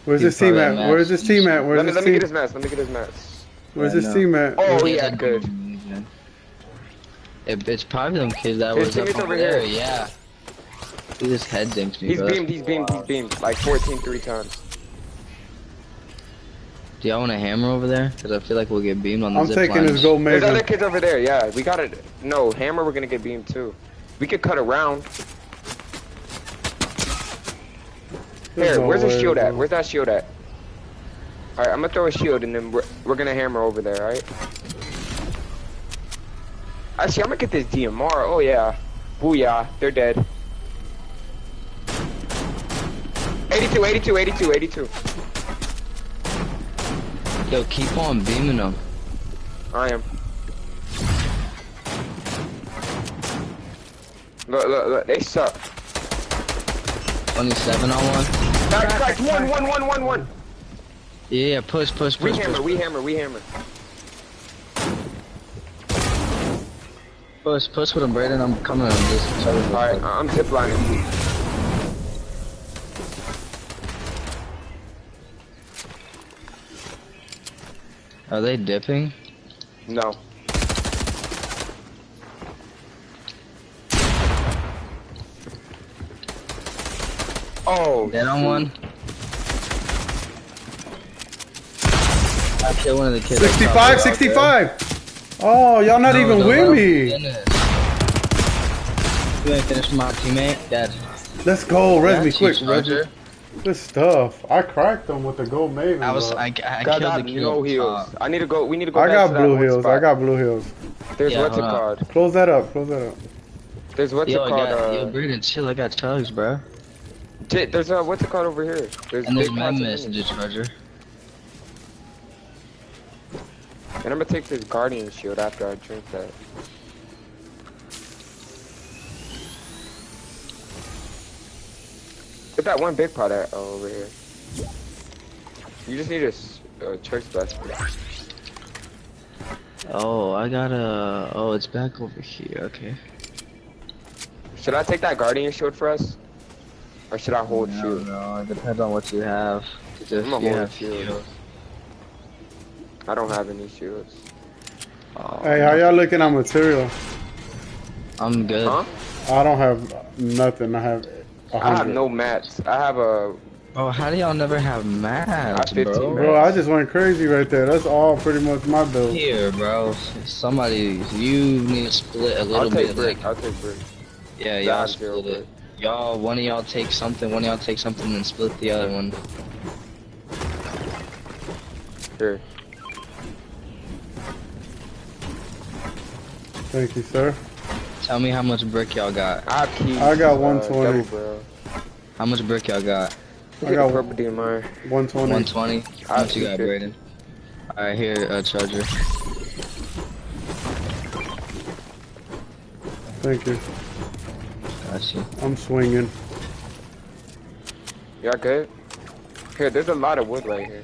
Where's this team at? Where's this team at? Let me get his mats. Let me get his mats. Where's this team at? Oh, yeah, good. It's probably them kids that was up over there. Yeah. He just head dinks me. He's beamed. Like 14 3 times. Do y'all want a hammer over there? Because I feel like we'll get beamed on the zip line. I'm taking his gold Maven. There's other kids over there. Yeah, we got it. No, hammer. We're gonna get beamed too. We could cut around. Here, where's the shield at? Where's that shield at? Alright, I'm gonna throw a shield and then we're gonna hammer over there, alright? Actually, I'm gonna get this DMR. Oh yeah. Booyah. They're dead. 82. Yo, keep on beaming them. I am. Look. They suck. 27 on one. Cracked. One. Yeah, push. We hammer. Push with him, Brayden. I'm coming on this. Alright, I'm ziplining. Are they dipping? No. Oh, dead on one. I killed one of the kids. 65. Oh, y'all not even with me. You ain't finished my teammate? Dead. Let's go, res me quick, Roger. Good stuff. I cracked them with the gold Maven. I killed the kill. No heals. We need to go. I got blue heals. There's what's it called? Close that up. There's what's it called? Yo, Brayden, chill. I got chugs, bro. There's what's it called over here? There's my messages, Roger. And I'm gonna take this guardian shield after I drink that. Get that one big pot at over here. You just need a church splash. Oh, I got a. Oh, it's back over here. Okay. Should I take that guardian shield for us, or should I hold shield? No, it depends on what you have. I'm gonna hold shield. I don't have any shields. Oh, hey, how y'all looking at material? I'm good. Huh? I don't have nothing. I have 100. I have no mats. I have a. Oh, how do y'all never have mats, bro? Bro, I just went crazy right there. That's all pretty much my build. Here, bro. Somebody, you need to split a little bit. I'll take brick. Yeah, y'all split it. Y'all, one of y'all take something, and split the other one. Here. Thank you, sir. Tell me how much brick y'all got. I got 120. How much brick y'all got? I got purple DMR. 120. 120? How much you got, Brayden? Alright, here, Charger. Thank you. Got you. I'm swinging. Y'all good? Here, there's a lot of wood right here.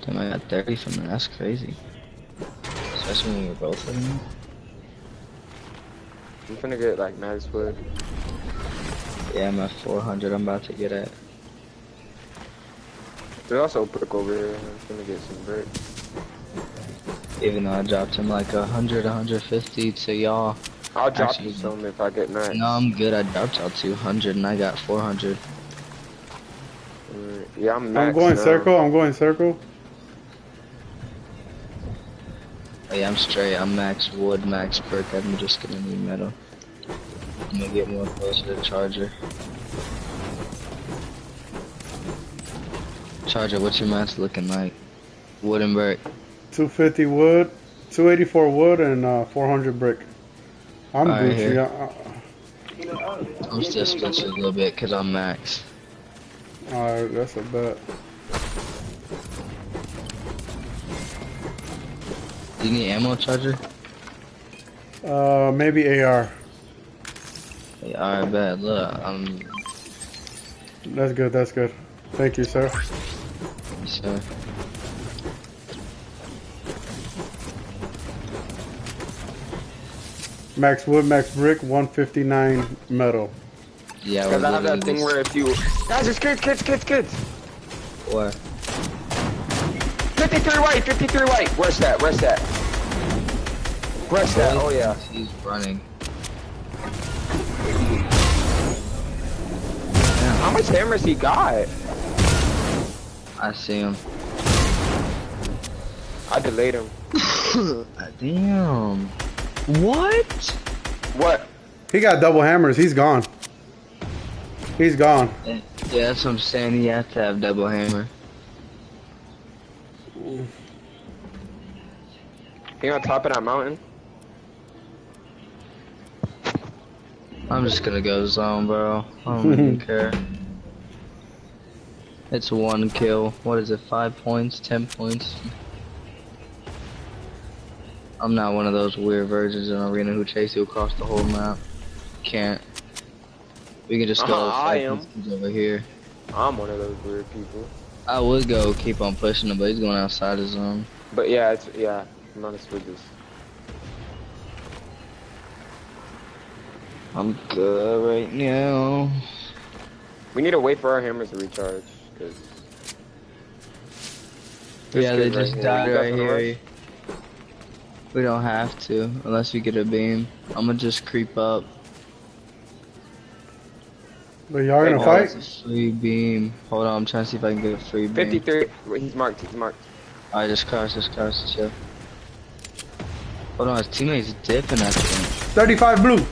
Damn, I got 30 from it. That's crazy. Especially when we were both living it. I'm finna get like max wood. Yeah, I'm at 400. I'm about to get at. There's also a brick over here. I'm finna get some brick. Even though I dropped him like 100, 150 to y'all. I'll drop Actually, you some if I get max. No, I'm good. I dropped y'all 200 and I got 400. Yeah, I'm max. I'm going now. circle. I'm going circle. Oh, yeah, I'm straight. I'm max wood, max brick. I'm just gonna need metal. I'm gonna get more closer to the charger. Charger, what's your max looking like? Wood and brick. 250 wood, 284 wood, and 400 brick. I'm All right, Gucci. here. I'm still splitting a little bit because I'm max. Alright, that's a bet. Do you need ammo, charger? Maybe AR. Yeah, alright, bet. Look, That's good, that's good. Thank you, sir. Yes, sir. Max wood, max brick, 159 metal. Yeah, Cause I have that thing where if you guys, it's kids. What? 53 white, 53 white. Where's that? Oh yeah. He's running. How much hammers he got? I see him. I delayed him. Damn. What? What? He got double hammers. He's gone. He's gone. Yeah, that's what I'm saying. He has to have double hammer. He on top of that mountain? I'm just gonna go zone, bro. I don't even care. It's 1 kill. What is it? 5 points? 10 points? I'm not one of those weird virgins in arena who chase you across the whole map. Can't. We can just go. I am over here. I'm one of those weird people. I would go keep on pushing him, but he's going outside his zone. But yeah, I'm honest with this. I'm good right now. We need to wait for our hammers to recharge. Cause Yeah, they just died right here. We don't have to, unless we get a beam. I'm gonna just creep up. But y'all gonna fight? It's a free beam. Hold on, I'm trying to see if I can get a free beam. 53. He's marked. Alright, just crouch, chill. Hold on, his teammate's dipping at him. 35 blue.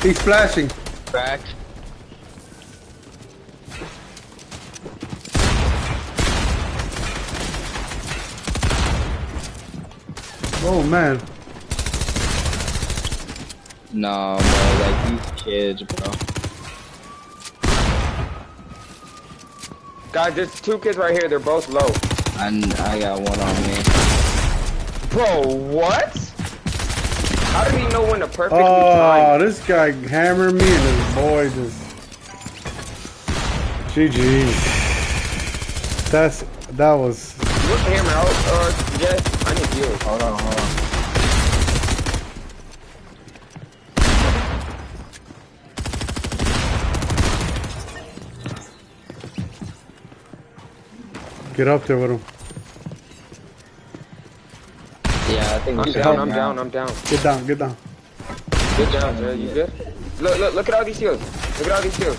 He's flashing. Crack. Oh man. Nah, bro, like these kids, bro. Guys, there's 2 kids right here. They're both low. I got one on me. Bro, what? How did he know when to perfectly time? Oh, this guy hammered me and his boy just... GG. That was... Look hammer out, yes, I need heals. Hold on. Get up there with him. Yeah, I think I'm down. Get down. Good job, Jay. You good? Look at all these heals.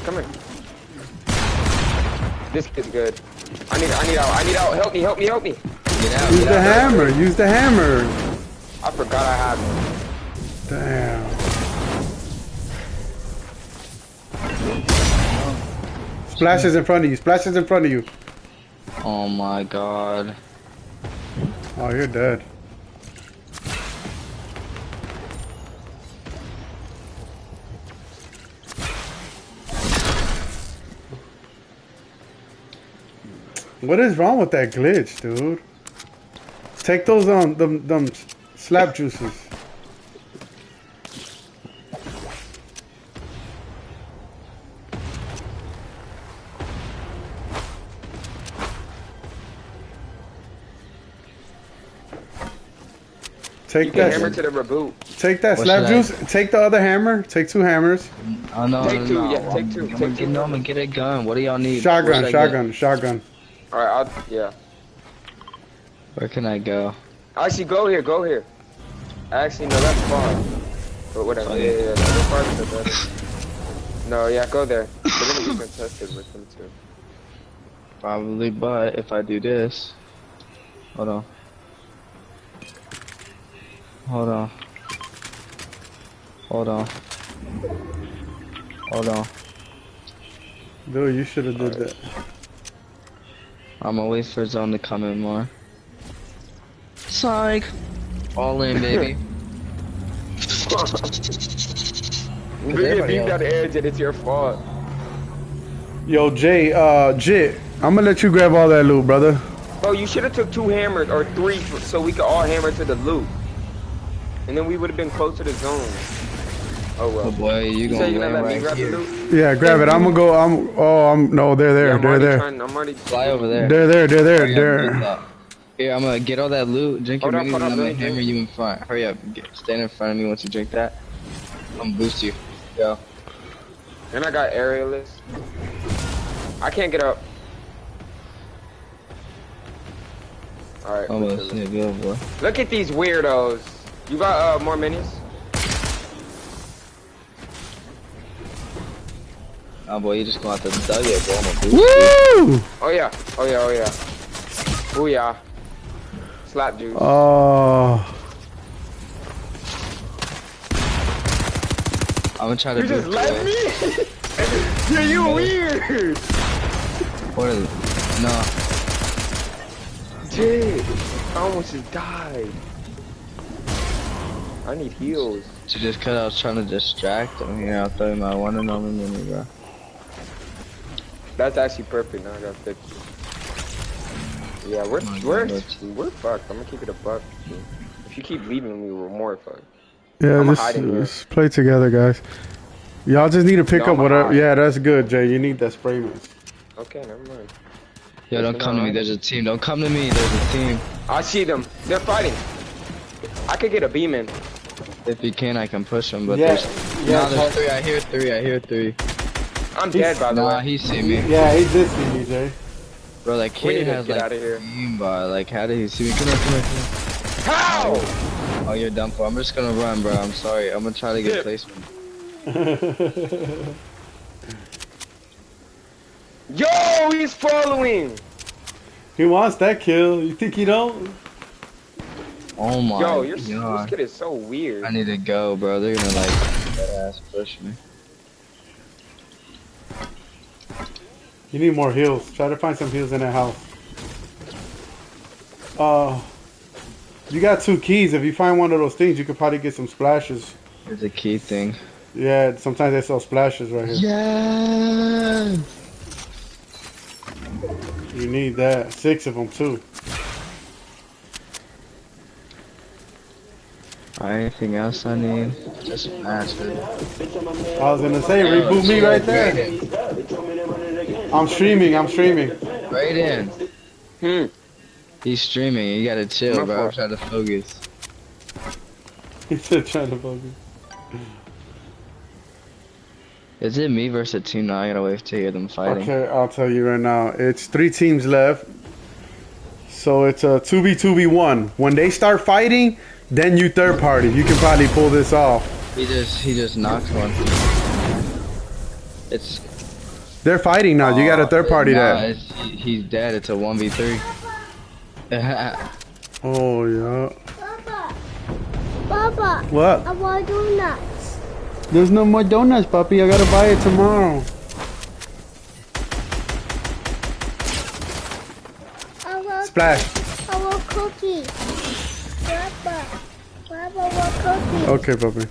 Come here. This kid's good. I need out. Help me. Get out. Use the hammer. I forgot I had one. Damn. Splashes in front of you. Oh my god. Oh, you're dead. What is wrong with that glitch, dude? Take those them slap juices. Take You can that. hammer to the reboot. Take that What slap should I- juice. Take the other hammer. Take 2 hammers. Oh no, Take no, two, no. yeah, take two, I'm take two. gonna get a gun. What do y'all need? Shotgun. Where should I get? Shotgun. Shotgun. Alright, yeah. Where can I go? Actually, go here, go here. Actually, no, that's far. But whatever. Oh, Yeah, yeah, no, the farther the better. No, yeah, go there. We're gonna be contested with them too. Probably, but if I do this, hold on. Hold on. Hold on. Hold on. Dude, you should have did that. I'm gonna wait for zone to come in more. Psych. All in, baby. We get beamed out the edge and it's your fault. Yo, Jay, Jit, I'm gonna let you grab all that loot, brother. Bro, you should have took 2 hammers or 3 so we could all hammer to the loot. And then we would have been closer to zone. Oh well. Oh boy, you say gonna you gonna land let me right grab here. the loot? Yeah, grab it. I'm gonna go. No, they're there. Yeah, They're there. I'm already. Fly over there. They're there. They're there. Hurry up, They're. get that. Here, I'm gonna get all that loot, drink your Hold minis, up, and I'm gonna let me hammer drink. you in front. Hurry up, stand in front of me once you drink that. I'm gonna boost you. Go. And I got aerialist. I can't get up. Alright. Almost, yeah, good boy. Look at these weirdos. You got more minis? Oh boy, you just gonna have to W, bro. I'm gonna boost you. Woo! Oh yeah. Oh yeah. Oh yeah. Oh yeah. Slap juice. Oh. I'm gonna try to You just boost left you. me? Yeah, you weird. What is it? No. Dude, I almost just died. I need heals. So just cause I was trying to distract him here, I'll throw you my one and only mini, bro. That's actually perfect. Now I got 50. Yeah, we're fucked. I'm gonna keep it a buck. If you keep leaving me, we're more fucked. Yeah, I'ma just, hide in here. just play together, guys. Y'all just need to pick No, up I'ma whatever. hide. Yeah, that's good, Jay. You need that spray mist. Okay, never mind. Yo, don't come to me, there's a team. Don't come to me, there's a team. I see them. They're fighting. I could get a beam in. If you can, I can push them, but Yeah, there's... yeah, No, there's 3, I hear 3, I hear 3. I'm dead, by the Nah, way. he see me. Yeah, he did see me, Jay. Bro, that We kid need to has get like outta here. aimbot. Like, how did he see me? Come here, come here, come here. How? Oh, you're done for. I'm just gonna run, bro. I'm sorry. I'm gonna try to get Dip. placement. Yo, he's following. He wants that kill. You think he don't? Oh my Yo, this god. kid is so weird. I need to go, bro. They're gonna like that ass push me. You need more heals. Try to find some heals in that house. You got 2 keys. If you find one of those things, you could probably get some splashes. It's a key thing. Yeah, sometimes they sell splashes right here. Yeah. You need that. 6 of them too. Alright, anything else I need? Just master. I was gonna say, reboot me right there. I'm streaming. Right in. He's streaming. You gotta chill, My bro. fault. Try to focus. He's still trying to focus. Is it me versus a team now? I gotta wait to hear them fighting. Okay, I'll tell you right now. It's 3 teams left. So it's a 2v2v1. When they start fighting, then you third party. You can probably pull this off. He just knocked one. It's They're fighting now. You got a third party there. He's dead. It's a 1v3. Oh, yeah. Papa, What? I want donuts. There's no more donuts, puppy. I gotta buy it tomorrow. Splash. I want cookies. Papa, I want cookies. Okay, puppy.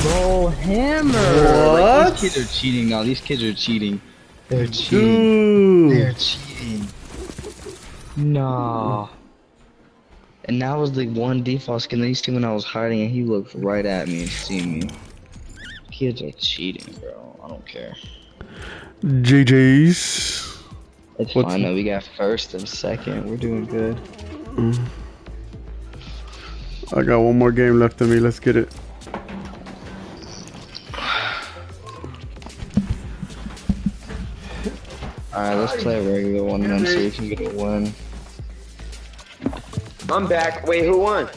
Bro, hammer! What? Like, these kids are cheating now. These kids are cheating. They're cheating. Dude. They're cheating. No. And that was the one default skin that he seen when I was hiding, and he looked right at me and seen me. kids are cheating, bro. I don't care. GG's. It's fine though. We got first and second. We're doing good. I got one more game left of me. Let's get it. Alright, let's play a regular one and then see if we can get a win. I'm back. Wait, who won?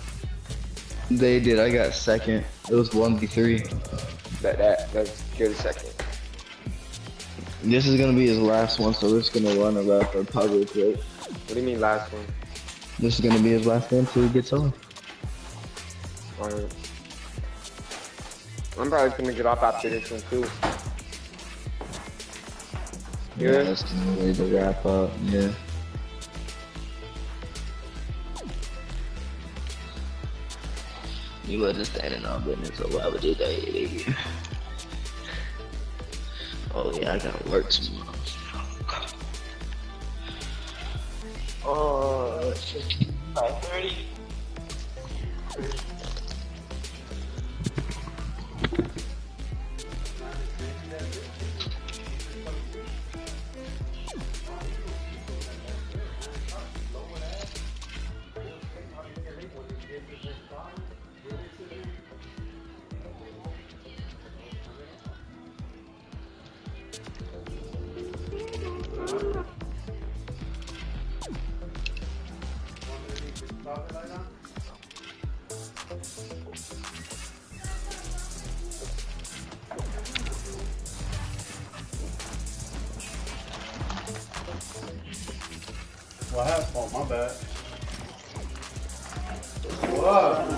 They did. I got second. It was 1v3. That's good. Second. This is gonna be his last one, so we're just gonna run a rapid public rate. What do you mean last one? This is gonna be his last one until he gets on. Alright. I'm probably gonna get off after this one too. Yeah, that's gonna be the wrap up. Yeah. You wasn't standing on business, so why would you do it? Oh yeah, I gotta work tomorrow. Oh, it's 5:30. What happened? Oh, my bad. What?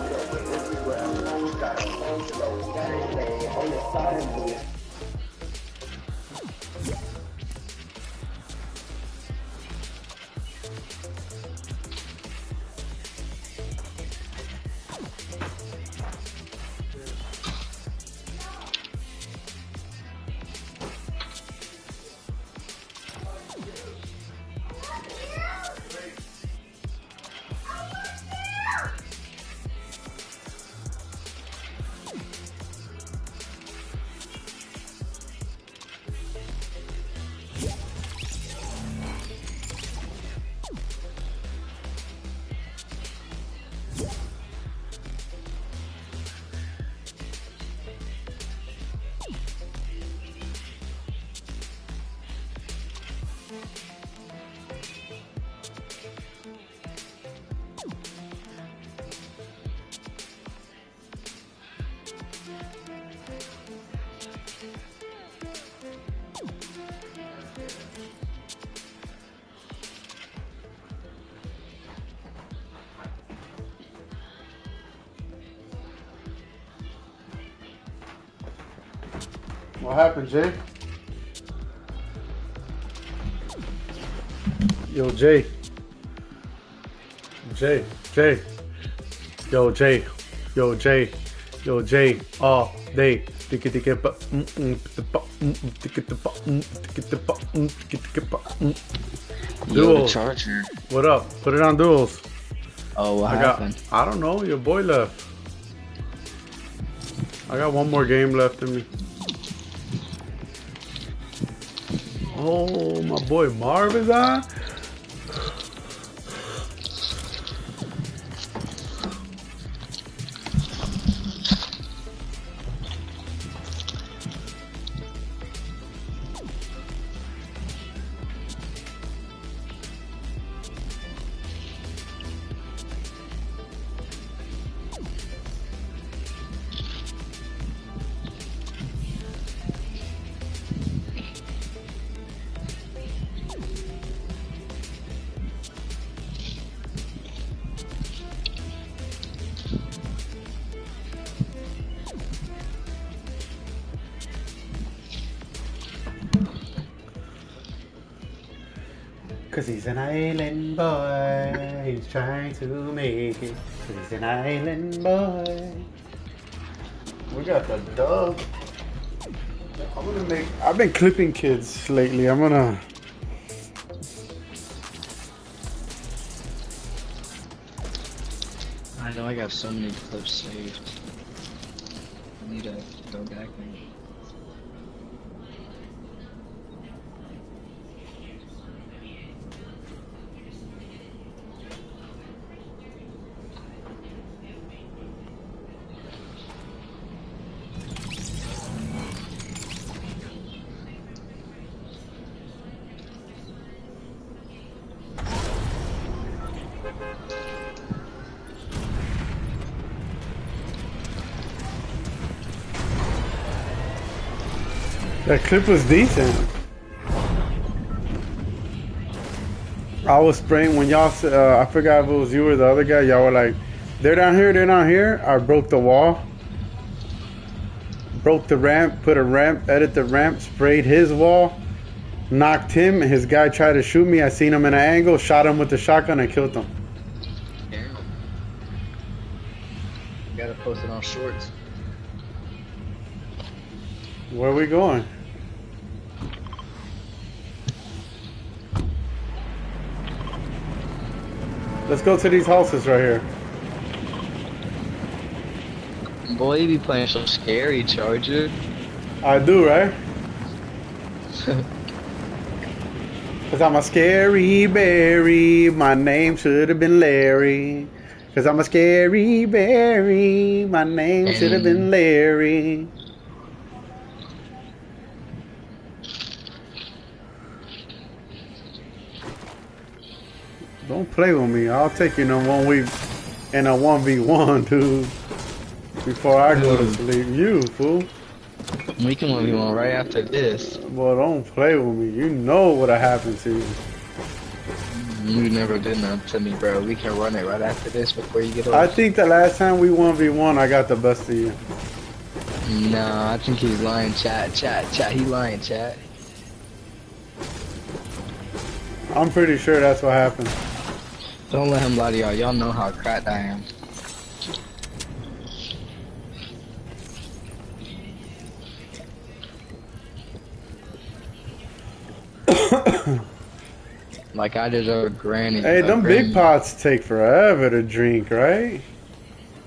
What happened, Jay? Yo, Jay. Jay. Yo, Jay. Yo, Jay. Yo, Jay. All day. Yo, the charger. What up? Put it on duels. Oh, what happened? I don't know. Your boy left. I got one more game left in me. Oh, my boy Marv is on. Cause he's an island boy, he's trying to make it. Cause he's an island boy. We got the dub. I'm gonna make, I've been clipping kids lately. I'm gonna. I know I got so many clips saved. I need to go back and That clip was decent. I was spraying when y'all, I forgot if it was you or the other guy. Y'all were like, they're down here, they're down here. I broke the wall. Broke the ramp, put a ramp, edit the ramp, sprayed his wall. Knocked him. His guy tried to shoot me. I seen him in an angle, shot him with the shotgun, and killed him. Damn. You gotta post it on shorts. Where are we going? Let's go to these houses right here. Boy, you be playing so scary, Charger. I do, right? Cause I'm a scary berry. My name should have been Larry. Cause I'm a scary berry. My name should have been Larry. Don't play with me. I'll take you in a 1v1, dude. Before I go to sleep. You, fool. We can 1v1 right after this. Boy, don't play with me. You know what'll happen to you. You never did nothing to me, bro. We can run it right after this before you get off. I think the last time we 1v1, I got the best of you. Nah, I think he's lying, chat. He lying, chat. I'm pretty sure that's what happened. Don't let him lie to y'all. Y'all know how cracked I am. Like I deserve a granny. Hey, them big pots take forever to drink, right?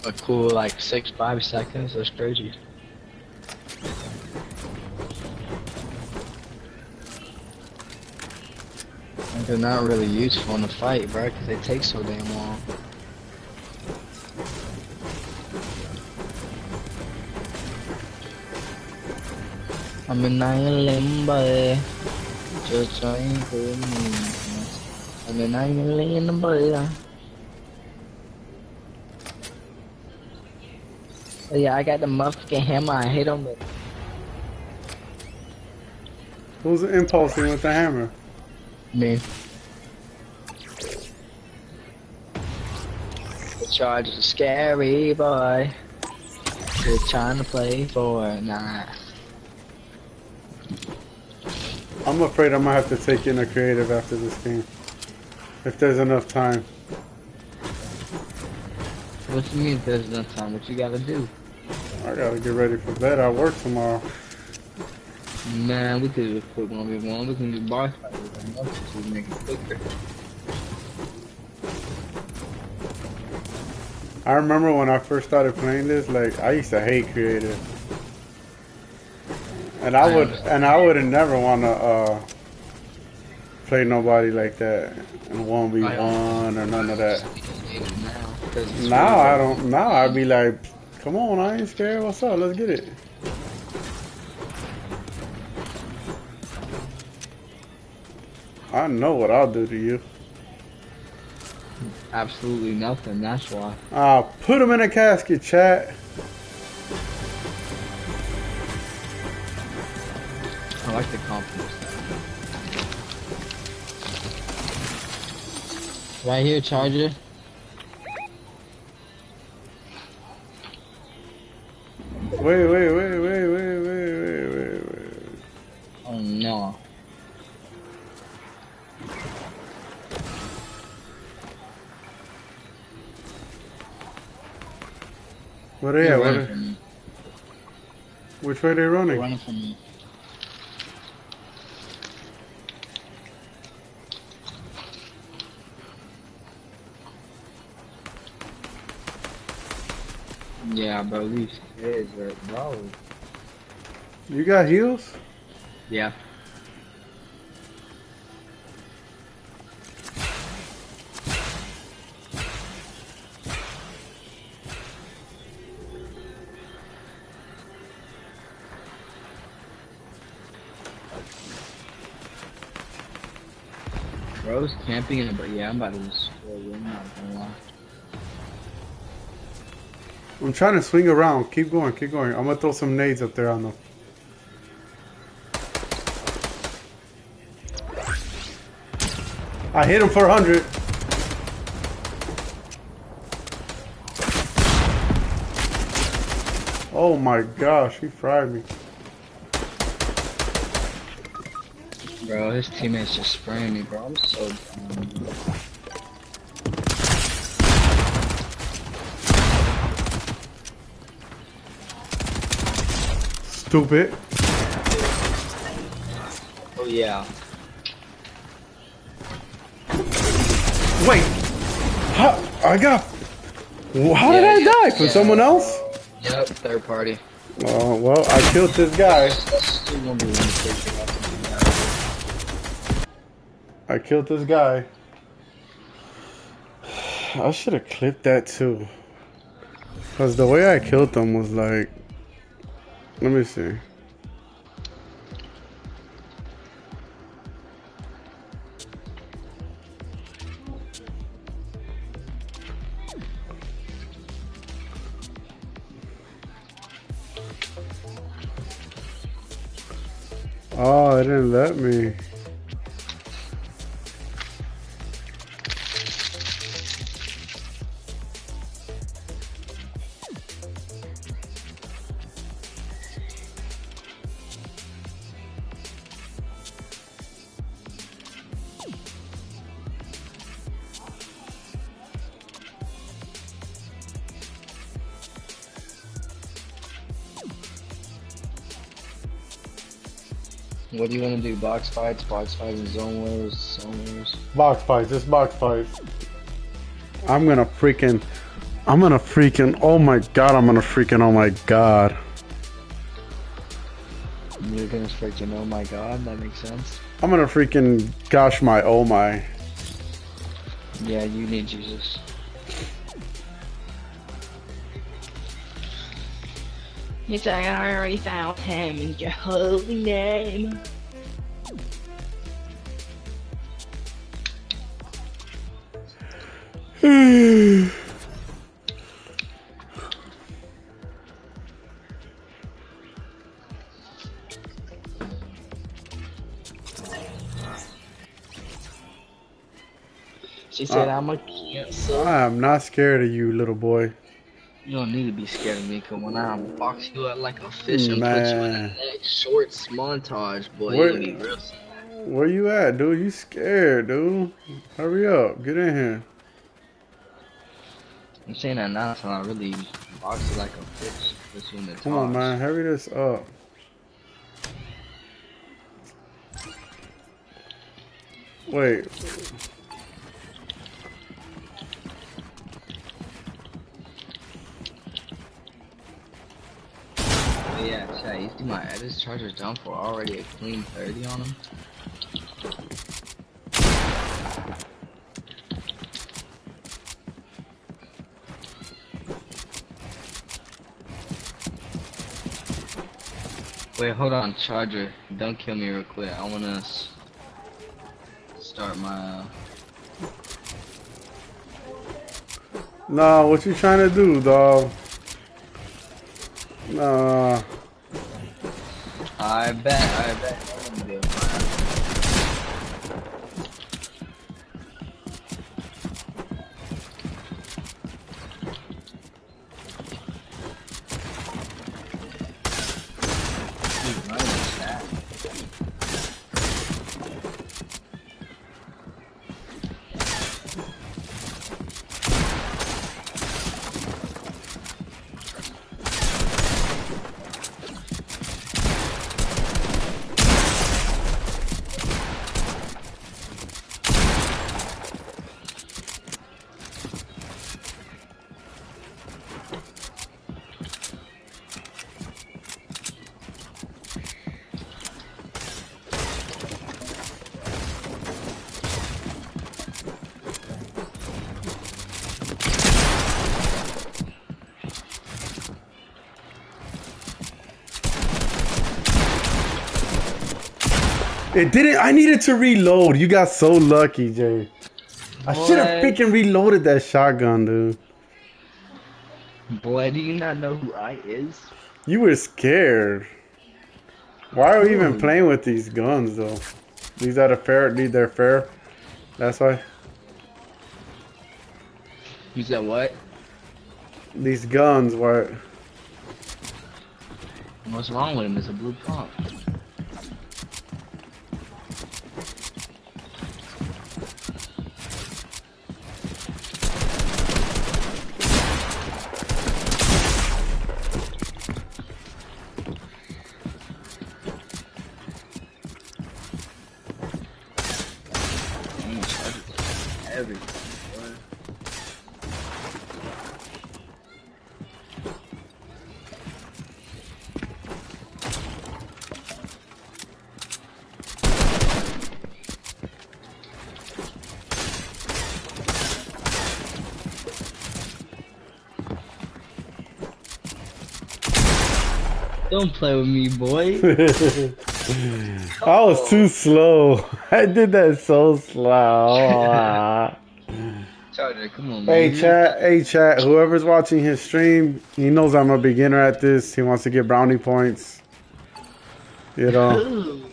A cool like 5 seconds. That's crazy. They're not really useful in the fight, bro, because they take so damn long. I'm an island boy, just trying to me. I'm an island boy. Oh yeah, I got the motherfucking hammer. I hit on it. Who's impulsing with the hammer? Me. The charge is a scary boy. You're trying to play Fortnite. I'm afraid I'm gonna have to take in a creative after this game. If there's enough time. What you mean there's enough time? What you gotta do? I gotta get ready for bed. I work tomorrow. Man, we could do a quick 1v1. We can do bar fights. We can make it quicker. I remember when I first started playing this, like I used to hate creative. And I would have never wanna play nobody like that in 1v1 or none of that. Now I don't. Now I'd be like, come on, I ain't scared. What's up? Let's get it. I know what I'll do to you. Absolutely nothing. That's why. I'll put him in a casket, chat. I like the confidence. Right here, Charger. Wait. Oh no. Where they at? Running Which way they running? They're running from me. Yeah, bro, these kids are bro. You got heals? Yeah. Bro's camping in it, but yeah, I'm about to just I'm not gonna lie. I'm trying to swing around. Keep going. I'm gonna throw some nades up there on them. I hit him for 100. Oh my gosh, he fried me. Bro, his teammates just spraying me, bro. I'm so dumb. Stupid. Oh yeah. Wait. How I got? How did I die? From someone else? Yep, third party. Oh well, I killed this guy. I killed this guy. I should have clipped that too. Cause the way I killed them was like, let me see. Oh, it didn't let me. What do you want to do? Box fights, zone wars, Box fights, just box fights. I'm gonna freaking, oh my god, oh my god. You're gonna freaking, oh my god, that makes sense. I'm gonna freaking, gosh my, oh my. Yeah, you need Jesus. He's like, I already found him in your holy name. She said, I'm a cancer. I am not scared of you, little boy. You don't need to be scared of me, cause when I box you up like a fish and put you in the next shorts montage, boy, you'll be real sad. Where you at, dude? You scared, dude. Hurry up. Get in here. I'm saying that now until I really box you like a fish, put you in the Come on, man. Hurry this up. Wait. Yeah, chat, you see my edits charger dump for already a clean 30 on him? Wait, hold on, charger. Don't kill me real quick. I wanna start my... Nah, what you trying to do, dog? Nah. I bet. It didn't. I needed to reload. You got so lucky, Jay. I should have freaking reloaded that shotgun, dude. Boy, do you not know who I is? You were scared. Why are we even playing with these guns, though? These are fair. They're fair. That's why. You said what? These guns were. What's wrong with him? It's a blue pump. Don't play with me, boy. I was too slow. I did that so slow. Charger, come on, man. Hey chat, whoever's watching his stream, he knows I'm a beginner at this. He wants to get brownie points. You know.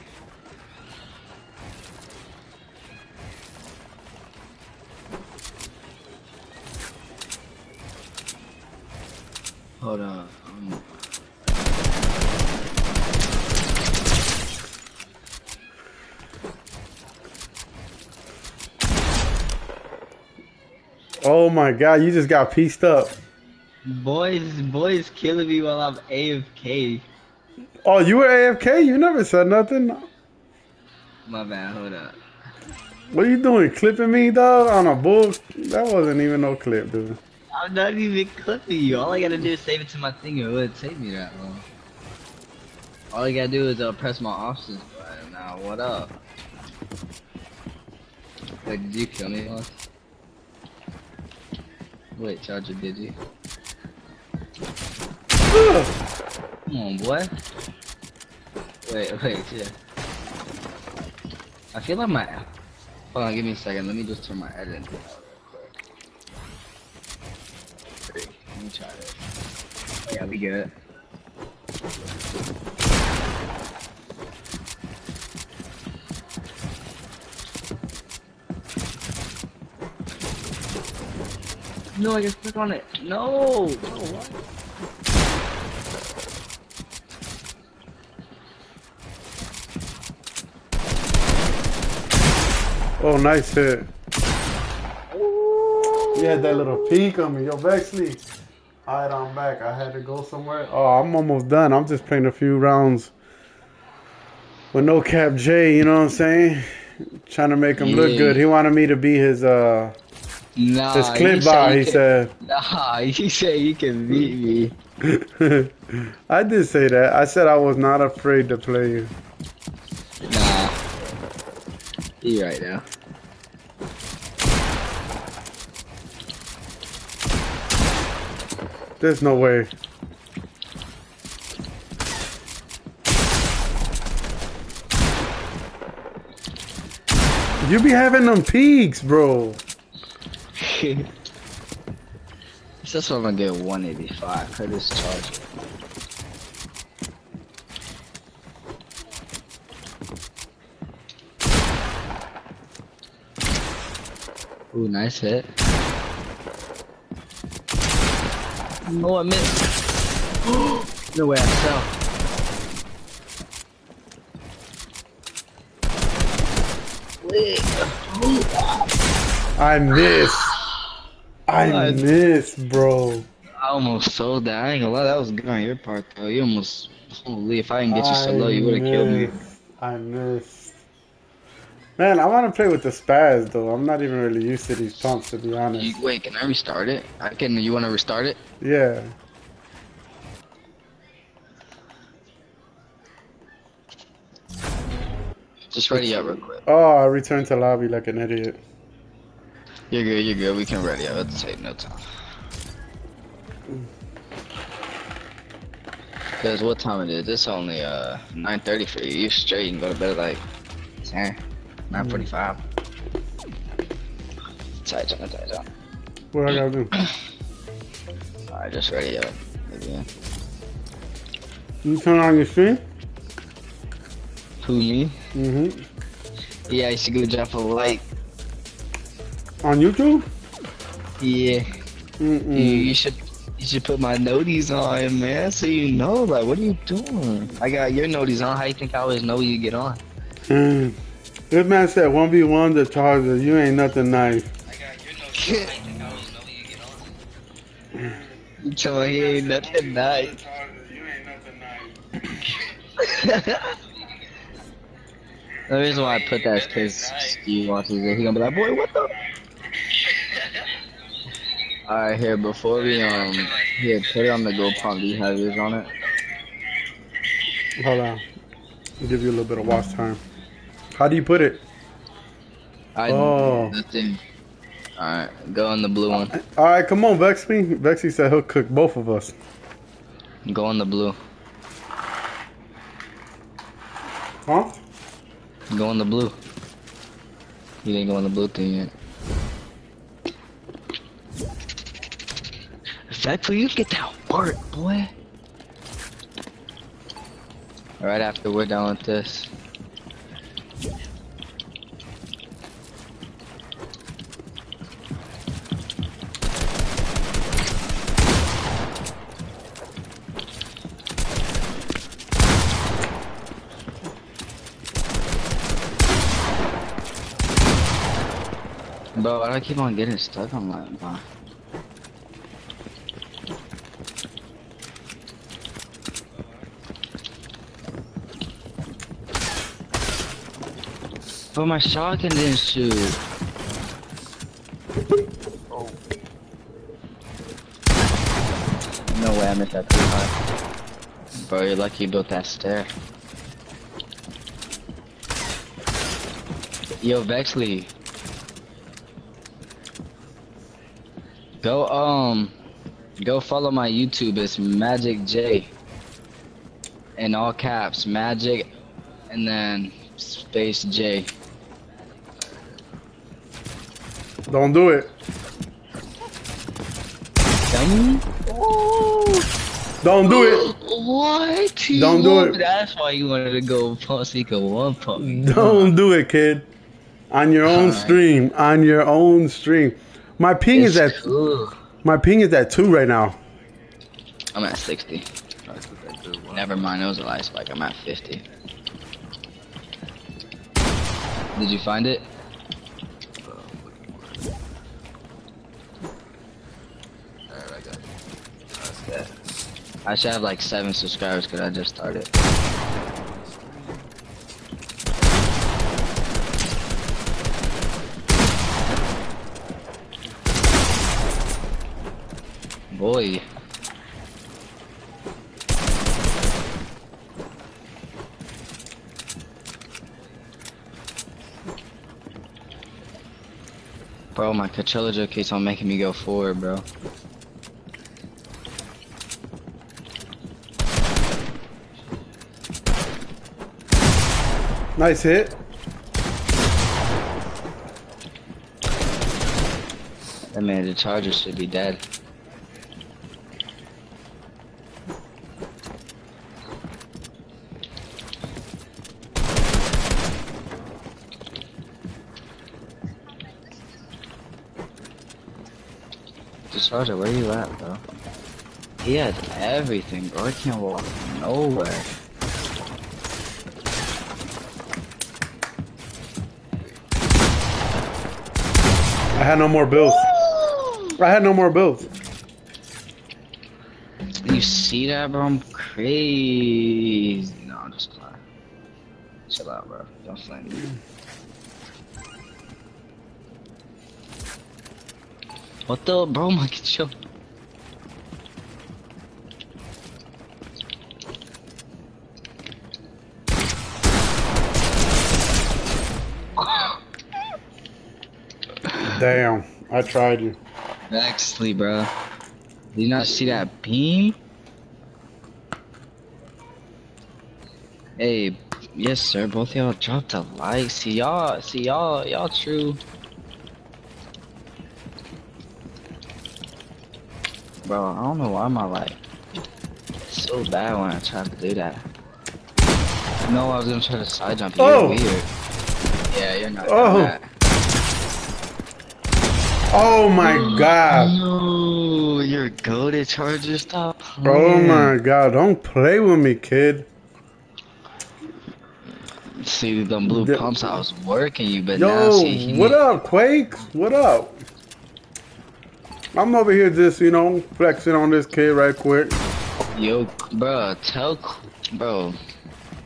Hold on. Oh my god, you just got pieced up. Boys killing me while I'm AFK. Oh, you were AFK? You never said nothing? My bad, hold up. What are you doing? Clipping me, dog? On a bull? That wasn't even no clip, dude. I'm not even clipping you. All I gotta do is save it to my thing. It wouldn't take me that long. All I gotta do is press my options button. Now, what up? Wait, did you kill me once? Wait, Charger, did you? Come on, boy. Wait, yeah. I feel like my... Hold on, give me a second. Let me just turn my editing down real quick. Let me try this. Yeah, we good. No, I just click on it. No! No, what? Oh, nice hit. You had that little peek on me. Yo, Bexley. Alright, I'm back. I had to go somewhere. Oh, I'm almost done. I'm just playing a few rounds with no cap J, you know what I'm saying? Trying to make him look good. He wanted me to be his clip bot, he said. Nah, he said you can beat me. I did say that. I said I was not afraid to play you. Nah. You right now. There's no way. You be having them peaks, bro. It's just I'm gonna get 185 for this charger. Ooh, nice hit. Oh, I missed. No way, I fell. I missed, bro. I almost sold that. I ain't gonna lie, that was good on your part, though. You almost, holy, if I didn't get you so low, you would've killed me. I missed. Man, I want to play with the spaz, though. I'm not even really used to these pumps, to be honest. Wait, can I restart it? You wanna restart it? Yeah. Just ready up real quick. Oh, I returned to lobby like an idiot. You're good. We can ready up. It'll take no time. Cause what time it is? It's only 9:30 for you. You straight. You can go to bed at like 10, 9:45. Tight on. What I gotta do? Alright, just ready up. Again. You turn on your stream? Who, me? Mm-hmm. Yeah, I used to go jump a light. On YouTube? Yeah. You should put my noties on, man, so you know. Like, what are you doing? I got your noties on. How you think I always know you get on? This man said 1v1 the Chargers. You ain't nothing nice. I got your noties on. How you think I always know you get on? You tell me he ain't nothing nice. The reason why I put that is because Steve watches it. He gonna be like, boy, what the? Alright, here, before we, here, put it on the go pump. Do you have yours on it? Hold on. I'll give you a little bit of watch time. How do you put it? Nothing. Alright, go on the blue one. Alright, come on, Vexy. Vexy said he'll cook both of us. Go on the blue. Huh? Go on the blue. You didn't go on the blue thing yet. Vexy, you get that work, boy. Right after we're done with this. Bro, why do I keep on getting stuck on that, bro? But my shotgun didn't shoot. No way I missed that too high. Bro, you're lucky you built that stair. Yo, Vexley. Go follow my YouTube. It's Magic J. In all caps, Magic, and then space J. Don't do it. Don't do it. What? Don't do it. That's why you wanted to go pump so you could one pump me. Don't do it, kid. On your own stream. On your own stream. My ping is at cool. My ping is at 2 right now. I'm at 60. Never mind, it was a light spike. I'm at 50. Did you find it? Alright, I got it. Yeah. I should have like 7 subscribers because I just started. Boy. Bro, my controller just keeps on making me go forward, bro. Nice hit. That man, the charger should be dead. Charger, where you at, bro? He has everything, bro. He can't walk nowhere. I had no more bills. I had no more bills. You see that, bro? I'm crazy. No, I'm just playing. Chill out, bro. Don't flame me. What the, bro? My chill. Damn, I tried you. Actually, bro. Did you not see that beam? Hey, yes, sir. Both y'all dropped a like. See y'all true. Bro, I don't know why my like so bad when I try to do that. No, I was gonna try to side jump. You're weird. Yeah, you're not doing that. Oh my god. No, you're goated, Charger. Stop Oh playing. my god. Don't play with me, kid. See, them blue pumps, I was working you, but now Yo, see, what up, Quakes? What up? I'm over here just, you know, flexing on this kid right quick. Yo, bro, bro,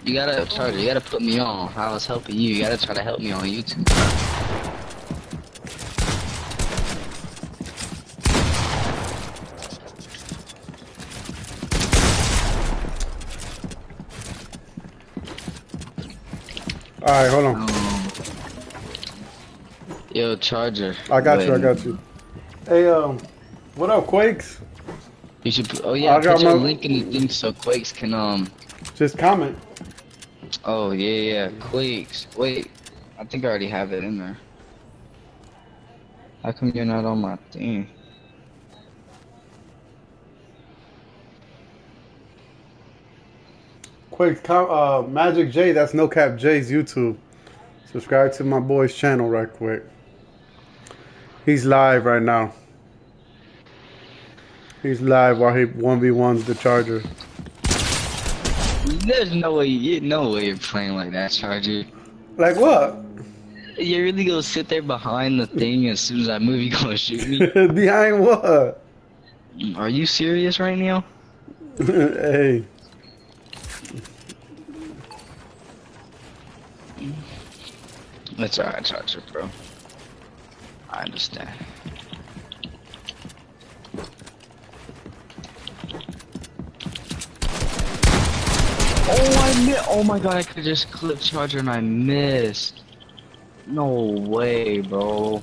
you gotta, Charger, you gotta put me on. I was helping you. You gotta try to help me on YouTube. Alright, hold on. Yo, Charger. I got you. Hey, what up, Quakes? You should put, oh yeah, put your link in the thing so Quakes can, just comment. Oh, yeah, Quakes. Wait, I think I already have it in there. How come you're not on my thing? Quakes, Magic J, that's No Cap J's YouTube. Subscribe to my boy's channel right quick. He's live right now. He's live while he 1v1s the Charger. There's no way you're playing like that, Charger. Like what? You really gonna sit there behind the thing as soon as I move, you gonna shoot me? Behind what? Are you serious right now? Hey. That's alright, Charger, bro. I understand. Oh my god, I could just clip Charger and I missed. No way, bro.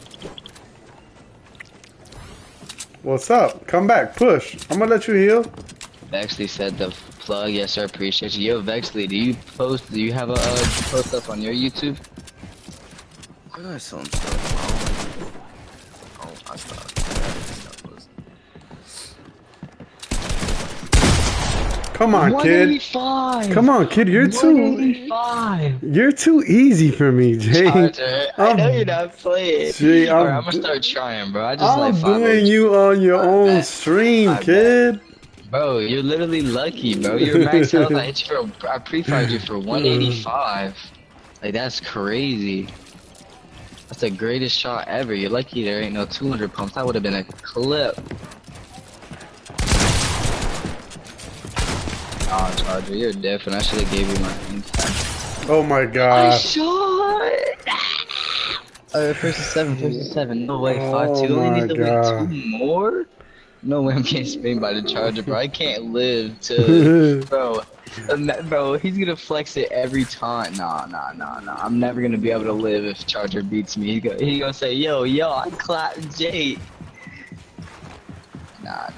What's up? Come back, push. I'm gonna let you heal. Vexley said the plug, yes sir, appreciate you. Yo, Vexley, do you have a post up on your YouTube? Why did I sell him stuff? Oh, I stopped. Come on, kid. Come on, kid. You're too easy for me, Jay. Charger, I know you're not playing. Jay, I'm gonna start trying, bro. I just I'm like 5 doing you on your own stream, kid. Bro, you're literally lucky, bro. You're max health. I pre-fired you for 185. Like, that's crazy. That's the greatest shot ever. You're lucky there ain't no 200 pumps. That would have been a clip. Oh, Charger, you're different. I should have gave you my inside. Oh my god. I shot! Oh, first to 7. No way, 5-2. Only need to win 2 more? No way I'm getting spanked by the Charger, bro. I can't live to... Bro, he's gonna flex it every time. Nah. I'm never gonna be able to live if Charger beats me. He gonna say, yo, I clapped Jake. Nah.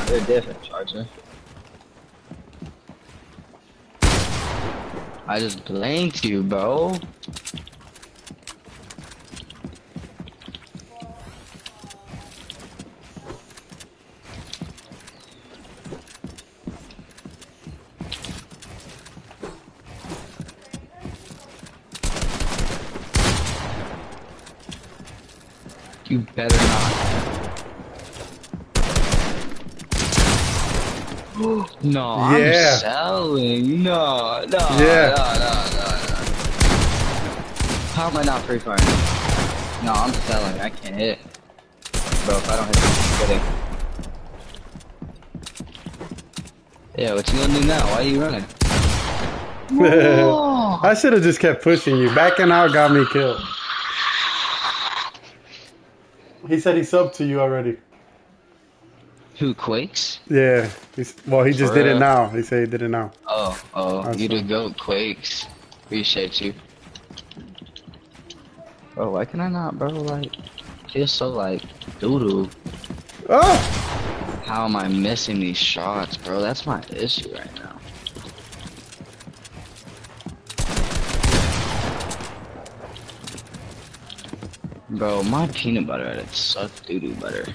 They're different, Charger. I just blanked you, bro. You better not. No, I'm selling. No. How am I not free firing? No, I'm selling. I can't hit. Bro, if I don't hit, I'm kidding. Yeah, what you gonna do now? Why are you running? I should have just kept pushing you. Backing out got me killed. He said he subbed to you already. Who, Quakes? Yeah. He just did it now. He said he did it now. Oh, you the GOAT, Quakes. Appreciate you. Bro, why can I not, bro? Like, feels so like doo-doo. Oh! How am I missing these shots, bro? That's my issue right now. Bro, my peanut butter at it sucks doo-doo butter.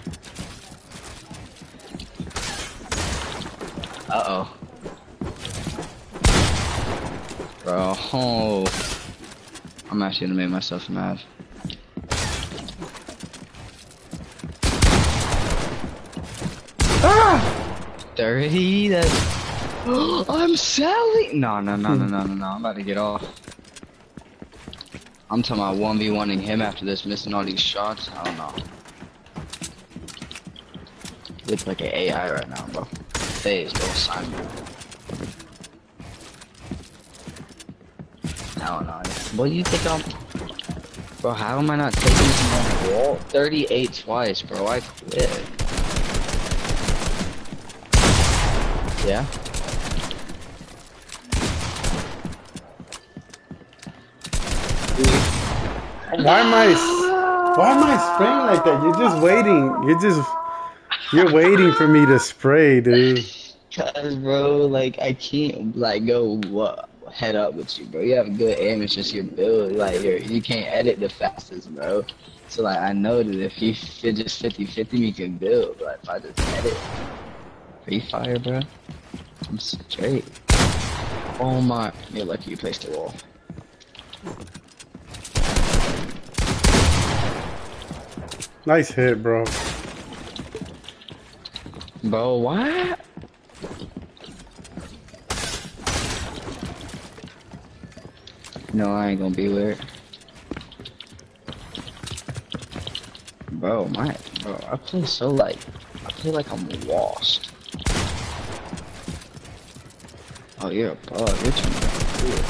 Uh-oh. Bro, I'm actually gonna make myself mad. 30? That's... I'm selling! No. I'm about to get off. I'm talking about 1v1ing him after this, missing all these shots. I don't know. Looks like an AI right now, bro. Phase, bro. Sign me. I don't know. What do you think I'm... Bro, how am I not taking this on the wall? 38 twice, bro. I quit. Yeah? Why am I spraying like that? You're just waiting. You're waiting for me to spray, dude. Cause bro, like I can't like go head up with you, bro. You have a good aim. It's just your build. Like you can't edit the fastest, bro. So like I know that if you just 50-50, you can build. But if I just edit Free Fire, bro, I'm straight. Oh my, you're lucky you placed the wall. Nice hit, bro. Bro, what? No, I ain't gonna be weird. Bro, I play so like, I play like I'm lost. Oh, you're a bug. You're trying to do it.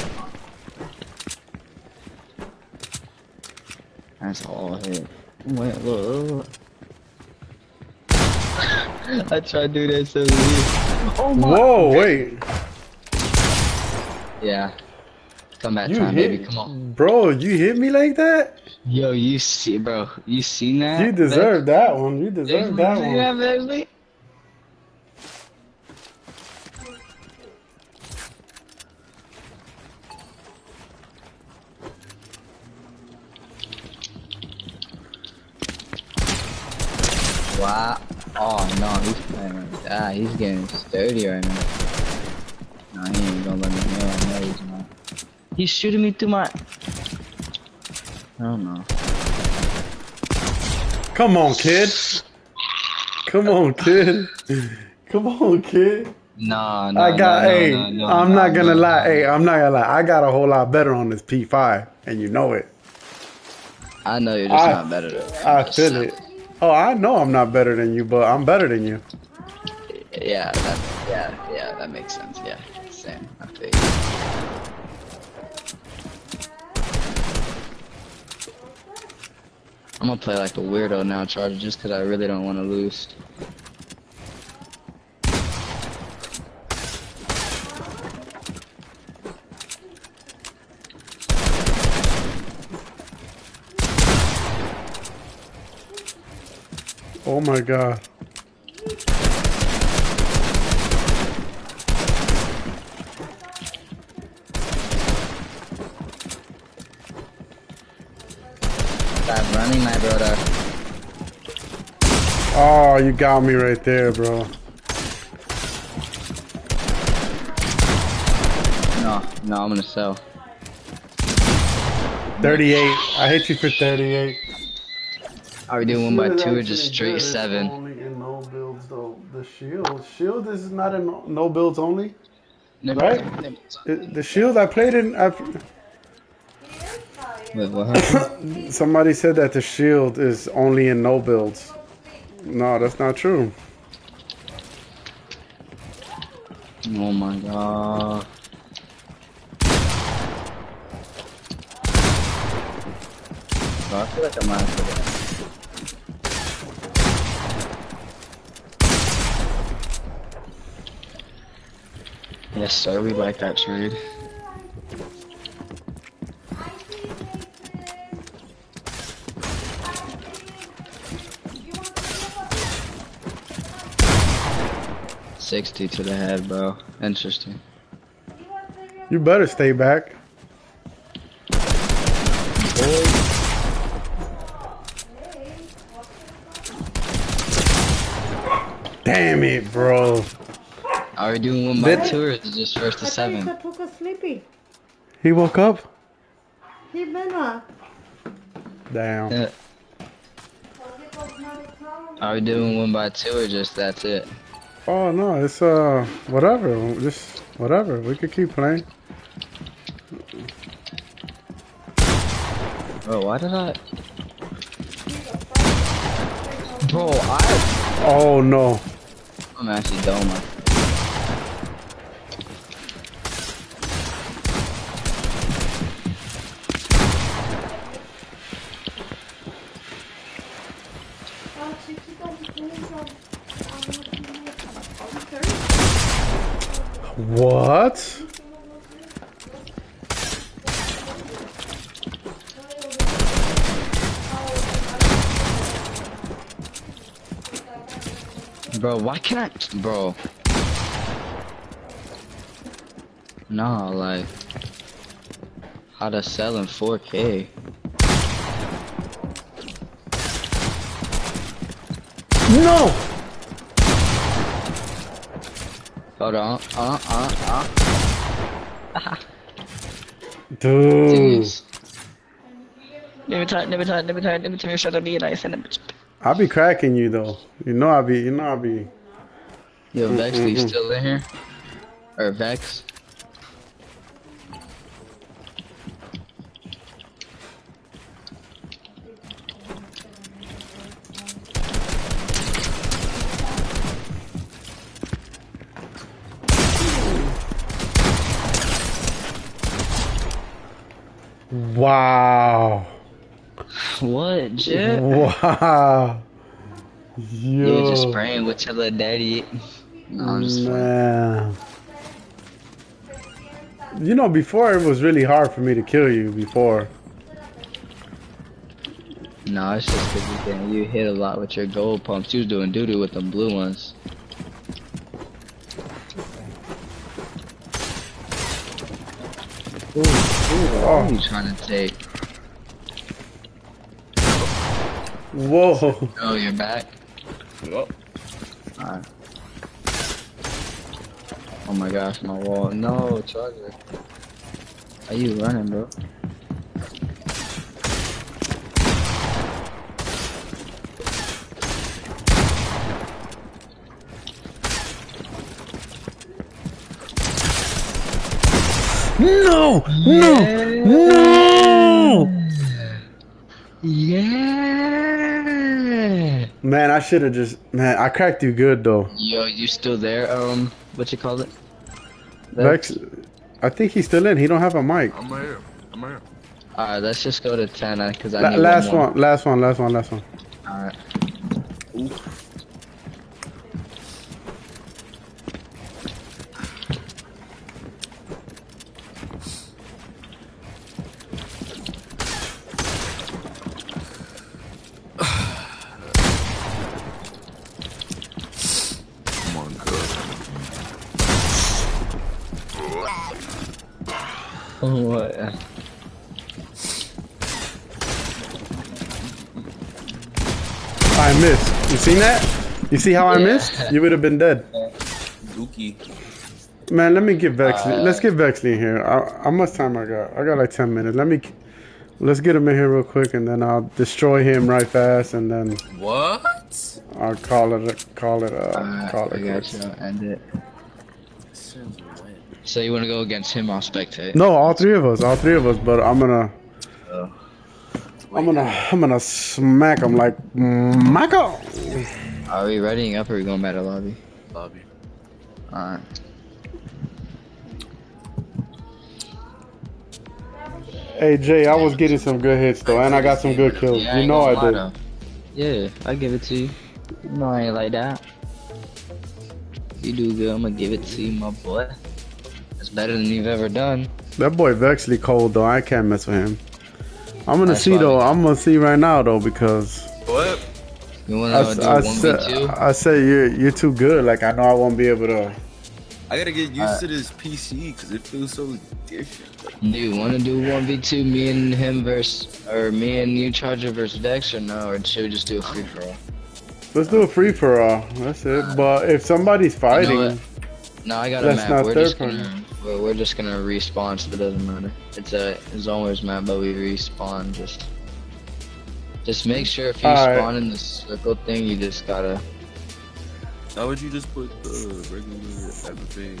That's all hit. Wait, look. I tried to do that so weird. Oh my. Whoa, wait. Yeah. Come back time, baby. Come on. Bro, you hit me like that? Yo, you see, bro. You seen that? You deserve that one. You deserve that one. Yeah, baby. Wow. Oh no, he's playing like that. He's getting sturdy right now. No, he ain't gonna let me know. I know he's not. He's shooting me through my... I don't know. Come on, kid. Come on, kid. Come on, kid. No, I'm not gonna lie. Hey, I'm not gonna lie. I got a whole lot better on this P5, and you know it. I know you're just not better than me. I feel it. Oh, I know I'm not better than you, but I'm better than you. Yeah, that makes sense. Yeah, same. I think. I'm gonna play like a weirdo now, Charger, just because I really don't want to lose. Oh my god. Stop running, my brother. Oh, you got me right there, bro. No, I'm gonna sell. 38. I hit you for 38. Are we doing 1 by 2 or just straight 7? Only in no builds though. The shield is not in no builds only, right? The shield I played in. Wait, what happened? Somebody said that the shield is only in no builds. No, that's not true. Oh my god. Bro, I feel like I might have forgot. Yes, sir, we like that trade. $60 to the head, bro. Interesting. You better stay back. Damn it, bro. Are we doing 1 by 2 or is it just first to 7? I took a sleepy. He woke up? He been up. Damn. Are we doing 1 by 2 or just that's it? Oh no, it's whatever. Just whatever. We could keep playing. Bro, why did I? Oh no. I'm actually dumb. What? Bro, why can't I? Bro. Nah, like. How to sell in 4K. No! Hold on. Dude. I'll be cracking you though. You know I'll be. Yo, Vex, you still in here? Or Vex? Wow. What, Jet? Wow. You just Yo. spraying with your little daddy. No, I'm just Man. You know, before it was really hard for me to kill you before. No, it's just because you hit a lot with your gold pumps. You was doing doo-doo with the blue ones. Ooh, what are you trying to take? Whoa. Oh, you're back? Yep. Alright. Oh my gosh, my wall. No, charger. Are you running, bro? No! No! Yeah! Man, I should have just. Man, I cracked you good though. Yo, you still there? What you call it? Vex, I think he's still in. He don't have a mic. I'm right here. Alright, let's just go to 10 because I need last one more. last one. Alright. Come on, good. What? I missed. You seen that? You see how I missed? You would have been dead. Dookie. Man, let me get Vexley. Let's get Vexley in here. How much time I got? I got like 10 minutes. Let's get him in here real quick, and then I'll destroy him right fast, and then What? I'll call it. I got Quits. you. End it. So you want to go against him? I'll spectate. No, all three of us. But I'm gonna smack him like Michael. Are we readying up or are we going back to lobby? Lobby. Alright. Hey Jay, I was getting some good hits though, and I got some good kills. Yeah, You know I did. Yeah, I give it to you. No, I ain't like that. You do good, I'm gonna give it to you, my boy. It's better than you've ever done. That boy Vexley cold though. I can't mess with him. I'm gonna That's see why though. I'm gonna see right now though because What? You wanna do 1v2? I said you're too good. Like I know I won't be able to. I gotta get used to this PC because it feels so different. Do you wanna do 1v2, me and him versus, or me and you Charger versus Dex, or no? Or should we just do a free for all? Let's do a free for all. That's it. But if somebody's fighting, You know what? No, I got a that's map. not We're third just party. we're just gonna respawn, so it doesn't matter. It's a always map, but we respawn. Just make sure if you Alright. spawn in the circle thing, you just gotta How would you just put the regular everything?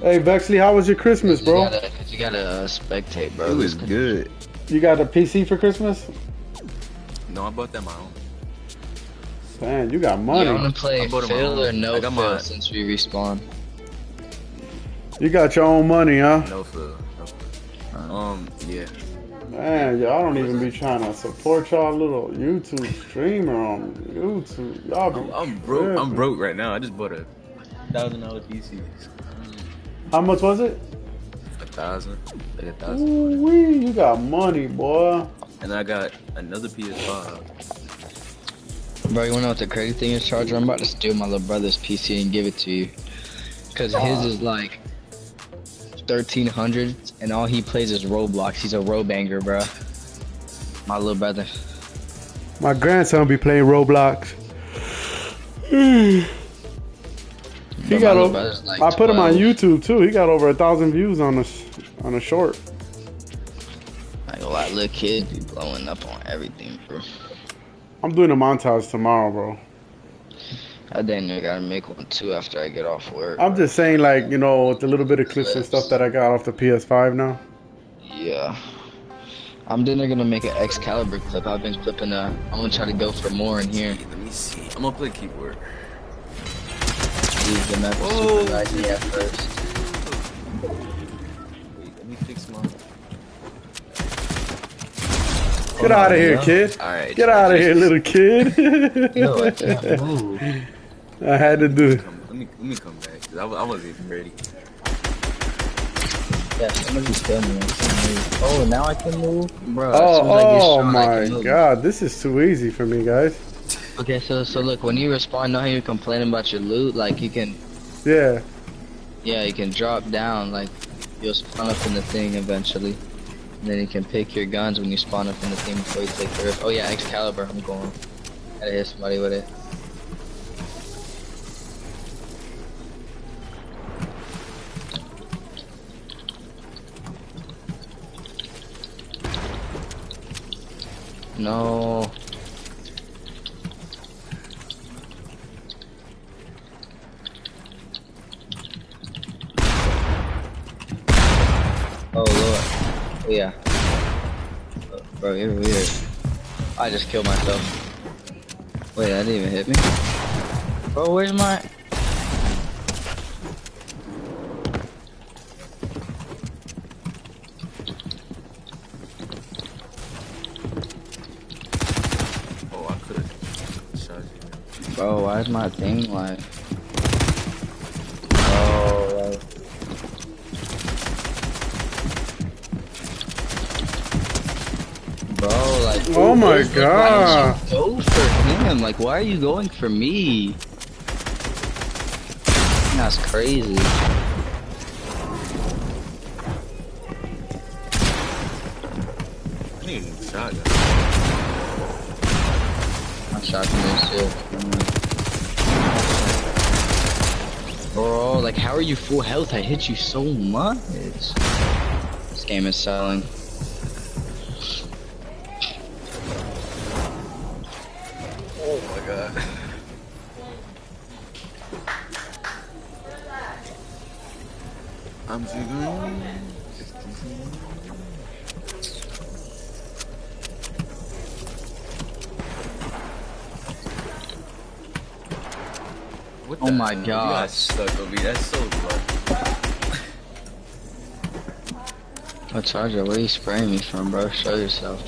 Hey Vexley, how was your Christmas, bro? You gotta spectate, bro. It was good. You got a PC for Christmas? No, I bought that my own. Man, you got money. You wanna play Phil or no Phil since we respawn? You got your own money, huh? No Phil. Yeah. Man, y'all don't even be trying to support y'all little YouTube streamer on YouTube. Y'all be I'm broke. I'm broke right now. I just bought a $1,000 PC. How much was it? 1,000. Like 1,000. Ooh-wee, you got money, boy. And I got another PS5. Bro, you wanna know what the crazy thing is, Charger? I'm about to steal my little brother's PC and give it to you. Cause his is like 1,300 and all he plays is Roblox. He's a Robanger, bro. My little brother. My grandson be playing Roblox. He got over. Like I put him on YouTube too. He got over 1,000 views on a short. I ain't gonna lie, little kid be blowing up on everything, bro. I'm doing a montage tomorrow, bro. I dang near gotta make one too after I get off work. I'm just saying, like, you know, with a little bit of clips and stuff that I got off the PS5 now. Yeah. I'm then gonna make an Excalibur clip. I've been clipping I'm gonna try to go for more in here. Let me see. I'm gonna play keyboard. Use the map super idea first. Wait, let me fix my... Get out of here, kid. Alright. Get out of here, little kid. No, I can't move. I had to do it. Let me come back, cause I wasn't even ready. Yeah, somebody's killing me. Oh, now I can move? Bro, oh my god, this is too easy for me, guys. Okay, so look, when you respawn, know how you're complaining about your loot? Like, you can... Yeah. Yeah, you can drop down, like, you'll spawn up in the thing eventually. And then you can pick your guns when you spawn up in the thing before you take the risk. Oh yeah, Excalibur, I'm going. Gotta hit somebody with it. No. Oh lord. Oh yeah. Bro, you're weird. I just killed myself. Wait, that didn't even hit me? Bro, where's my... Oh, I could've shot you. Bro, why is my thing like... Oh, like... Bro, like... Oh my god! Why did you go for him? Like, why are you going for me? That's crazy. I need a shotgun. My shotgun is too. Bro, like, how are you full health? I hit you so much. This game is selling. Oh my god. I'm jiggling. Oh my god. You god. got stuck on me. That's so lucky. Oh, Charger, where are you spraying me from, bro? Show yourself.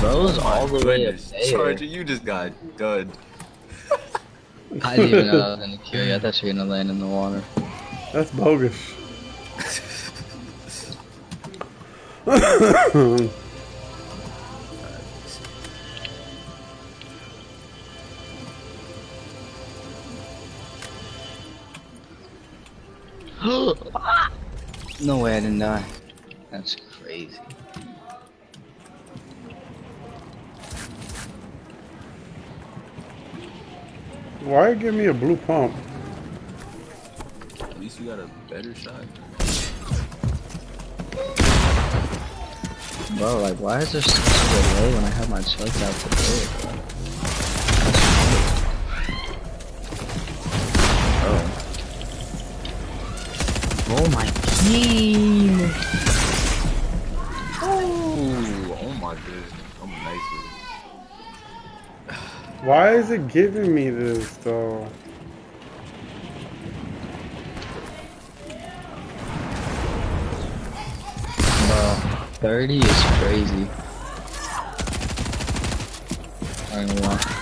Bro's all the way up there. Charger, you just got done. I didn't even know I was gonna kill you. I thought you were gonna land in the water. That's bogus. No way I didn't die. That's crazy. Why give me a blue pump? At least you got a better shot. Bro, like, why is there such a delay when I have my chugs out the door, bro? Oh my team! Oh my goodness. I'm nice with it. Why is it giving me this though? Bro, 30 is crazy. I ain't gonna lie.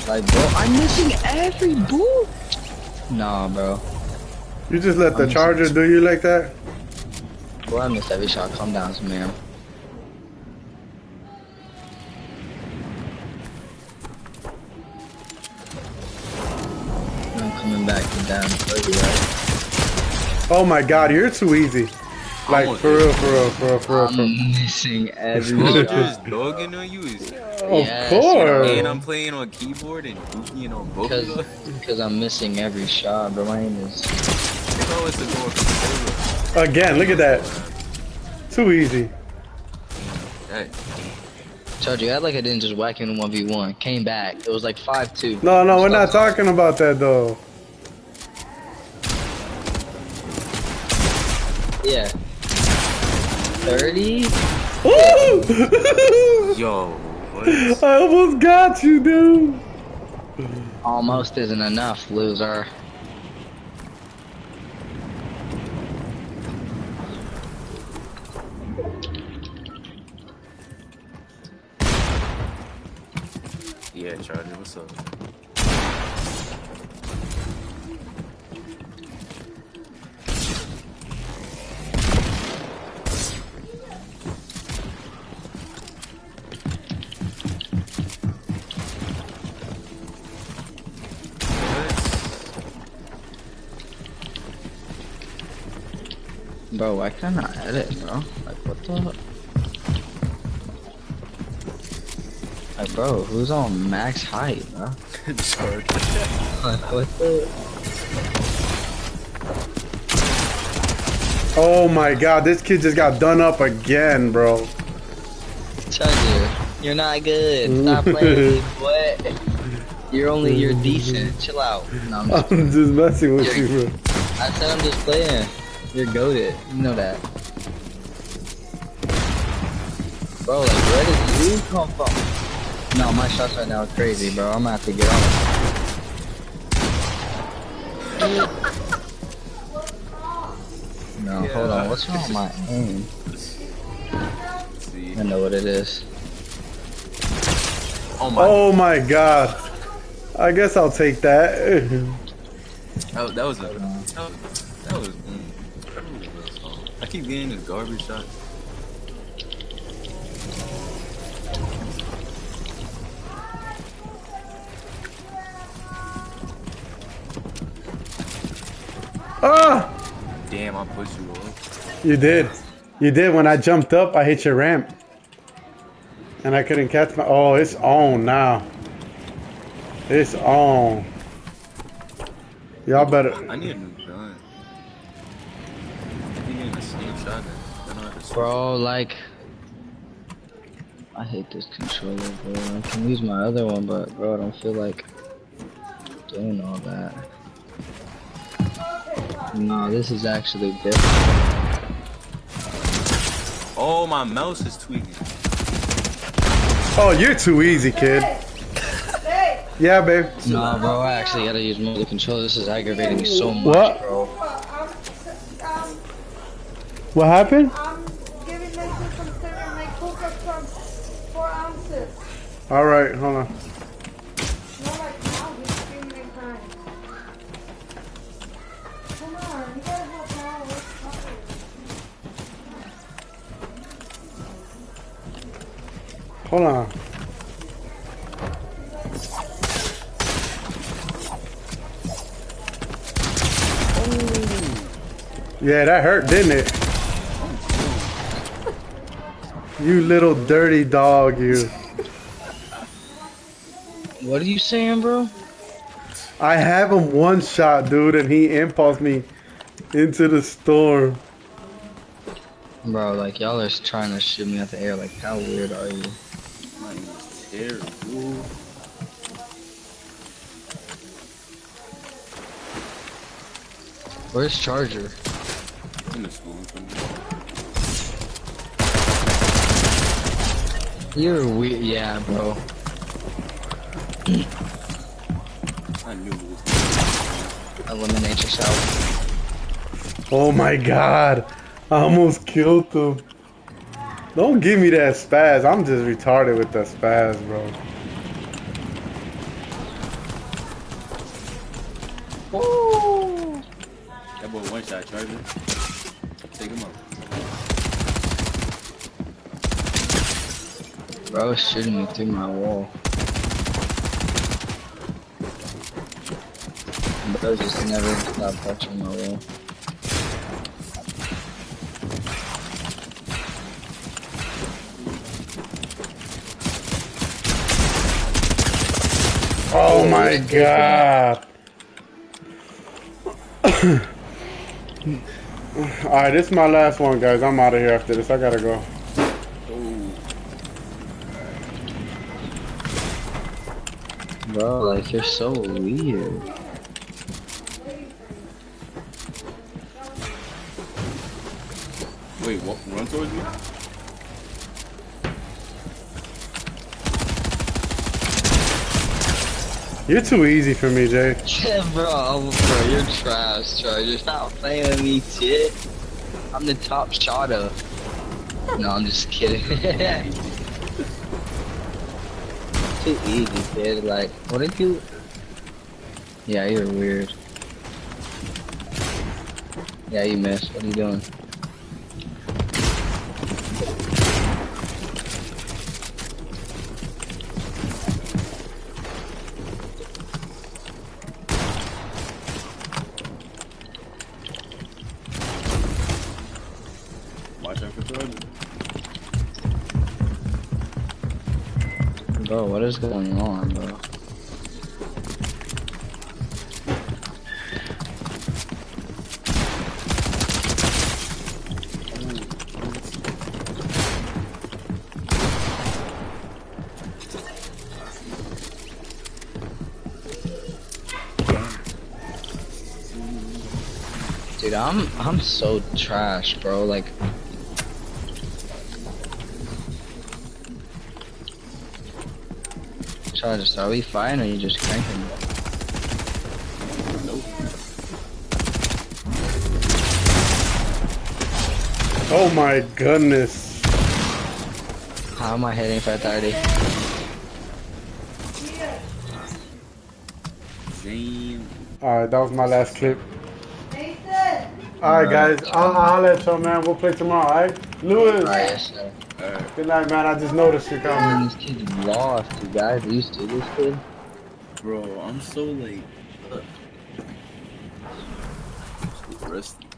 Like, bro, I'm missing every boo. Nah, bro. You just let the charger do you like that? Bro, I missed every shot. Calm down, man. I'm coming back to down 30, right? Oh my god, you're too easy. Like, for real. I'm missing every Bro, shot. just dogging on you is... Of course. And I'm playing on keyboard and goofing on both of them. Because I'm missing every shot, bro. My aim is... If I was to go controller. Again, look at that. Too easy. Hey. Told you, I had like I didn't just whack him in 1v1. Came back. It was like 5-2. No, we're not talking about that though. Yeah. 30? Woo! Yo, what? I almost got you, dude. Almost isn't enough, loser. Yeah, Charlie, what's up? Bro, why can't I edit, bro? Like, what the? Like, bro, who's on max height, bro? Charlie. Like, what the? Oh my god, this kid just got done up again, bro. Charger, you're not good. Stop playing, what? You're decent. Chill out. No, I'm just messing with you, bro. I said I'm just playing. You're goated. You know that. Bro, like, where did you come from? No, my shots right now are crazy, bro. I'm gonna have to get on. No, hold on. What's wrong with my aim? I know what it is. Oh my god. I guess I'll take that. That was I keep getting this garbage shot. Ah! Damn, I pushed you off. You did. You did. When I jumped up, I hit your ramp. And I couldn't catch my... Oh, it's on now. It's on. Y'all better... I need a new gun. I need a same shotgun. Bro, like... I hate this controller, bro. I can use my other one, but, bro, I don't feel like doing all that. No, this is actually different. Oh, my mouse is tweaking. Oh, you're too easy, kid. Yeah, babe. Nah, bro, I actually gotta use more of the controller. This is aggravating me so much, What? bro. What happened? I'm giving them to some cinnamon, like cook some 4 ounces. Alright, hold on. No, like now he's screaming and crying. Come on, you gotta help out. Hold on. Yeah, that hurt, didn't it? You little dirty dog, you. What are you saying, bro? I have him one shot, dude, and he impulsed me into the storm. Bro, like y'all are trying to shoot me out the air. Like, how weird are you? My name is terrible. Where's Charger? In the school. You're weird. Yeah, bro. I knew it was. Eliminate yourself. Oh my god. I almost killed him. Don't give me that spaz. I'm just retarded with that spaz, bro. Woo! That boy one shot Charger. Take him up. Bro, it's shooting me through my wall. Bro, just never stop touching my wall. Oh my god. Alright, this is my last one, guys. I'm out of here after this. I gotta go. Bro, like, you're so weird. Wait, what? Run towards me? You're too easy for me, Jay. Yeah, bro, you're trash, Charger. Stop playing with me, shit. I'm the top shotter. No, I'm just kidding. Too easy, kid. Like, what did you... Yeah, you're weird. Yeah, you missed. What are you doing? Watch out for Charger. Bro, what is going on, bro? Dude, I'm so trash, bro. Like, Charges, are we fine or are you just cranking? Nope. Oh my goodness. How am I hitting 530? Damn. Alright, that was my last clip. Alright, guys. I'll let y'all, man. We'll play tomorrow, alright? Lewis. Alright, yes, sir. Good night, man. I just noticed you're coming. This kid's lost, you guys. Are you see this kid? Bro, I'm so like. Resting.